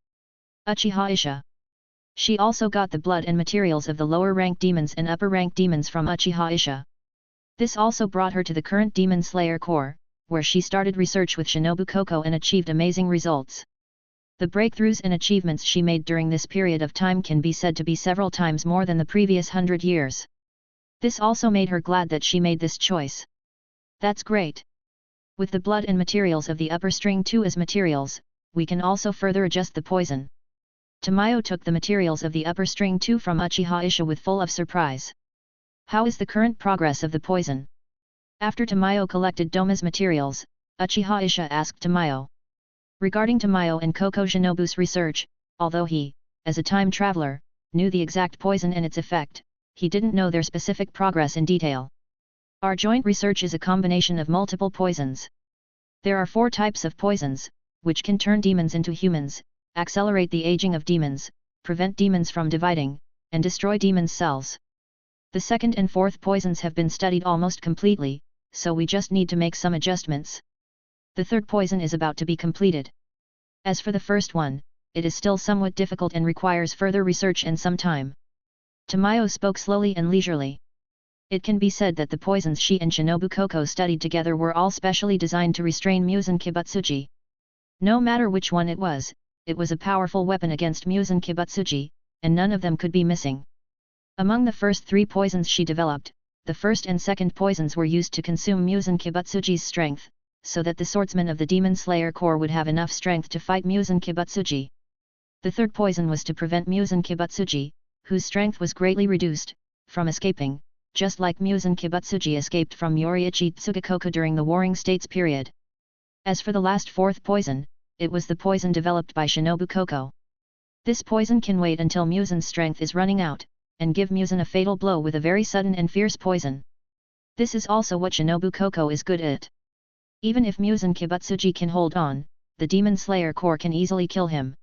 Uchiha Isha. She also got the blood and materials of the lower-rank demons and upper-rank demons from Uchiha Isha. This also brought her to the current Demon Slayer Corps, where she started research with Shinobu Koko and achieved amazing results. The breakthroughs and achievements she made during this period of time can be said to be several times more than the previous 100 years. This also made her glad that she made this choice. That's great. With the blood and materials of the upper string 2 as materials, we can also further adjust the poison. Tamayo took the materials of the upper string 2 from Uchiha Isha with full of surprise. How is the current progress of the poison? After Tamayo collected Doma's materials, Uchiha Isha asked Tamayo. Regarding Tamayo and Koko Shinobu's research, although he, as a time traveler, knew the exact poison and its effect, he didn't know their specific progress in detail. Our joint research is a combination of multiple poisons. There are 4 types of poisons, which can turn demons into humans, accelerate the aging of demons, prevent demons from dividing, and destroy demons' cells. The second and fourth poisons have been studied almost completely, so we just need to make some adjustments. The third poison is about to be completed. As for the first one, it is still somewhat difficult and requires further research and some time. Tamayo spoke slowly and leisurely. It can be said that the poisons she and Shinobu Koko studied together were all specially designed to restrain Muzan Kibutsuji. No matter which one it was a powerful weapon against Muzan Kibutsuji, and none of them could be missing. Among the first 3 poisons she developed, the first and second poisons were used to consume Muzan Kibutsuji's strength, so that the swordsman of the Demon Slayer Corps would have enough strength to fight Muzan Kibutsuji. The third poison was to prevent Muzan Kibutsuji, whose strength was greatly reduced, from escaping, just like Muzan Kibutsuji escaped from Yoriichi Tsugakoku during the Warring States period. As for the last 4th poison, it was the poison developed by Shinobu Koko. This poison can wait until Muzan's strength is running out, and give Muzan a fatal blow with a very sudden and fierce poison. This is also what Shinobu Koko is good at. Even if Muzan Kibutsuji can hold on, the Demon Slayer Corps can easily kill him.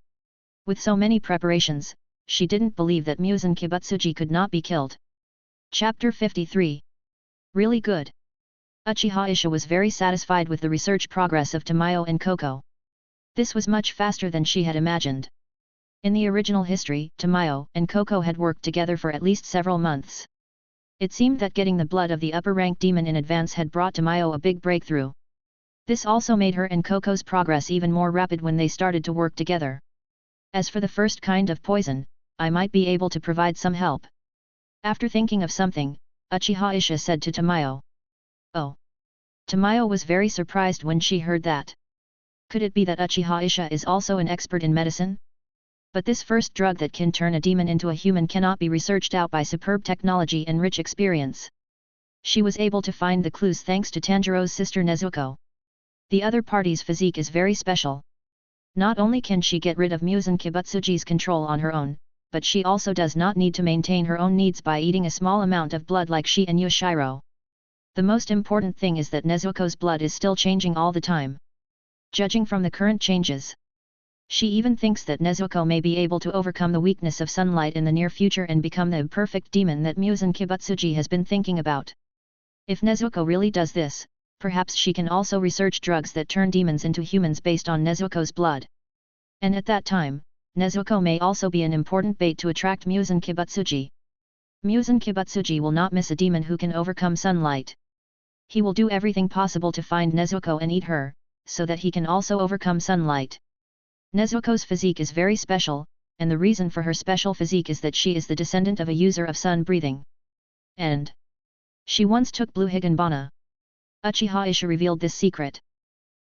With so many preparations, she didn't believe that Muzan Kibutsuji could not be killed. Chapter 53. Really good. Uchiha Isha was very satisfied with the research progress of Tamayo and Koko. This was much faster than she had imagined. In the original history, Tamayo and Koko had worked together for at least several months. It seemed that getting the blood of the upper-ranked demon in advance had brought Tamayo a big breakthrough. This also made her and Koko's progress even more rapid when they started to work together. As for the first kind of poison, I might be able to provide some help. After thinking of something, Uchiha Isha said to Tamayo. Oh. Tamayo was very surprised when she heard that. Could it be that Uchiha Isha is also an expert in medicine? But this first drug that can turn a demon into a human cannot be researched out by superb technology and rich experience. She was able to find the clues thanks to Tanjiro's sister Nezuko. The other party's physique is very special. Not only can she get rid of Muzan Kibutsuji's control on her own, but she also does not need to maintain her own needs by eating a small amount of blood like she and Yoshiro. The most important thing is that Nezuko's blood is still changing all the time. Judging from the current changes, she even thinks that Nezuko may be able to overcome the weakness of sunlight in the near future and become the perfect demon that Muzan Kibutsuji has been thinking about. If Nezuko really does this, perhaps she can also research drugs that turn demons into humans based on Nezuko's blood. And at that time, Nezuko may also be an important bait to attract Muzan Kibutsuji. Muzan Kibutsuji will not miss a demon who can overcome sunlight. He will do everything possible to find Nezuko and eat her, so that he can also overcome sunlight. Nezuko's physique is very special, and the reason for her special physique is that she is the descendant of a user of sun breathing. And she once took blue higanbana. Uchiha Isha revealed this secret.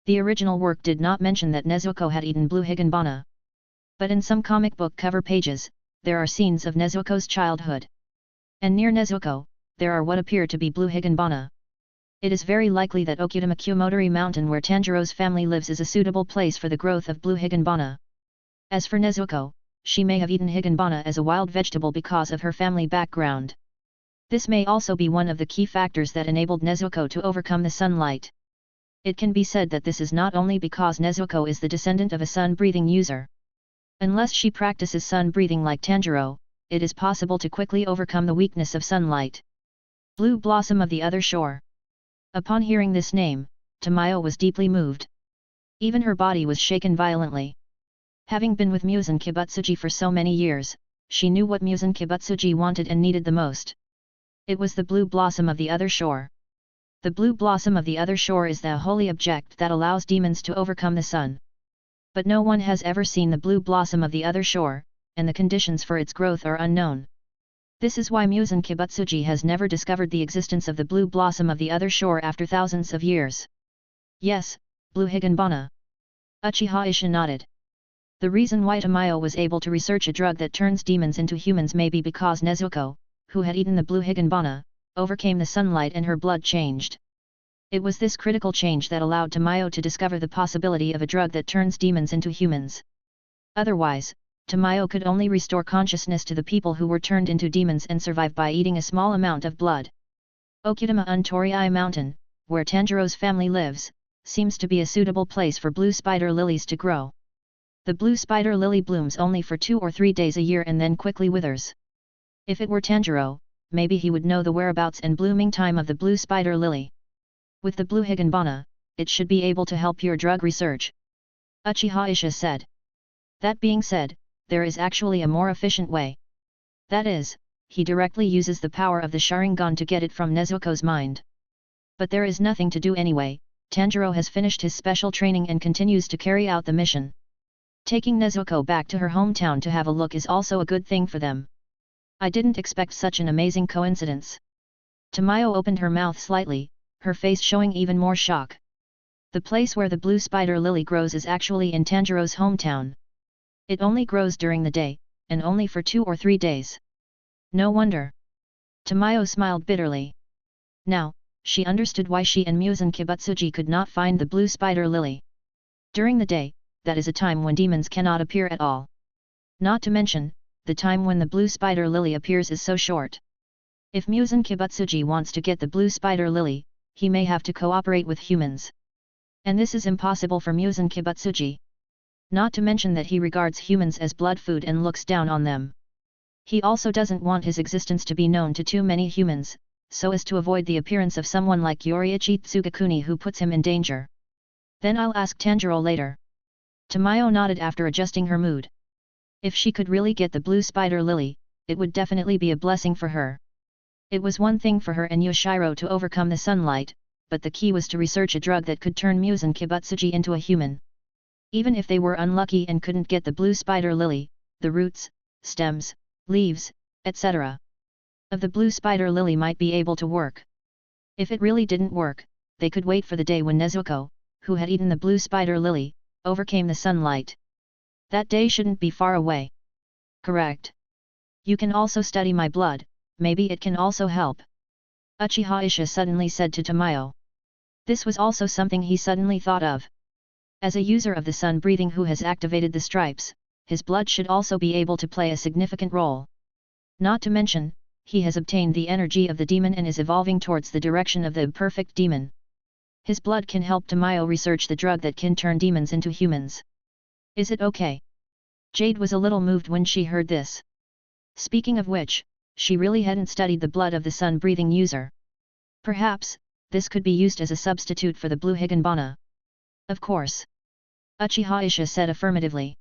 The original work did not mention that Nezuko had eaten blue higanbana. But in some comic book cover pages, there are scenes of Nezuko's childhood. And near Nezuko, there are what appear to be blue higanbana. It is very likely that Okutama Kumodori Mountain where Tanjiro's family lives is a suitable place for the growth of blue higanbana. As for Nezuko, she may have eaten higanbana as a wild vegetable because of her family background. This may also be one of the key factors that enabled Nezuko to overcome the sunlight. It can be said that this is not only because Nezuko is the descendant of a sun-breathing user. Unless she practices sun-breathing like Tanjiro, it is possible to quickly overcome the weakness of sunlight. Blue Blossom of the Other Shore. Upon hearing this name, Tamayo was deeply moved. Even her body was shaken violently. Having been with Muzan Kibutsuji for so many years, she knew what Muzan Kibutsuji wanted and needed the most. It was the blue blossom of the other shore. The blue blossom of the other shore is the holy object that allows demons to overcome the sun. But no one has ever seen the blue blossom of the other shore, and the conditions for its growth are unknown. This is why Muzan Kibutsuji has never discovered the existence of the blue blossom of the other shore after thousands of years. Yes, blue higanbana. Uchiha Isha nodded. The reason why Tamayo was able to research a drug that turns demons into humans may be because Nezuko, who had eaten the blue higanbana, overcame the sunlight and her blood changed. It was this critical change that allowed Tamayo to discover the possibility of a drug that turns demons into humans. Otherwise, Tamayo could only restore consciousness to the people who were turned into demons and survive by eating a small amount of blood. Okutama Torii Mountain, where Tanjiro's family lives, seems to be a suitable place for blue spider lilies to grow. The blue spider lily blooms only for 2 or 3 days a year and then quickly withers. If it were Tanjiro, maybe he would know the whereabouts and blooming time of the blue spider lily. With the blue higanbana, it should be able to help your drug research. Uchiha Isha said. That being said, there is actually a more efficient way. That is, he directly uses the power of the Sharingan to get it from Nezuko's mind. But there is nothing to do anyway. Tanjiro has finished his special training and continues to carry out the mission. Taking Nezuko back to her hometown to have a look is also a good thing for them. I didn't expect such an amazing coincidence. Tamayo opened her mouth slightly, her face showing even more shock. The place where the blue spider lily grows is actually in Tanjiro's hometown. It only grows during the day, and only for 2 or 3 days. No wonder. Tamayo smiled bitterly. Now, she understood why she and Muzan Kibutsuji could not find the blue spider lily. During the day, that is a time when demons cannot appear at all. Not to mention, the time when the blue spider lily appears is so short. If Muzan Kibutsuji wants to get the blue spider lily, he may have to cooperate with humans. And this is impossible for Muzan Kibutsuji. Not to mention that he regards humans as blood food and looks down on them. He also doesn't want his existence to be known to too many humans, so as to avoid the appearance of someone like Yoriichi Tsugakuni who puts him in danger. Then I'll ask Tanjiro later. Tamayo nodded after adjusting her mood. If she could really get the blue spider lily, it would definitely be a blessing for her. It was one thing for her and Yoshiro to overcome the sunlight, but the key was to research a drug that could turn Muzan Kibutsuji into a human. Even if they were unlucky and couldn't get the blue spider lily, the roots, stems, leaves, etc. of the blue spider lily might be able to work. If it really didn't work, they could wait for the day when Nezuko, who had eaten the blue spider lily, overcame the sunlight. That day shouldn't be far away. Correct. You can also study my blood, maybe it can also help. Uchiha Isha suddenly said to Tamayo. This was also something he suddenly thought of. As a user of the sun breathing who has activated the stripes, his blood should also be able to play a significant role. Not to mention, he has obtained the energy of the demon and is evolving towards the direction of the perfect demon. His blood can help Tamayo research the drug that can turn demons into humans. Is it okay? Jade was a little moved when she heard this. Speaking of which, she really hadn't studied the blood of the sun breathing user. Perhaps, this could be used as a substitute for the blue higanbana. Of course. Uchiha Isha said affirmatively.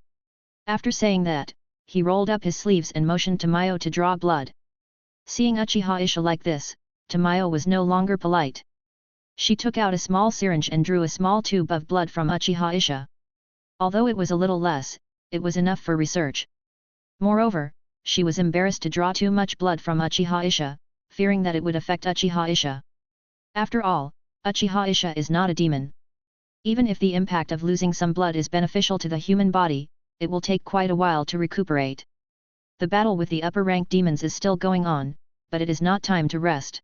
After saying that, he rolled up his sleeves and motioned Tamayo to draw blood. Seeing Uchiha Isha like this, Tamayo was no longer polite. She took out a small syringe and drew a small tube of blood from Uchiha Isha. Although it was a little less, it was enough for research. Moreover, she was embarrassed to draw too much blood from Uchiha Isha, fearing that it would affect Uchiha Isha. After all, Uchiha Isha is not a demon. Even if the impact of losing some blood is beneficial to the human body, it will take quite a while to recuperate. The battle with the upper-ranked demons is still going on, but it is not time to rest.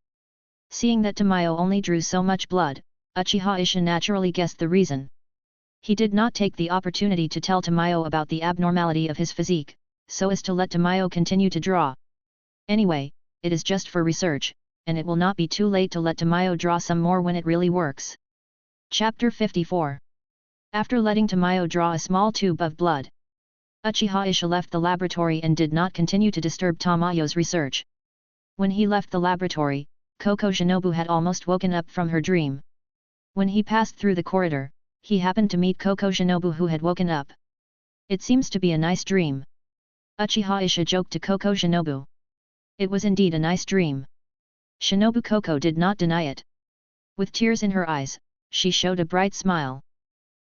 Seeing that Tamayo only drew so much blood, Uchiha Isha naturally guessed the reason. He did not take the opportunity to tell Tamayo about the abnormality of his physique, so as to let Tamayo continue to draw. Anyway, it is just for research, and it will not be too late to let Tamayo draw some more when it really works. Chapter 54. After letting Tamayo draw a small tube of blood, Uchiha Isha left the laboratory and did not continue to disturb Tamayo's research. When he left the laboratory, Koko Shinobu had almost woken up from her dream. When he passed through the corridor, he happened to meet Koko Shinobu who had woken up. It seems to be a nice dream. Uchiha Isha joked to Koko Shinobu. It was indeed a nice dream. Shinobu Koko did not deny it. With tears in her eyes, she showed a bright smile.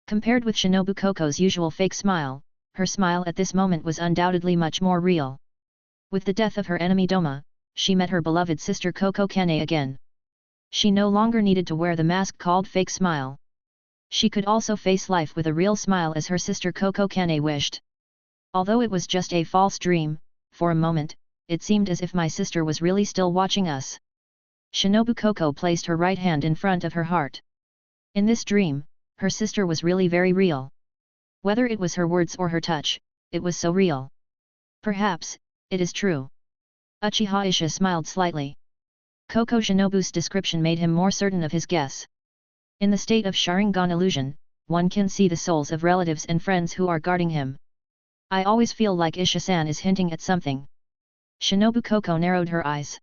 Compared with Shinobu Koko's usual fake smile, her smile at this moment was undoubtedly much more real. With the death of her enemy Doma, she met her beloved sister Koko Kane again. She no longer needed to wear the mask called fake smile. She could also face life with a real smile as her sister Koko Kane wished. Although it was just a false dream, for a moment, it seemed as if my sister was really still watching us. Shinobu Koko placed her right hand in front of her heart. In this dream, her sister was really very real. Whether it was her words or her touch, it was so real. Perhaps, it is true. Uchiha Aisha smiled slightly. Koko Shinobu's description made him more certain of his guess. In the state of Sharingan illusion, one can see the souls of relatives and friends who are guarding him. I always feel like Isha-san is hinting at something. Shinobu Koko narrowed her eyes.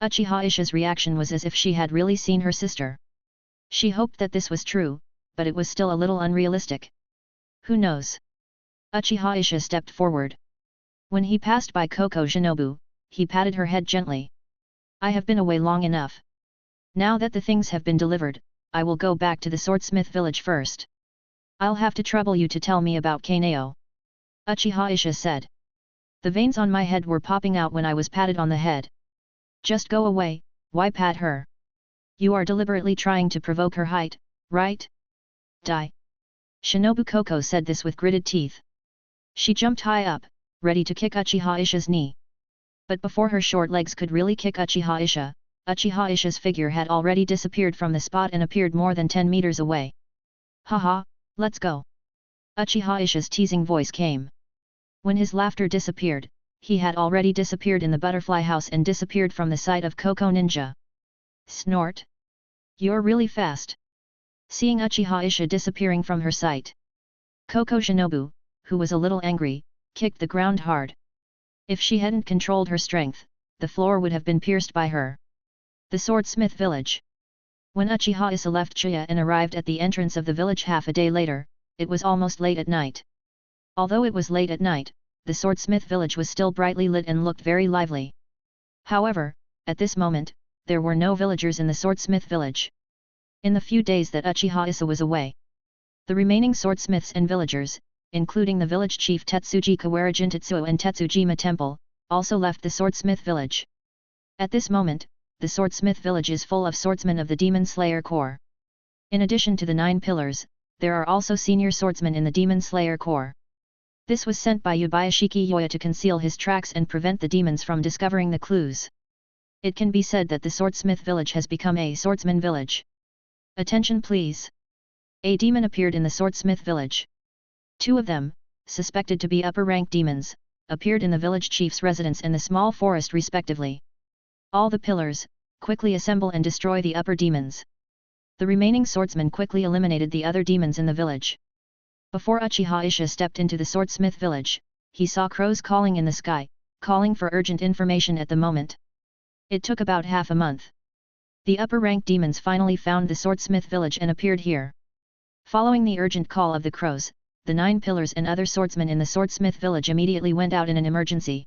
Uchiha Aisha's reaction was as if she had really seen her sister. She hoped that this was true, but it was still a little unrealistic. Who knows? Uchiha Aisha stepped forward. When he passed by Koko Shinobu, he patted her head gently. I have been away long enough. Now that the things have been delivered, I will go back to the swordsmith village first. I'll have to trouble you to tell me about Kaneo. Uchiha Aisha said. The veins on my head were popping out when I was patted on the head. Just go away, why pat her? You are deliberately trying to provoke her height, right? Die. Shinobu Koko said this with gritted teeth. She jumped high up, ready to kick Uchiha Aisha's knee. But before her short legs could really kick Uchiha Aisha's figure had already disappeared from the spot and appeared more than 10 meters away. Haha, let's go. Uchiha Aisha's teasing voice came. When his laughter disappeared, he had already disappeared in the butterfly house and disappeared from the sight of Koko Ninja. Snort. You're really fast. Seeing Uchiha Aisha disappearing from her sight, Koko Shinobu, who was a little angry, kicked the ground hard. If she hadn't controlled her strength, the floor would have been pierced by her. The Swordsmith Village. When Uchiha Aisha left Chiya and arrived at the entrance of the village half a day later, it was almost late at night. Although it was late at night, the Swordsmith Village was still brightly lit and looked very lively. However, at this moment, there were no villagers in the Swordsmith Village. In the few days that Uchiha Aisha was away, the remaining swordsmiths and villagers, including the village chief Tetsuji Kawarijin Tetsuo and Tetsujima Temple, also left the Swordsmith Village. At this moment, the Swordsmith Village is full of swordsmen of the Demon Slayer Corps. In addition to the 9 pillars, there are also senior swordsmen in the Demon Slayer Corps. This was sent by Yubayashiki Yoya to conceal his tracks and prevent the demons from discovering the clues. It can be said that the Swordsmith Village has become a swordsman village. Attention please. A demon appeared in the Swordsmith Village. 2 of them, suspected to be upper-rank demons, appeared in the village chief's residence and the small forest respectively. All the pillars, quickly assemble and destroy the upper demons. The remaining swordsmen quickly eliminated the other demons in the village. Before Uchiha Aisha stepped into the Swordsmith Village, he saw crows calling in the sky, calling for urgent information at the moment. It took about half a month. The upper-rank demons finally found the Swordsmith Village and appeared here. Following the urgent call of the crows, the 9 pillars and other swordsmen in the Swordsmith Village immediately went out in an emergency.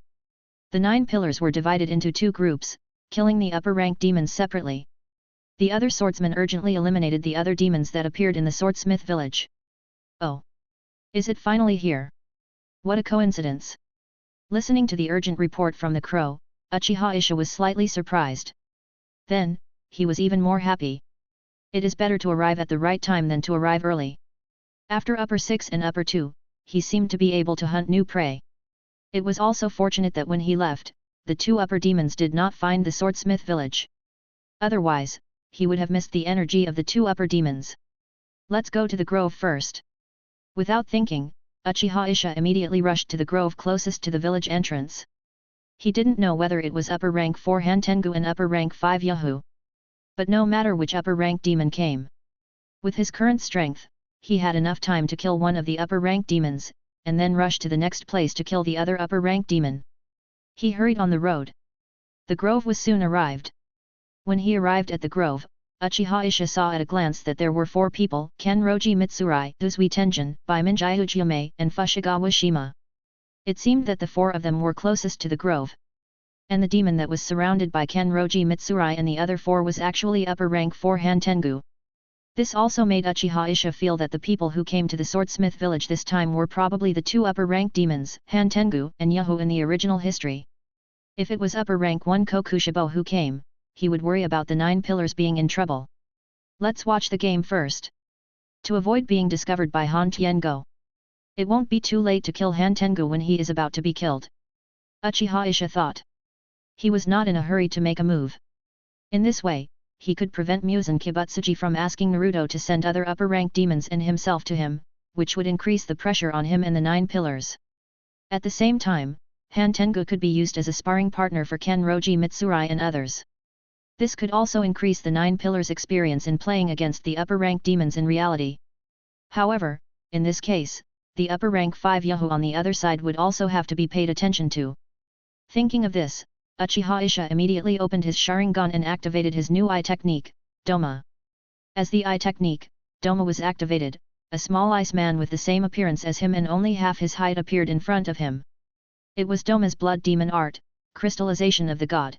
The 9 pillars were divided into 2 groups, killing the upper-rank demons separately. The other swordsmen urgently eliminated the other demons that appeared in the Swordsmith Village. Oh! Is it finally here? What a coincidence! Listening to the urgent report from the crow, Uchiha Aisha was slightly surprised. Then, he was even more happy. It is better to arrive at the right time than to arrive early. After Upper 6 and Upper 2, he seemed to be able to hunt new prey. It was also fortunate that when he left, the 2 upper demons did not find the Swordsmith Village. Otherwise, he would have missed the energy of the 2 upper demons. Let's go to the grove first. Without thinking, Uchiha Aisha immediately rushed to the grove closest to the village entrance. He didn't know whether it was upper rank 4 Hantengu and upper rank 5 Yahoo. But no matter which upper rank demon came. With his current strength, he had enough time to kill one of the upper rank demons, and then rush to the next place to kill the other upper rank demon. He hurried on the road. The grove was soon arrived. When he arrived at the grove, Uchiha Aisha saw at a glance that there were 4 people: Kenroji Mitsurai, Uzui Tenjin, Baiminjai Ujiyume, and Fushigawa Shima. It seemed that the 4 of them were closest to the grove. And the demon that was surrounded by Kenroji Mitsurai and the other 4 was actually upper rank 4 Hantengu. This also made Uchiha Aisha feel that the people who came to the Swordsmith Village this time were probably the 2 upper rank demons, Hantengu and Yahoo in the original history. If it was upper rank 1 Kokushibo who came, he would worry about the 9 pillars being in trouble. Let's watch the game first. To avoid being discovered by Han Tiango. It won't be too late to kill Hantengu when he is about to be killed. Uchiha Aisha thought. He was not in a hurry to make a move. In this way, he could prevent Muzan Kibutsuji from asking Naruto to send other upper-rank demons and himself to him, which would increase the pressure on him and the 9 pillars. At the same time, Han Tengu could be used as a sparring partner for Kenroji Mitsurai and others. This could also increase the 9 pillars' experience in playing against the upper-rank demons in reality. However, in this case, the upper-rank 5 Yahoo on the other side would also have to be paid attention to. Thinking of this, Uchiha Isha immediately opened his Sharingan and activated his new eye technique, Doma. As the eye technique, Doma was activated, a small ice man with the same appearance as him and only half his height appeared in front of him. It was Doma's blood demon art, crystallization of the god.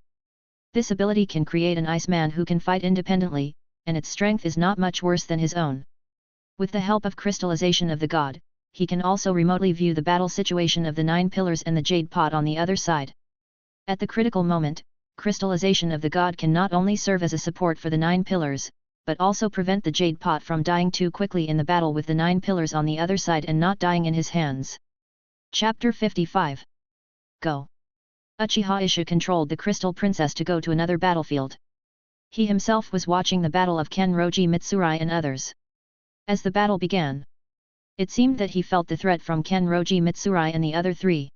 This ability can create an ice man who can fight independently, and its strength is not much worse than his own. With the help of crystallization of the god, he can also remotely view the battle situation of the 9 pillars and the jade pot on the other side. At the critical moment, crystallization of the god can not only serve as a support for the 9 pillars, but also prevent the jade pot from dying too quickly in the battle with the 9 pillars on the other side and not dying in his hands. Chapter 55. Go. Uchiha Isha controlled the Crystal Princess to go to another battlefield. He himself was watching the battle of Kenroji Mitsurai and others. As the battle began, it seemed that he felt the threat from Kenroji Mitsurai and the other 3.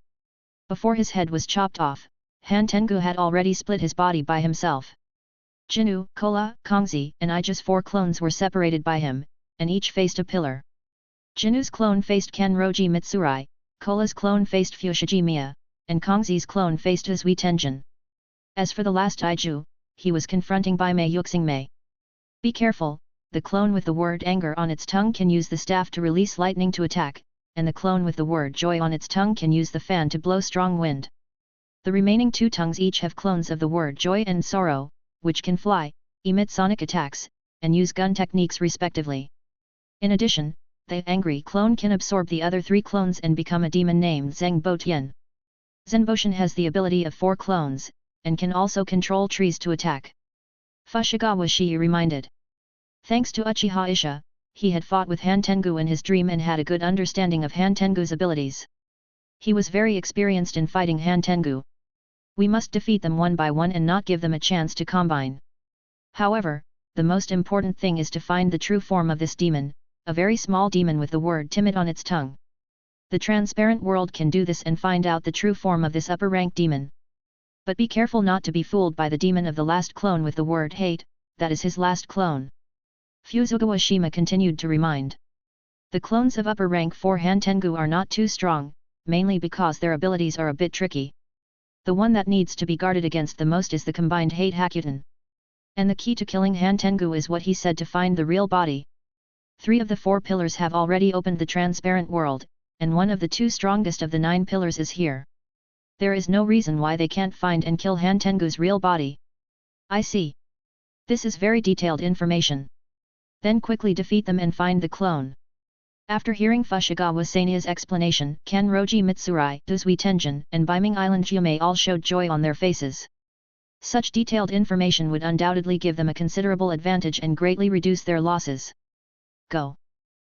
Before his head was chopped off, Han Tengu had already split his body by himself. Jinu, Kola, Kongzi, and Ija's 4 clones were separated by him, and each faced a pillar. Jinu's clone faced Kenroji Mitsurai, Kola's clone faced Fushigi Miya, and Kongzi's clone faced Uzui Tenjin. As for the last Iju, he was confronting Bai Mei Yuxingmei. Be careful, the clone with the word anger on its tongue can use the staff to release lightning to attack, and the clone with the word joy on its tongue can use the fan to blow strong wind. The remaining 2 tongues each have clones of the word joy and sorrow, which can fly, emit sonic attacks, and use gun techniques respectively. In addition, the angry clone can absorb the other 3 clones and become a demon named Zhengbo Tian. Zenboshin has the ability of 4 clones, and can also control trees to attack. Fushigawara Shii reminded. Thanks to Uchiha Isha, he had fought with Han Tengu in his dream and had a good understanding of Han Tengu's abilities. He was very experienced in fighting Han Tengu. We must defeat them one by one and not give them a chance to combine. However, the most important thing is to find the true form of this demon, a very small demon with the word timid on its tongue. The transparent world can do this and find out the true form of this upper-rank demon. But be careful not to be fooled by the demon of the last clone with the word hate, that is his last clone. Fuzugawa Shima continued to remind. The clones of upper rank 4 Han Tengu are not too strong, mainly because their abilities are a bit tricky. The one that needs to be guarded against the most is the combined hate Hakuten. And the key to killing Han Tengu is what he said to find the real body. 3 of the 4 pillars have already opened the transparent world, and one of the 2 strongest of the 9 pillars is here. There is no reason why they can't find and kill Han Tengu's real body. I see. This is very detailed information. Then quickly defeat them and find the clone. After hearing Fushigawara Sania's explanation, Kenroji Mitsurai, Uzui Tenjin, and Beiming Island Jumei all showed joy on their faces. Such detailed information would undoubtedly give them a considerable advantage and greatly reduce their losses. Go.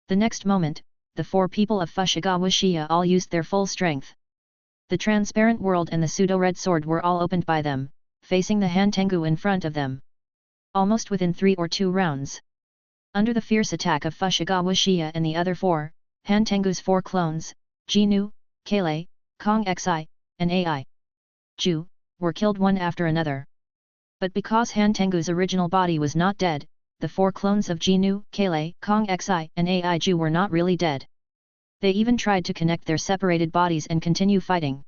The next moment, the 4 people of Fushigawara Shia all used their full strength. The transparent world and the pseudo-red sword were all opened by them, facing the Han Tengu in front of them. Almost within 3 or 2 rounds. Under the fierce attack of Fushigawara Shia and the other 4, Han Tengu's 4 clones, Jinu, Kale, Kong Xi, and Ai Ju, were killed one after another. But because Han Tengu's original body was not dead, the 4 clones of Jinu, Kale, Kong Xi, and Ai Ju were not really dead. They even tried to connect their separated bodies and continue fighting.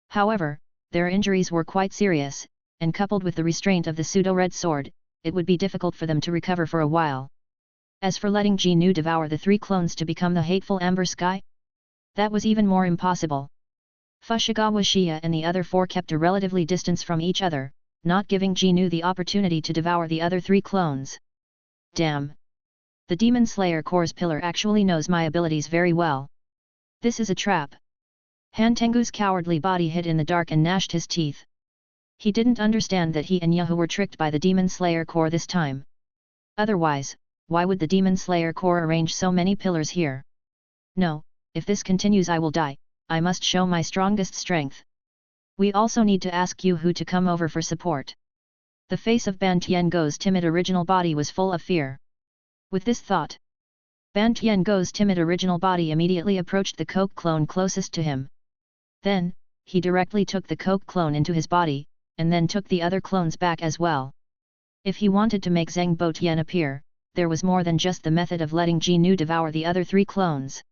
However, their injuries were quite serious, and coupled with the restraint of the pseudo-red sword, it would be difficult for them to recover for a while. As for letting Jinu devour the 3 clones to become the hateful Amber Sky? That was even more impossible. Fushigawara Shia and the other 4 kept a relatively distance from each other, not giving Jinu the opportunity to devour the other 3 clones. Damn! The Demon Slayer Core's pillar actually knows my abilities very well. This is a trap. Han Tengu's cowardly body hid in the dark and gnashed his teeth. He didn't understand that he and Yahoo were tricked by the Demon Slayer Core this time. Otherwise, why would the Demon Slayer Core arrange so many pillars here? No, if this continues I will die, I must show my strongest strength. We also need to ask Yahoo to come over for support. The face of Ban Tiango's timid original body was full of fear. With this thought, Ban Tiango's timid original body immediately approached the Coke clone closest to him. Then, he directly took the coke clone into his body, and then took the other clones back as well. If he wanted to make Zhang Botian appear, there was more than just the method of letting Ji Nu devour the other 3 clones.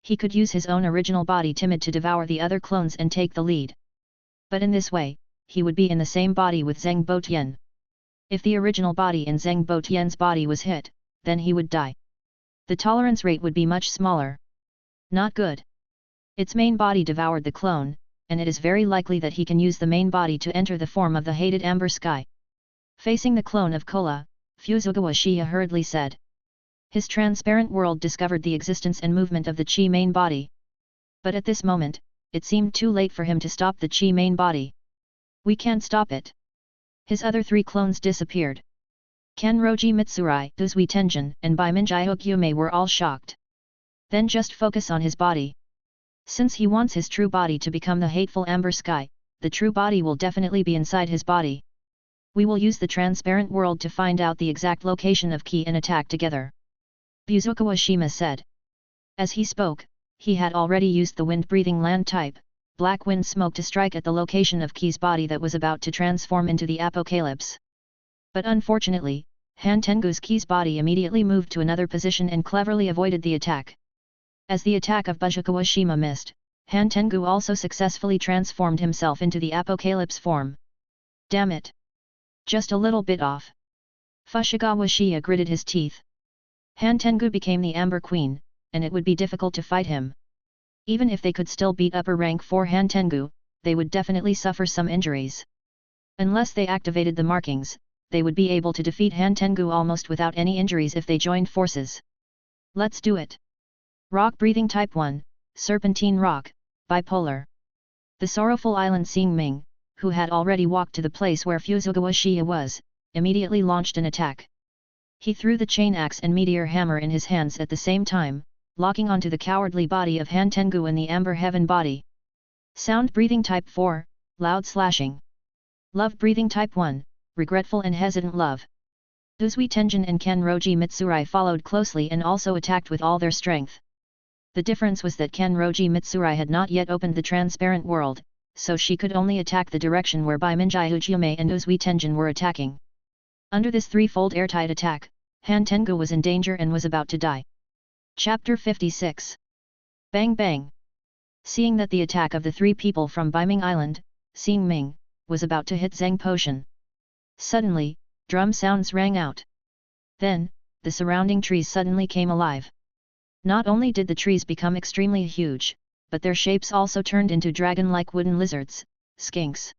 He could use his own original body timid to devour the other clones and take the lead. But in this way, he would be in the same body with Zhang Botian. If the original body in Zhang Botian's body was hit, then he would die. The tolerance rate would be much smaller. Not good. Its main body devoured the clone, and it is very likely that he can use the main body to enter the form of the hated Amber Sky. Facing the clone of Kola, Fuzugawa Shia hurriedly said. His transparent world discovered the existence and movement of the Qi main body. But at this moment, it seemed too late for him to stop the Qi main body. We can't stop it. His other 3 clones disappeared. Kenroji Mitsurai, Duzui Tenjin and Bai Mangekyō Gyume were all shocked. Then just focus on his body. Since he wants his true body to become the hateful Amber Sky, the true body will definitely be inside his body. We will use the transparent world to find out the exact location of Ki and attack together. Fuzukawa Shima said. As he spoke, he had already used the wind-breathing land type, black wind smoke to strike at the location of Ki's body that was about to transform into the apocalypse. But unfortunately, Han Tengu's Ki's body immediately moved to another position and cleverly avoided the attack. As the attack of Fuzukawa Shima missed, Han Tengu also successfully transformed himself into the apocalypse form. Damn it! Just a little bit off. Fushigawara Shia gritted his teeth. Han Tengu became the Amber Queen, and it would be difficult to fight him. Even if they could still beat upper rank 4 Han Tengu, they would definitely suffer some injuries. Unless they activated the markings, they would be able to defeat Han Tengu almost without any injuries if they joined forces. Let's do it. Rock breathing type 1, Serpentine Rock, Bipolar. The sorrowful island Xing Ming, who had already walked to the place where Fuzugawa Shia was, immediately launched an attack. He threw the chain axe and meteor hammer in his hands at the same time, locking onto the cowardly body of Han Tengu and the Amber Heaven body. Sound breathing type 4, Loud slashing. Love breathing type 1, Regretful and hesitant love. Duzui Tenjin and Kenroji Mitsurai followed closely and also attacked with all their strength. The difference was that Kenroji Mitsurai had not yet opened the transparent world, so she could only attack the direction where Bai Mangekyō Gyume and Duzui Tenjin were attacking. Under this threefold airtight attack, Han Tengu was in danger and was about to die. Chapter 56. Bang Bang. Seeing that the attack of the 3 people from Baiming Island, Xing Ming, was about to hit Zhang Potion. Suddenly, drum sounds rang out. Then, the surrounding trees suddenly came alive. Not only did the trees become extremely huge, but their shapes also turned into dragon-like wooden lizards, skinks.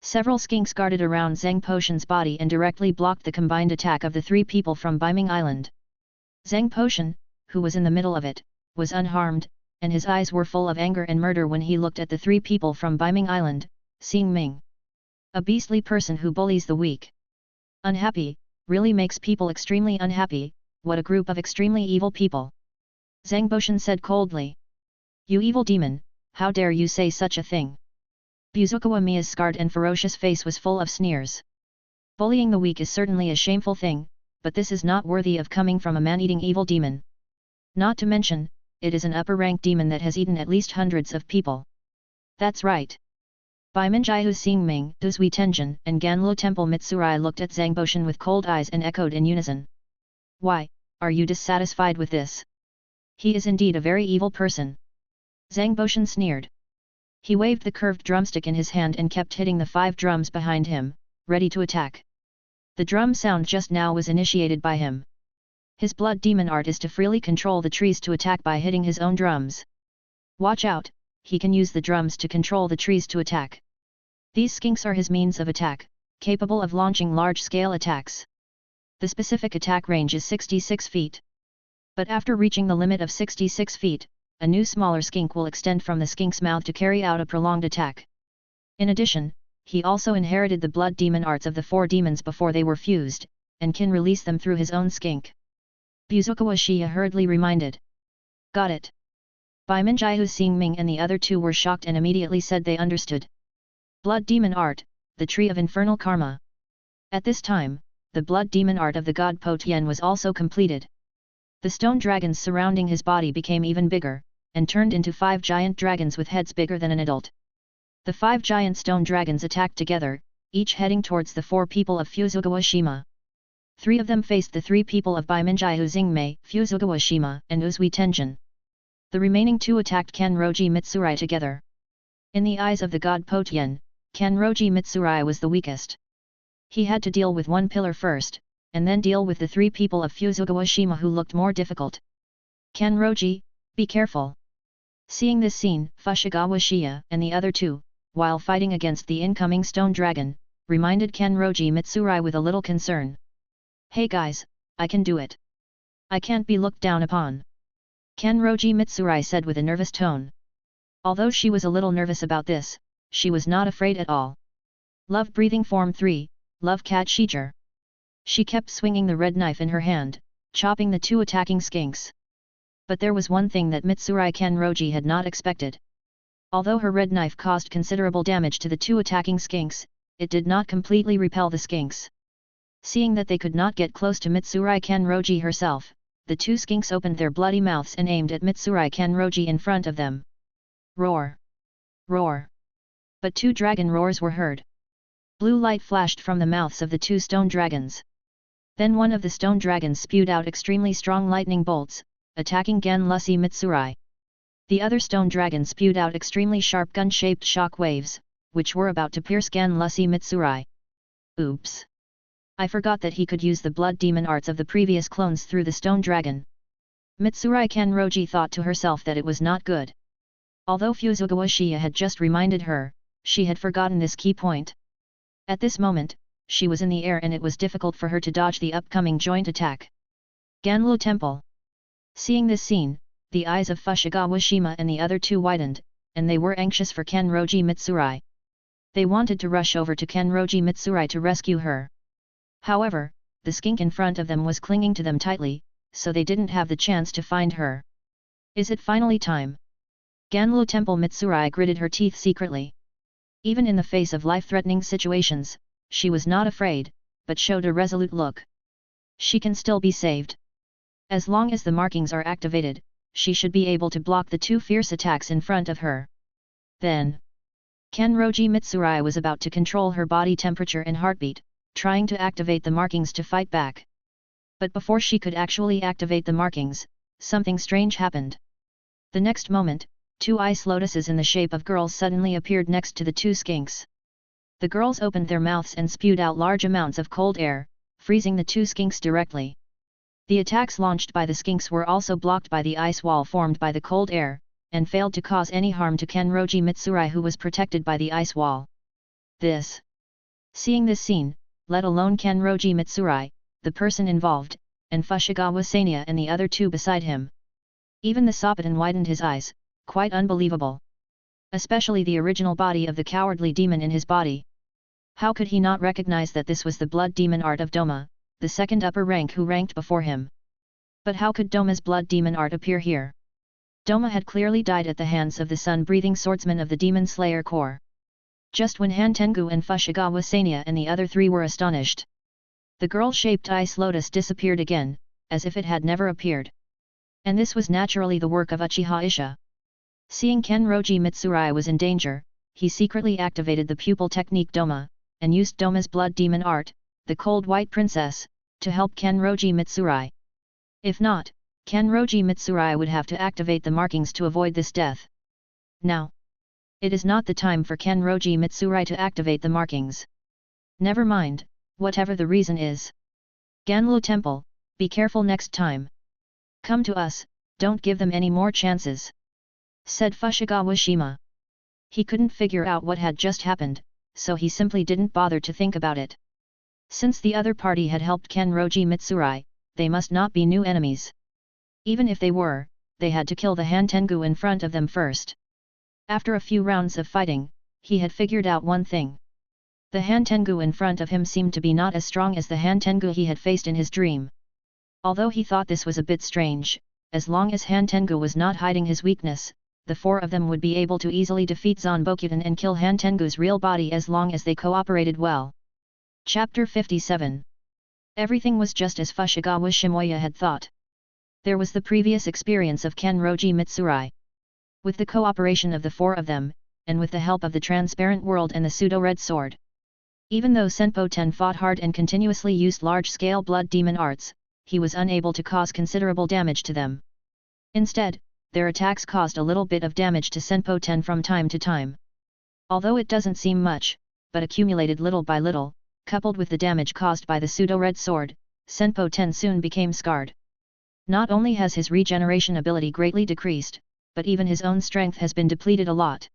Several skinks guarded around Zhang Potion's body and directly blocked the combined attack of the 3 people from Baiming Island. Zhang Potion, who was in the middle of it, was unharmed, and his eyes were full of anger and murder when he looked at the 3 people from Baiming Island, Xing Ming. A beastly person who bullies the weak. Unhappy, really makes people extremely unhappy, what a group of extremely evil people. Zhang Potion said coldly. You evil demon, how dare you say such a thing? Fuzukawa Mia's scarred and ferocious face was full of sneers. Bullying the weak is certainly a shameful thing, but this is not worthy of coming from a man-eating evil demon. Not to mention, it is an upper-rank demon that has eaten at least hundreds of people. That's right. Bai Mangekyō Xing Ming, Duzui Tenjin and Ganlo Temple Mitsurai looked at Zhang Potion with cold eyes and echoed in unison. Why, are you dissatisfied with this? He is indeed a very evil person. Zhang Potion sneered. He waved the curved drumstick in his hand and kept hitting the 5 drums behind him, ready to attack. The drum sound just now was initiated by him. His blood demon art is to freely control the trees to attack by hitting his own drums. Watch out, he can use the drums to control the trees to attack. These skinks are his means of attack, capable of launching large-scale attacks. The specific attack range is 66 feet. But after reaching the limit of 66 feet, a new smaller skink will extend from the skink's mouth to carry out a prolonged attack. In addition, he also inherited the blood demon arts of the 4 demons before they were fused, and can release them through his own skink. Fuzukawa Shia hurriedly reminded. Got it. Bai Mangekyō Xing Ming and the other 2 were shocked and immediately said they understood. Blood demon art, the tree of infernal karma. At this time, the blood demon art of the god Po Tien was also completed. The stone dragons surrounding his body became even bigger, and turned into 5 giant dragons with heads bigger than an adult. The 5 giant stone dragons attacked together, each heading towards the 4 people of Fuzugawa Shima. 3 of them faced the 3 people of Mangekyō Sharingan, Fuzugawa Shima, and Uzui Tenjin. The remaining 2 attacked Kanroji Mitsurai together. In the eyes of the god Potien, Kanroji Mitsurai was the weakest. He had to deal with 1 pillar first, and then deal with the 3 people of Fuzugawa Shima who looked more difficult. Kanroji, be careful. Seeing this scene, Fushigawā Shia and the other 2, while fighting against the incoming stone dragon, reminded Kanroji Mitsurai with a little concern. Hey guys, I can do it. I can't be looked down upon. Kanroji Mitsurai said with a nervous tone. Although she was a little nervous about this, she was not afraid at all. Love breathing form 3, Love Cat Shijir. She kept swinging the red knife in her hand, chopping the 2 attacking skinks. But there was one thing that Mitsurai Kanroji had not expected. Although her red knife caused considerable damage to the 2 attacking skinks, it did not completely repel the skinks. Seeing that they could not get close to Mitsurai Kanroji herself, the 2 skinks opened their bloody mouths and aimed at Mitsurai Kanroji in front of them. Roar! Roar! But 2 dragon roars were heard. Blue light flashed from the mouths of the 2 stone dragons. Then one of the stone dragons spewed out extremely strong lightning bolts, attacking Ganlusi Mitsurai. The other stone dragon spewed out extremely sharp gun-shaped shock waves, which were about to pierce Ganlusi Mitsurai. Oops! I forgot that he could use the blood demon arts of the previous clones through the stone dragon. Mitsurai Kanroji thought to herself that it was not good. Although Fuzugawa Shia had just reminded her, she had forgotten this key point. At this moment, she was in the air and it was difficult for her to dodge the upcoming joint attack. Ganlu Temple. Seeing this scene, the eyes of Fushigawā Shima and the other 2 widened, and they were anxious for Kanroji Mitsurai. They wanted to rush over to Kanroji Mitsurai to rescue her. However, the skink in front of them was clinging to them tightly, so they didn't have the chance to find her. Is it finally time? Ganlu Temple Mitsurai gritted her teeth secretly. Even in the face of life-threatening situations, she was not afraid, but showed a resolute look. She can still be saved. As long as the markings are activated, she should be able to block the 2 fierce attacks in front of her. Then, Kanroji Mitsurai was about to control her body temperature and heartbeat, trying to activate the markings to fight back. But before she could actually activate the markings, something strange happened. The next moment, 2 ice lotuses in the shape of girls suddenly appeared next to the 2 skinks. The girls opened their mouths and spewed out large amounts of cold air, freezing the 2 skinks directly. The attacks launched by the skinks were also blocked by the ice wall formed by the cold air, and failed to cause any harm to Kanroji Mitsurai who was protected by the ice wall. Seeing this scene, let alone Kanroji Mitsurai, the person involved, and Fushigawā Shania and the other 2 beside him. Even the Sopitan widened his eyes, quite unbelievable. Especially the original body of the cowardly demon in his body. How could he not recognize that this was the blood demon art of Doma, the second upper rank who ranked before him? But how could Doma's blood demon art appear here? Doma had clearly died at the hands of the sun-breathing swordsman of the Demon Slayer Corps. Just when Han Tengu and Fushigawā Shania and the other 3 were astonished, the girl-shaped ice lotus disappeared again, as if it had never appeared. And this was naturally the work of Uchiha Isha. Seeing Kanroji Mitsurai was in danger, he secretly activated the pupil technique Doma, and used Doma's blood demon art, the Cold White Princess, to help Kanroji Mitsurai. If not, Kanroji Mitsurai would have to activate the markings to avoid this death. Now, it is not the time for Kanroji Mitsurai to activate the markings. Never mind, whatever the reason is. Ganlu Temple, be careful next time. Come to us, don't give them any more chances, said Fushigawā Shima. He couldn't figure out what had just happened, so he simply didn't bother to think about it. Since the other party had helped Kanroji Mitsurai, they must not be new enemies. Even if they were, they had to kill the Han Tengu in front of them first. After a few rounds of fighting, he had figured out one thing. The Han Tengu in front of him seemed to be not as strong as the Han Tengu he had faced in his dream. Although he thought this was a bit strange, as long as Han Tengu was not hiding his weakness, the 4 of them would be able to easily defeat Zanbokutan and kill Han Tengu's real body as long as they cooperated well. Chapter 57. Everything was just as Fushigawā Shimoya had thought. There was the previous experience of Kanroji Mitsurai. With the cooperation of the 4 of them, and with the help of the transparent world and the pseudo-red sword. Even though Senpo Ten fought hard and continuously used large-scale blood demon arts, he was unable to cause considerable damage to them. Instead, their attacks caused a little bit of damage to Senpo Ten from time to time. Although it doesn't seem much, but accumulated little by little, coupled with the damage caused by the pseudo-red sword, Senpo Ten soon became scarred. Not only has his regeneration ability greatly decreased, but even his own strength has been depleted a lot.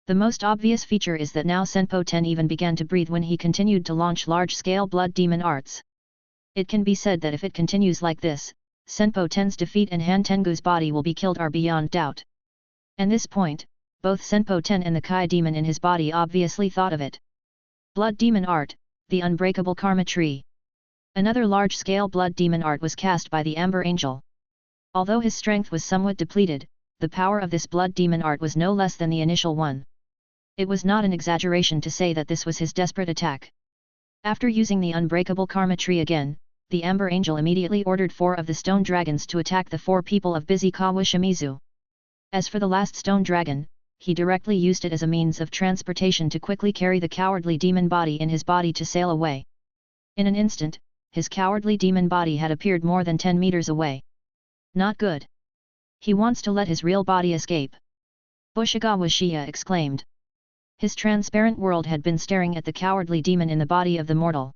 The most obvious feature is that now Senpo Ten even began to breathe when he continued to launch large-scale blood demon arts. It can be said that if it continues like this, Senpo Ten's defeat and Han Tengu's body will be killed are beyond doubt. At this point, both Senpo Ten and the Kai demon in his body obviously thought of it. Blood demon art, the unbreakable karma tree. Another large-scale blood demon art was cast by the Amber Angel. Although his strength was somewhat depleted, the power of this blood demon art was no less than the initial one. It was not an exaggeration to say that this was his desperate attack. After using the unbreakable karma tree again, the Amber Angel immediately ordered 4 of the stone dragons to attack the 4 people of Busikawa Shimizu. As for the last stone dragon, he directly used it as a means of transportation to quickly carry the cowardly demon body in his body to sail away. In an instant, his cowardly demon body had appeared more than 10 meters away. Not good. He wants to let his real body escape. Bushigawa Shia exclaimed. His transparent world had been staring at the cowardly demon in the body of the mortal.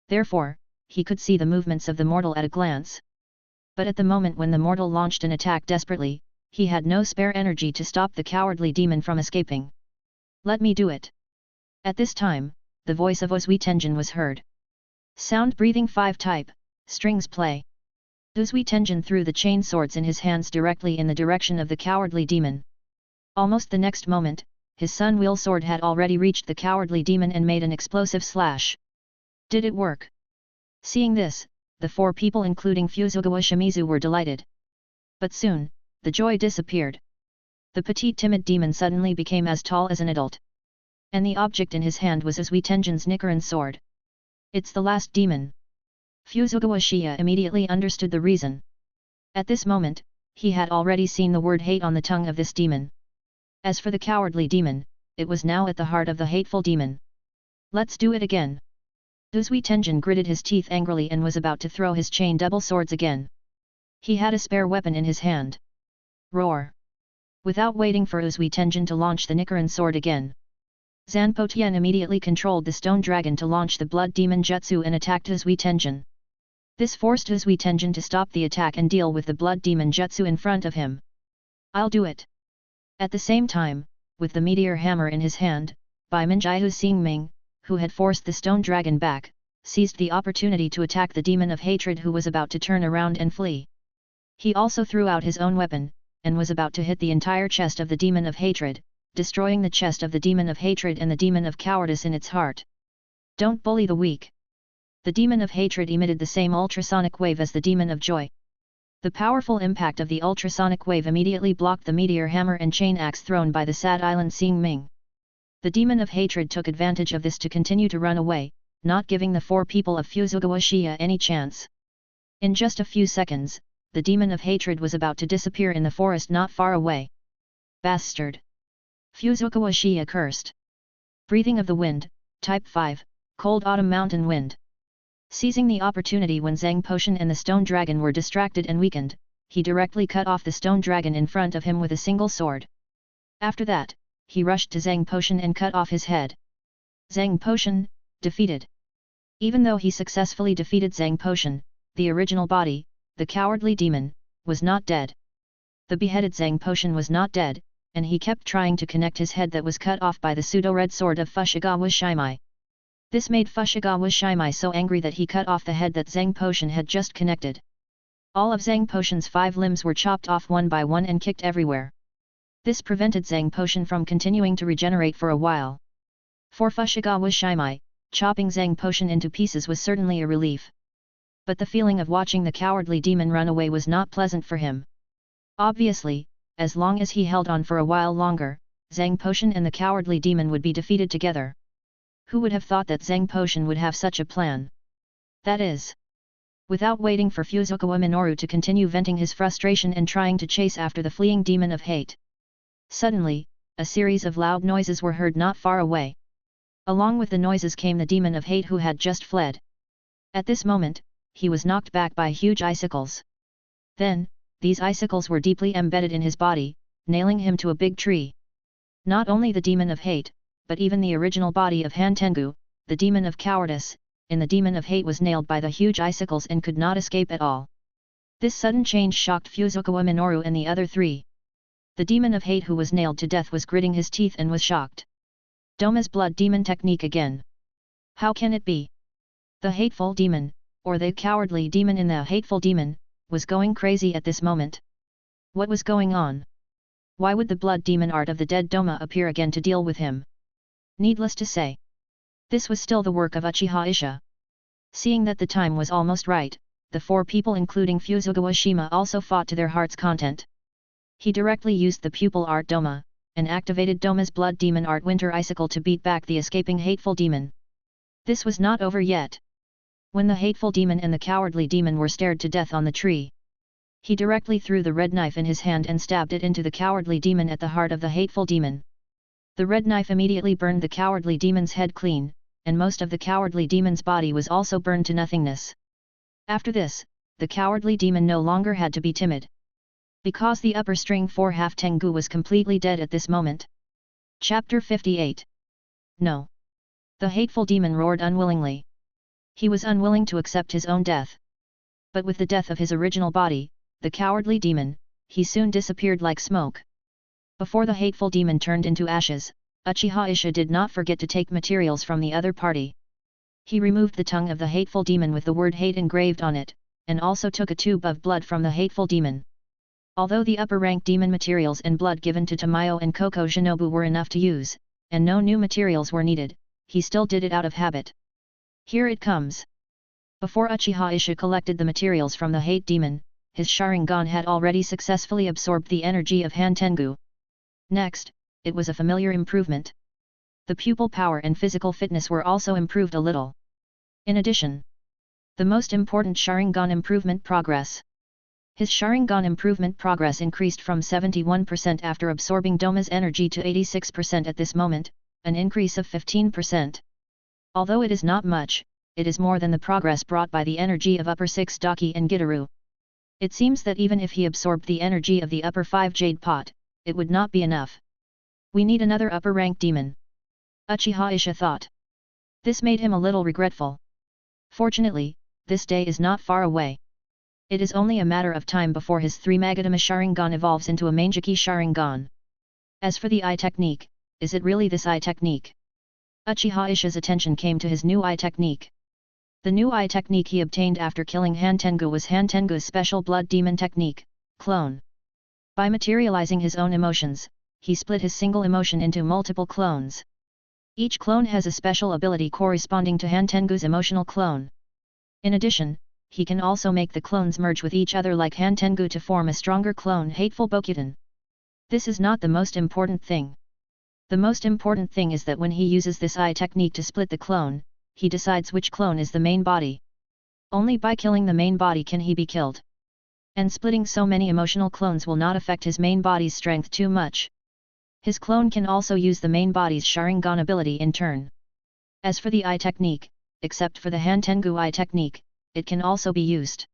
Therefore, he could see the movements of the mortal at a glance. But at the moment when the mortal launched an attack desperately, he had no spare energy to stop the cowardly demon from escaping. Let me do it. At this time, the voice of Uzui Tenjin was heard. Sound breathing 5 type, strings play. Uzui Tenjin threw the chain swords in his hands directly in the direction of the cowardly demon. Almost the next moment, his sun wheel sword had already reached the cowardly demon and made an explosive slash. Did it work? Seeing this, the 4 people including Fuzugawa Shimizu were delighted. But soon, the joy disappeared. The petite timid demon suddenly became as tall as an adult. And the object in his hand was Uzui Tenjin's Nichiren sword. It's the last demon. Fuzugawa Shia immediately understood the reason. At this moment, he had already seen the word hate on the tongue of this demon. As for the cowardly demon, it was now at the heart of the hateful demon. Let's do it again. Uzui Tenjin gritted his teeth angrily and was about to throw his chain double swords again. He had a spare weapon in his hand. Roar! Without waiting for Uzui Tenjin to launch the Nichiren sword again, Zanpo Tian immediately controlled the stone dragon to launch the blood demon jutsu and attacked Uzui Tenjin. This forced Uzui Tenjin to stop the attack and deal with the blood demon jutsu in front of him. I'll do it. At the same time, with the meteor hammer in his hand, Bai Minjiahu Xingming, who had forced the stone dragon back, seized the opportunity to attack the demon of hatred who was about to turn around and flee. He also threw out his own weapon, and was about to hit the entire chest of the demon of hatred, destroying the chest of the demon of hatred and the demon of cowardice in its heart. Don't bully the weak. The demon of hatred emitted the same ultrasonic wave as the demon of joy. The powerful impact of the ultrasonic wave immediately blocked the meteor hammer and chain axe thrown by the sad island Xingming. The demon of hatred took advantage of this to continue to run away, not giving the 4 people of Fuzugawa Shia any chance. In just a few seconds, the demon of hatred was about to disappear in the forest not far away. Bastard! Fuzugawa Shia cursed. Breathing of the wind, type 5, cold autumn mountain wind. Seizing the opportunity when Zhang Potion and the stone dragon were distracted and weakened, he directly cut off the stone dragon in front of him with a single sword. After that, he rushed to Zhang Potion and cut off his head. Zhang Potion, defeated. Even though he successfully defeated Zhang Potion, the original body, the cowardly demon, was not dead. The beheaded Zhang Potion was not dead, and he kept trying to connect his head that was cut off by the pseudo-red sword of Fushigaw's Shimai. This made Fushigaw's Shimai so angry that he cut off the head that Zhang Potion had just connected. All of Zhang Potion's 5 limbs were chopped off one by one and kicked everywhere. This prevented Zhang Potion from continuing to regenerate for a while. For Fushigaw's Shimai, chopping Zhang Potion into pieces was certainly a relief. But the feeling of watching the cowardly demon run away was not pleasant for him. Obviously, as long as he held on for a while longer, Zhang Potion and the cowardly demon would be defeated together. Who would have thought that Zhang Potion would have such a plan? That is. Without waiting for Fuzukawa Minoru to continue venting his frustration and trying to chase after the fleeing demon of hate. Suddenly, a series of loud noises were heard not far away. Along with the noises came the demon of hate who had just fled. At this moment, he was knocked back by huge icicles. Then, these icicles were deeply embedded in his body, nailing him to a big tree. Not only the demon of hate, but even the original body of Han Tengu, the demon of cowardice, in the demon of hate was nailed by the huge icicles and could not escape at all. This sudden change shocked Fuzukawa Minoru and the other three. The demon of hate who was nailed to death was gritting his teeth and was shocked. Doma's blood demon technique again. How can it be? The hateful demon, or the cowardly demon in the hateful demon, was going crazy at this moment. What was going on? Why would the blood demon art of the dead Doma appear again to deal with him? Needless to say, this was still the work of Uchiha Isha. Seeing that the time was almost right, the four people including Fuzugawa Shima also fought to their heart's content. He directly used the pupil art Doma, and activated Doma's blood demon art winter icicle to beat back the escaping hateful demon. This was not over yet. When the hateful demon and the cowardly demon were stared to death on the tree, he directly threw the red knife in his hand and stabbed it into the cowardly demon at the heart of the hateful demon. The red knife immediately burned the cowardly demon's head clean, and most of the cowardly demon's body was also burned to nothingness. After this, the cowardly demon no longer had to be timid. Because the upper string 4/2 Tengu was completely dead at this moment. Chapter 58. No. The hateful demon roared unwillingly. He was unwilling to accept his own death. But with the death of his original body, the cowardly demon, he soon disappeared like smoke. Before the hateful demon turned into ashes, Uchiha Isha did not forget to take materials from the other party. He removed the tongue of the hateful demon with the word hate engraved on it, and also took a tube of blood from the hateful demon. Although the upper-rank demon materials and blood given to Tamayo and Koko Shinobu were enough to use, and no new materials were needed, he still did it out of habit. Here it comes. Before Uchiha Isha collected the materials from the hate demon, his Sharingan had already successfully absorbed the energy of Han Tengu. Next, it was a familiar improvement. The pupil power and physical fitness were also improved a little. In addition, the most important Sharingan improvement progress. His Sharingan improvement progress increased from 71% after absorbing Doma's energy to 86% at this moment, an increase of 15%. Although it is not much, it is more than the progress brought by the energy of upper 6 Daki and Gitaru. It seems that even if he absorbed the energy of the upper 5 Jade Pot, it would not be enough. We need another upper-rank demon. Uchiha Isha thought. This made him a little regretful. Fortunately, this day is not far away. It is only a matter of time before his 3 Magatama Sharingan evolves into a Mangekyō Sharingan. As for the eye technique, is it really this eye technique? Uchiha Isha's attention came to his new eye technique. The new eye technique he obtained after killing Han Tengu was Han Tengu's special blood demon technique, clone. By materializing his own emotions, he split his single emotion into multiple clones. Each clone has a special ability corresponding to Han Tengu's emotional clone. In addition, he can also make the clones merge with each other like Han Tengu to form a stronger clone Hateful Bokuton. This is not the most important thing. The most important thing is that when he uses this eye technique to split the clone, he decides which clone is the main body. Only by killing the main body can he be killed. And splitting so many emotional clones will not affect his main body's strength too much. His clone can also use the main body's Sharingan ability in turn. As for the eye technique, except for the Han Tengu eye technique, it can also be used.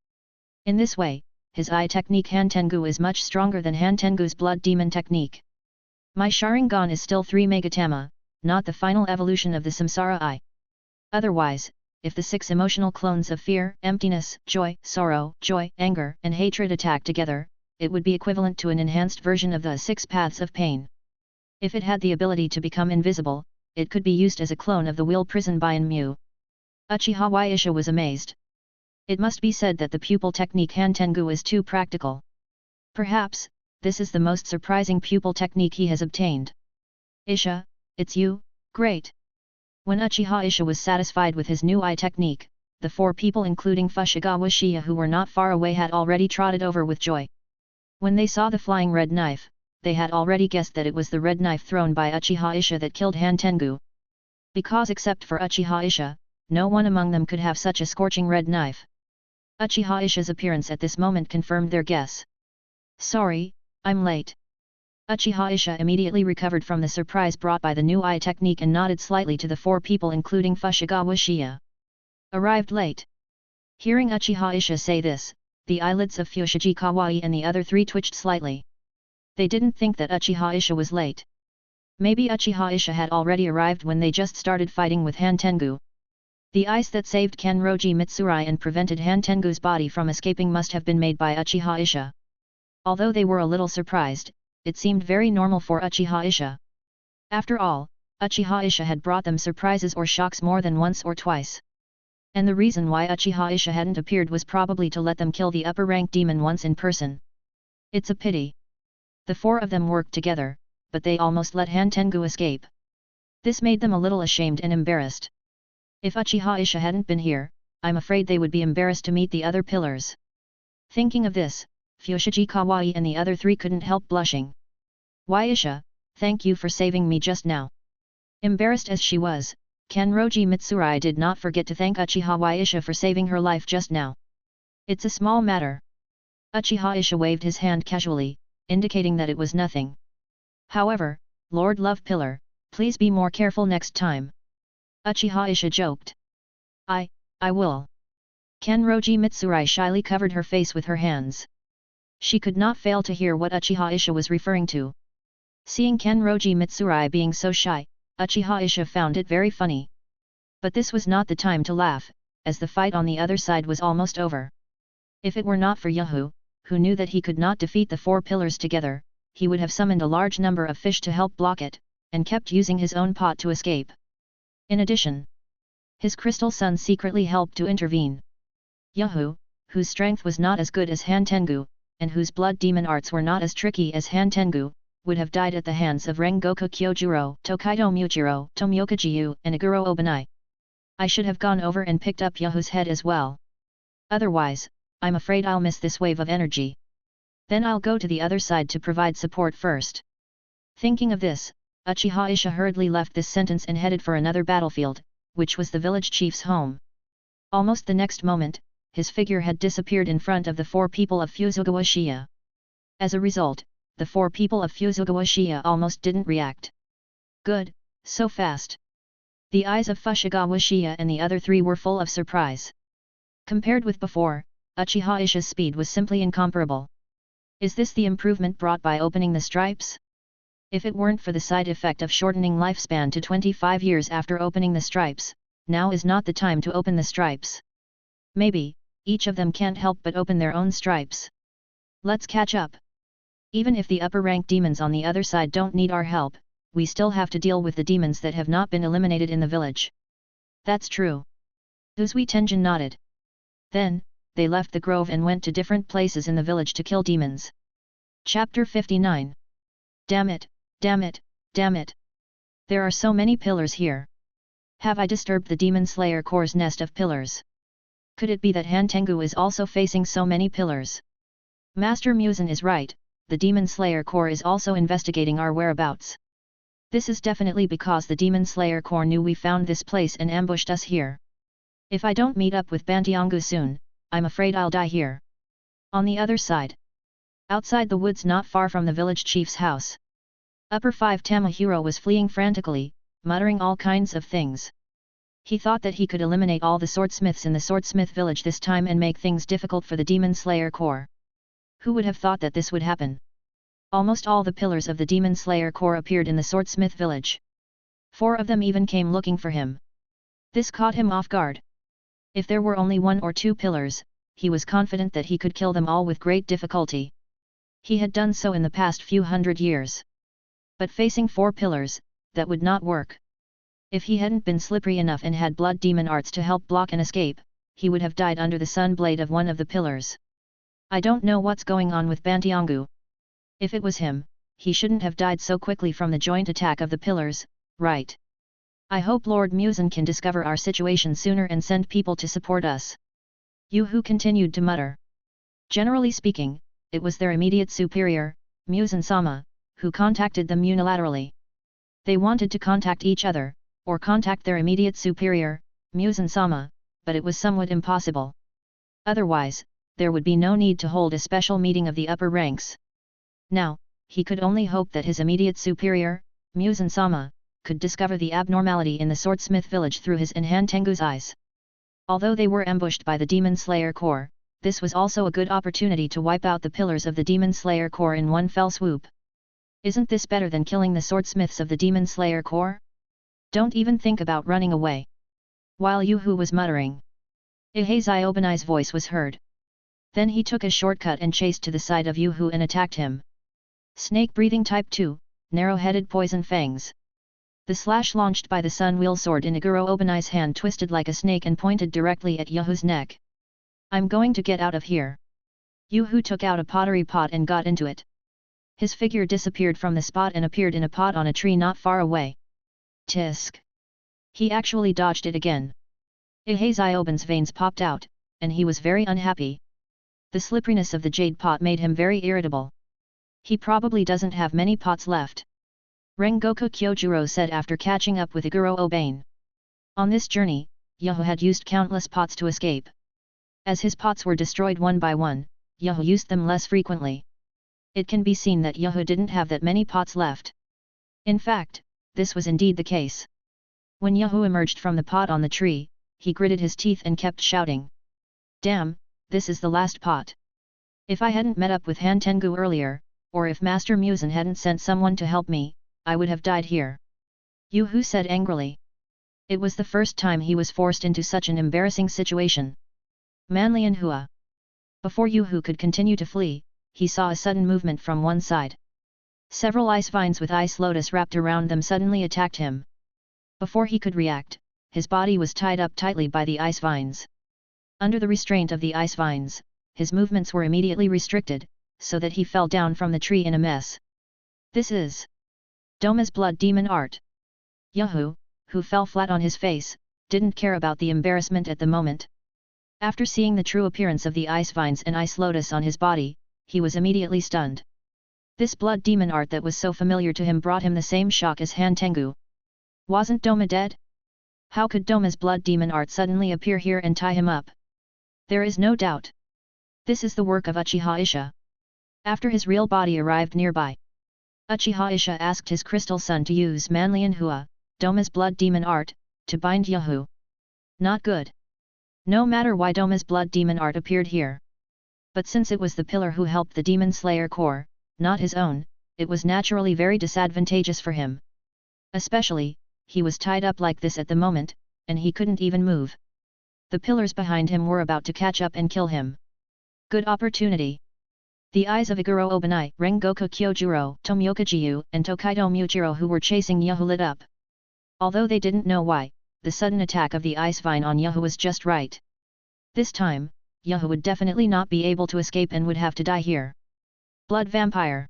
In this way, his eye technique Han Tengu is much stronger than Han Tengu's blood demon technique. My Sharingan is still 3 Megatama, not the final evolution of the Samsara eye. Otherwise, if the 6 emotional clones of fear, emptiness, joy, sorrow, joy, anger, and hatred attack together, it would be equivalent to an enhanced version of the 6 paths of pain. If it had the ability to become invisible, it could be used as a clone of the Will Prison Bian-mu. Uchiha Isha was amazed. It must be said that the pupil technique Han Tengu is too practical. Perhaps, this is the most surprising pupil technique he has obtained. Isha, it's you, great! When Uchiha Isha was satisfied with his new eye technique, the 4 people including Fushigawā Shiya who were not far away had already trotted over with joy. When they saw the flying red knife, they had already guessed that it was the red knife thrown by Uchiha Isha that killed Han Tengu. Because except for Uchiha Isha, no one among them could have such a scorching red knife. Uchiha Isha's appearance at this moment confirmed their guess. Sorry, I'm late. Uchiha Isha immediately recovered from the surprise brought by the new eye technique and nodded slightly to the four people including Fushigawara Shia. Arrived late. Hearing Uchiha Isha say this, the eyelids of Fushigi Kawai and the other three twitched slightly. They didn't think that Uchiha Isha was late. Maybe Uchiha Isha had already arrived when they just started fighting with Han Tengu. The ice that saved Kenroji Mitsurai and prevented Han Tengu's body from escaping must have been made by Uchiha Isha. Although they were a little surprised, it seemed very normal for Uchiha Isha. After all, Uchiha Isha had brought them surprises or shocks more than once or twice. And the reason why Uchiha Isha hadn't appeared was probably to let them kill the upper-rank demon once in person. It's a pity. The four of them worked together, but they almost let Han Tengu escape. This made them a little ashamed and embarrassed. If Uchiha Isha hadn't been here, I'm afraid they would be embarrassed to meet the other pillars. Thinking of this, Fushigi Kawai and the other three couldn't help blushing. Why Isha, thank you for saving me just now. Embarrassed as she was, Kenroji Mitsurai did not forget to thank Uchiha Isha for saving her life just now. It's a small matter. Uchiha Isha waved his hand casually, indicating that it was nothing. However, Lord Love Pillar, please be more careful next time. Uchiha Isha joked. I will. Kenroji Mitsurai shyly covered her face with her hands. She could not fail to hear what Uchiha Isha was referring to. Seeing Kenroji Mitsurai being so shy, Uchiha Isha found it very funny. But this was not the time to laugh, as the fight on the other side was almost over. If it were not for Yahoo, who knew that he could not defeat the four pillars together, he would have summoned a large number of fish to help block it, and kept using his own pot to escape. In addition, his crystal son secretly helped to intervene. Yahoo, whose strength was not as good as Han Tengu, and whose blood demon arts were not as tricky as Han Tengu, would have died at the hands of Rengoku Kyojuro, Tokaido Mujiro, Tomioka Jiu, and Aguro Obanai. I should have gone over and picked up Yahoo's head as well. Otherwise, I'm afraid I'll miss this wave of energy. Then I'll go to the other side to provide support first. Thinking of this, Uchiha Isha hurriedly left this sentence and headed for another battlefield, which was the village chief's home. Almost the next moment, his figure had disappeared in front of the four people of Fushigawara Shia. As a result, the four people of Fushigawara Shia almost didn't react. Good, so fast. The eyes of Fushigawara Shia and the other three were full of surprise. Compared with before, Uchiha Isha's speed was simply incomparable. Is this the improvement brought by opening the stripes? If it weren't for the side effect of shortening lifespan to 25 years after opening the stripes, now is not the time to open the stripes. Maybe, each of them can't help but open their own stripes. Let's catch up. Even if the upper rank demons on the other side don't need our help, we still have to deal with the demons that have not been eliminated in the village. That's true. Uzui Tenjin nodded. Then, they left the grove and went to different places in the village to kill demons. Chapter 59. Damn it, damn it, damn it. There are so many pillars here. Have I disturbed the Demon Slayer Corps' nest of pillars? Could it be that Han Tengu is also facing so many pillars? Master Muzan is right, the Demon Slayer Corps is also investigating our whereabouts. This is definitely because the Demon Slayer Corps knew we found this place and ambushed us here. If I don't meet up with Bantiangu soon, I'm afraid I'll die here. On the other side. Outside the woods not far from the village chief's house. Upper 5 Tamahiro was fleeing frantically, muttering all kinds of things. He thought that he could eliminate all the swordsmiths in the swordsmith village this time and make things difficult for the Demon Slayer Corps. Who would have thought that this would happen? Almost all the pillars of the Demon Slayer Corps appeared in the swordsmith village. 4 of them even came looking for him. This caught him off guard. If there were only 1 or 2 pillars, he was confident that he could kill them all with great difficulty. He had done so in the past few hundred years. But facing 4 pillars, that would not work. If he hadn't been slippery enough and had blood demon arts to help block and escape, he would have died under the sun blade of one of the pillars. I don't know what's going on with Bantiangu. If it was him, he shouldn't have died so quickly from the joint attack of the pillars, right? I hope Lord Muzan can discover our situation sooner and send people to support us. Yu-Hu continued to mutter. Generally speaking, it was their immediate superior, Muzan-sama, who contacted them unilaterally. They wanted to contact each other, or contact their immediate superior, Muzan-sama, but it was somewhat impossible. Otherwise, there would be no need to hold a special meeting of the upper ranks. Now, he could only hope that his immediate superior, Muzan-sama, could discover the abnormality in the swordsmith village through his and Han Tengu's eyes. Although they were ambushed by the Demon Slayer Corps, this was also a good opportunity to wipe out the pillars of the Demon Slayer Corps in one fell swoop. Isn't this better than killing the swordsmiths of the Demon Slayer Corps? Don't even think about running away. While Yu-Hu was muttering, Ihei-Ziobanai's voice was heard. Then he took a shortcut and chased to the side of Yu-Hu and attacked him. Snake-breathing type 2, narrow-headed poison fangs. The slash launched by the Sun Wheel sword in Iguro Obanai's hand twisted like a snake and pointed directly at Yu-Hu's neck. I'm going to get out of here. Yu-Hu took out a pottery pot and got into it. His figure disappeared from the spot and appeared in a pot on a tree not far away. Tisk. He actually dodged it again. Ihei-Zioban's veins popped out, and he was very unhappy. The slipperiness of the jade pot made him very irritable. He probably doesn't have many pots left. Rengoku Kyojuro said after catching up with Iguro Obane. On this journey, Yu-Hu had used countless pots to escape. As his pots were destroyed one by one, Yu-Hu used them less frequently. It can be seen that Yu-Hu didn't have that many pots left. In fact, this was indeed the case. When Yu-Hu emerged from the pot on the tree, he gritted his teeth and kept shouting. Damn, this is the last pot. If I hadn't met up with Han Tengu earlier, or if Master Muzan hadn't sent someone to help me, I would have died here. Yu-Hu said angrily. It was the first time he was forced into such an embarrassing situation. Manlian Hua. Before Yu-Hu could continue to flee, he saw a sudden movement from one side. Several ice vines with ice lotus wrapped around them suddenly attacked him. Before he could react, his body was tied up tightly by the ice vines. Under the restraint of the ice vines, his movements were immediately restricted, so that he fell down from the tree in a mess. This is Doma's blood demon art. Yu-Hu, who fell flat on his face, didn't care about the embarrassment at the moment. After seeing the true appearance of the ice vines and ice lotus on his body, he was immediately stunned. This blood demon art that was so familiar to him brought him the same shock as Han Tengu. Wasn't Doma dead? How could Doma's blood demon art suddenly appear here and tie him up? There is no doubt. This is the work of Uchiha Isha. After his real body arrived nearby, Uchiha Isha asked his crystal son to use Manlian Hua, Doma's blood demon art, to bind Yu-Hu. Not good. No matter why Doma's blood demon art appeared here. But since it was the pillar who helped the Demon Slayer Corps, not his own, it was naturally very disadvantageous for him. Especially, he was tied up like this at the moment, and he couldn't even move. The pillars behind him were about to catch up and kill him. Good opportunity. The eyes of Iguro Obanai, Rengoku Kyojuro, Tomioka Jiyu, and Tokaido Mujiro who were chasing Yu-Hu lit up. Although they didn't know why, the sudden attack of the ice vine on Yu-Hu was just right. This time, Yu-Hu would definitely not be able to escape and would have to die here. Blood vampire.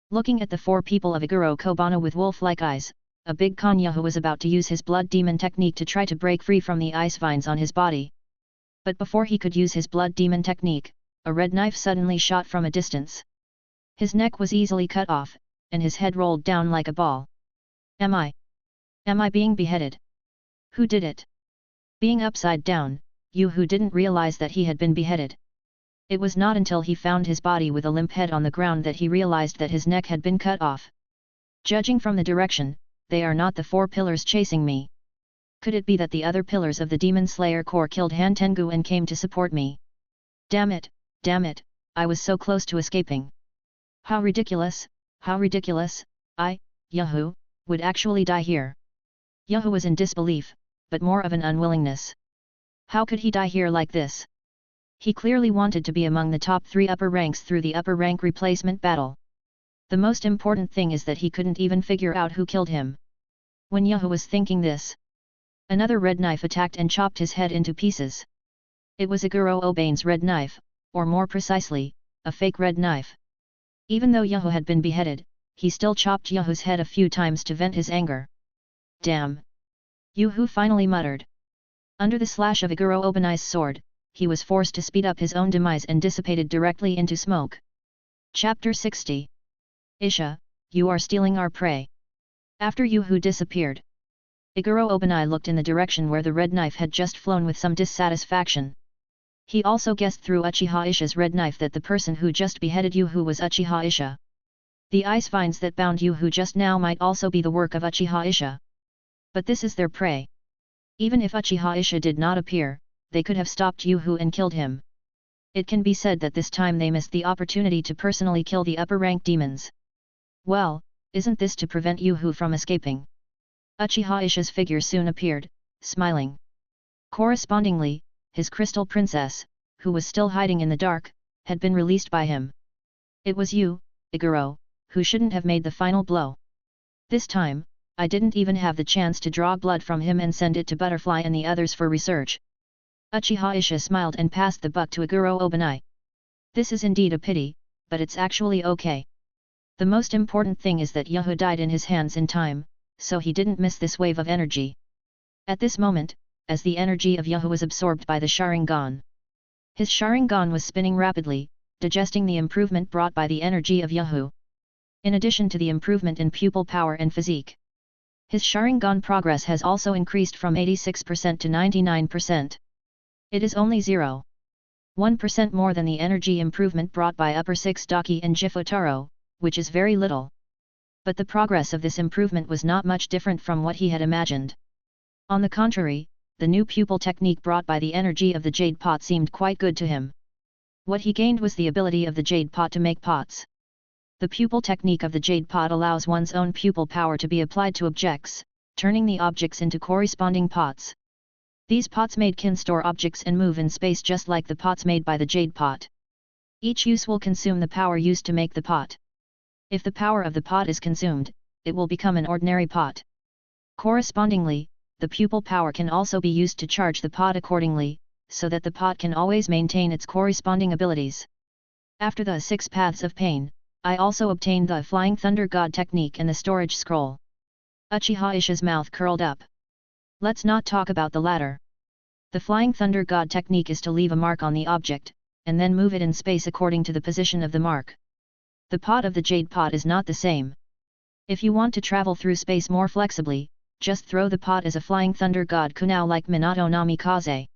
Looking at the four people of Iguro Kobana with wolf-like eyes, a big Khan Yu-Hu was about to use his blood demon technique to try to break free from the ice vines on his body. But before he could use his blood demon technique, a red knife suddenly shot from a distance. His neck was easily cut off, and his head rolled down like a ball. Am I being beheaded? Who did it? Being upside down, Yu-Hu didn't realize that he had been beheaded. It was not until he found his body with a limp head on the ground that he realized that his neck had been cut off. Judging from the direction, they are not the four pillars chasing me. Could it be that the other pillars of the Demon Slayer Corps killed Han Tengu and came to support me? Damn it, I was so close to escaping. How ridiculous, I, Yu-Hu, would actually die here. Yu-Hu was in disbelief, but more of an unwillingness. How could he die here like this? He clearly wanted to be among the top 3 upper ranks through the upper rank replacement battle. The most important thing is that he couldn't even figure out who killed him. When Yu-Hu was thinking this, another red knife attacked and chopped his head into pieces. It was Iguro Obane's red knife, or more precisely, a fake red knife. Even though Yu-Hu had been beheaded, he still chopped Yu-Hu's head a few times to vent his anger. Damn! Yu-Hu finally muttered. Under the slash of Iguro Obanai's sword, he was forced to speed up his own demise and dissipated directly into smoke. Chapter 60. Isha, you are stealing our prey. After Yu-Hu disappeared, Iguro Obanai looked in the direction where the red knife had just flown with some dissatisfaction. He also guessed through Uchiha Isha's red knife that the person who just beheaded Yu-Hu was Uchiha Isha. The ice vines that bound Yuhu just now might also be the work of Uchiha Isha. But this is their prey. Even if Uchiha Isha did not appear, they could have stopped Yuhu and killed him. It can be said that this time they missed the opportunity to personally kill the upper-ranked demons. Well, isn't this to prevent Yuhu from escaping? Uchiha Isha's figure soon appeared, smiling. Correspondingly, his crystal princess, who was still hiding in the dark, had been released by him. It was you, Iguro, who shouldn't have made the final blow. This time, I didn't even have the chance to draw blood from him and send it to Butterfly and the others for research. Uchiha Isha smiled and passed the buck to Iguro Obanai. This is indeed a pity, but it's actually okay. The most important thing is that Yuhu died in his hands in time, so he didn't miss this wave of energy. At this moment, as the energy of Yuhu was absorbed by the Sharingan. His Sharingan was spinning rapidly, digesting the improvement brought by the energy of Yuhu. In addition to the improvement in pupil power and physique. His Sharingan progress has also increased from 86% to 99%. It is only 0.1% more than the energy improvement brought by Upper 6 Daki and Jifutaro, which is very little. But the progress of this improvement was not much different from what he had imagined. On the contrary, the new pupil technique brought by the energy of the jade pot seemed quite good to him. What he gained was the ability of the jade pot to make pots. The pupil technique of the jade pot allows one's own pupil power to be applied to objects, turning the objects into corresponding pots. These pots made can store objects and move in space just like the pots made by the jade pot. Each use will consume the power used to make the pot. If the power of the pot is consumed, it will become an ordinary pot. Correspondingly, the pupil power can also be used to charge the pot accordingly, so that the pot can always maintain its corresponding abilities. After the 6 paths of pain, I also obtained the Flying Thunder God technique and the storage scroll. Uchiha Isha's mouth curled up. Let's not talk about the latter. The Flying Thunder God technique is to leave a mark on the object, and then move it in space according to the position of the mark. The pot of the jade pot is not the same. If you want to travel through space more flexibly, just throw the pot as a Flying Thunder God kunao like Minato Namikaze.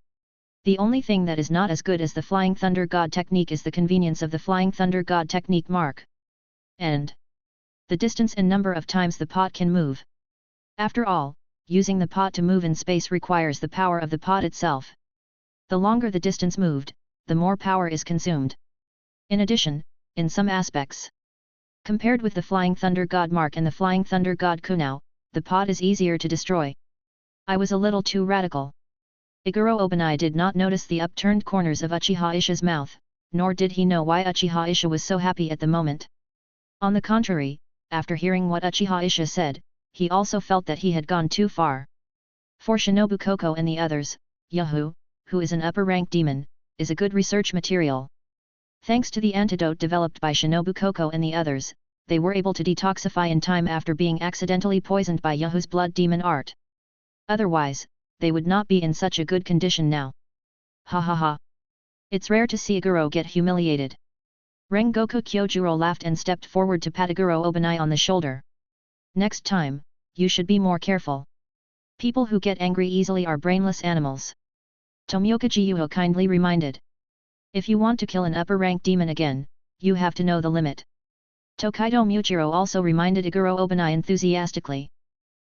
The only thing that is not as good as the Flying Thunder God technique is the convenience of the Flying Thunder God technique mark. And the distance and number of times the pot can move. After all, using the pot to move in space requires the power of the pot itself. The longer the distance moved, the more power is consumed. In addition, in some aspects, compared with the Flying Thunder God mark and the Flying Thunder God kunao, the pot is easier to destroy. I was a little too radical. Iguro Obanai did not notice the upturned corners of Uchiha Isha's mouth, nor did he know why Uchiha Isha was so happy at the moment. On the contrary, after hearing what Uchiha Isha said, he also felt that he had gone too far. For Shinobu Koko and the others, Yuhu, who is an upper-rank demon, is a good research material. Thanks to the antidote developed by Shinobu Koko and the others, they were able to detoxify in time after being accidentally poisoned by Yuhu's blood demon art. Otherwise, they would not be in such a good condition now. Ha ha ha. It's rare to see Iguro get humiliated. Rengoku Kyojuro laughed and stepped forward to pat Iguro Obanai on the shoulder. Next time, you should be more careful. People who get angry easily are brainless animals. Tomioka Jiyuho kindly reminded. If you want to kill an upper-rank demon again, you have to know the limit. Tokaido Muchiro also reminded Iguro Obanai enthusiastically.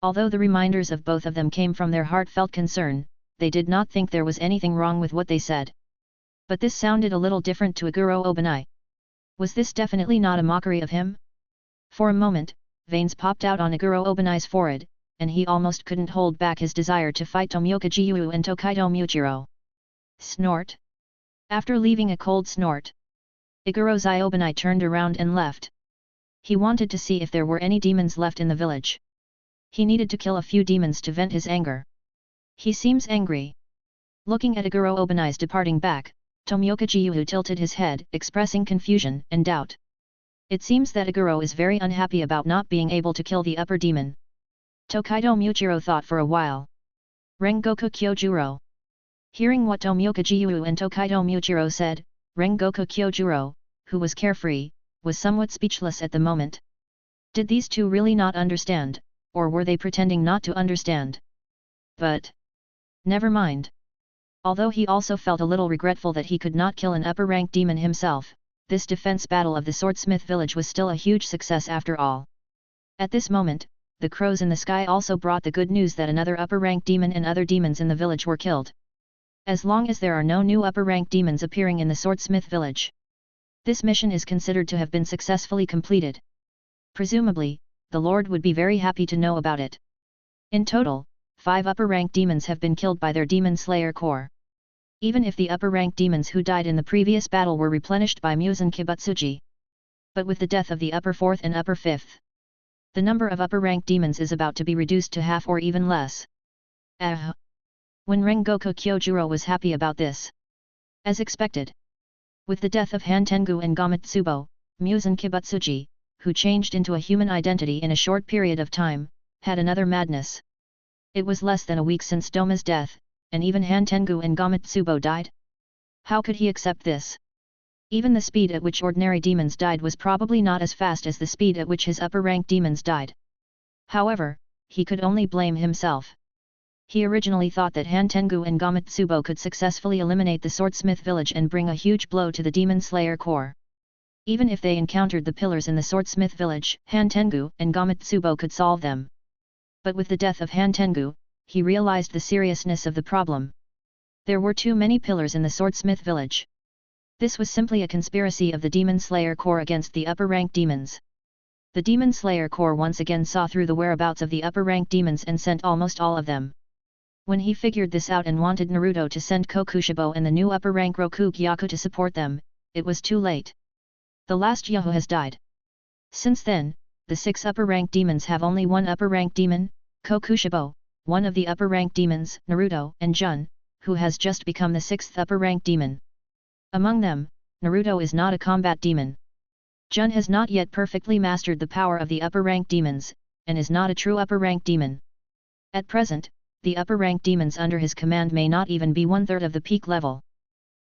Although the reminders of both of them came from their heartfelt concern, they did not think there was anything wrong with what they said. But this sounded a little different to Iguro Obanai. Was this definitely not a mockery of him? For a moment, veins popped out on Iguro Obanai's forehead, and he almost couldn't hold back his desire to fight Tomioka Jiyuho and Tokaido Muchiro. Snort. After leaving a cold snort, Iguro Obanai turned around and left. He wanted to see if there were any demons left in the village. He needed to kill a few demons to vent his anger. He seems angry. Looking at Iguro Obanai's departing back, Tomioka Jiyuho tilted his head, expressing confusion and doubt. It seems that Iguro is very unhappy about not being able to kill the upper demon. Tokaido Muchiro thought for a while. Rengoku Kyojuro. Hearing what Tomioka Jiyuho and Tokaido Muchiro said, Rengoku Kyojuro, who was carefree, was somewhat speechless at the moment. Did these two really not understand, or were they pretending not to understand? But never mind. Although he also felt a little regretful that he could not kill an upper-rank demon himself, this defense battle of the swordsmith village was still a huge success after all. At this moment, the crows in the sky also brought the good news that another upper-rank demon and other demons in the village were killed. As long as there are no new upper-rank demons appearing in the swordsmith village, this mission is considered to have been successfully completed. Presumably, the Lord would be very happy to know about it. In total, 5 upper-rank demons have been killed by their Demon Slayer Corps. Even if the upper-rank demons who died in the previous battle were replenished by Muzan Kibutsuji. But with the death of the upper 4th and upper 5th, the number of upper-rank demons is about to be reduced to half or even less. When Rengoku Kyojuro was happy about this. As expected. With the death of Hantengu and Gamatsubo, Muzan Kibutsuji, who changed into a human identity in a short period of time, had another madness. It was less than a week since Doma's death, and even Hantengu and Gamatsubo died? How could he accept this? Even the speed at which ordinary demons died was probably not as fast as the speed at which his upper-rank demons died. However, he could only blame himself. He originally thought that Hantengu and Gamatsubo could successfully eliminate the swordsmith village and bring a huge blow to the Demon Slayer Corps. Even if they encountered the pillars in the swordsmith village, Hantengu and Gamatsubo could solve them. But with the death of Hantengu, he realized the seriousness of the problem. There were too many pillars in the swordsmith village. This was simply a conspiracy of the Demon Slayer Corps against the upper-rank demons. The Demon Slayer Corps once again saw through the whereabouts of the upper-rank demons and sent almost all of them. When he figured this out and wanted Naruto to send Kokushibo and the new upper-rank Roku Gyaku to support them, it was too late. The last Yahoo has died. Since then, the 6 upper-rank demons have only one upper-rank demon, Kokushibo, one of the upper-rank demons, Naruto, and Jun, who has just become the 6th upper-rank demon. Among them, Naruto is not a combat demon. Jun has not yet perfectly mastered the power of the upper-rank demons, and is not a true upper-rank demon. At present, the upper-rank demons under his command may not even be 1/3 of the peak level.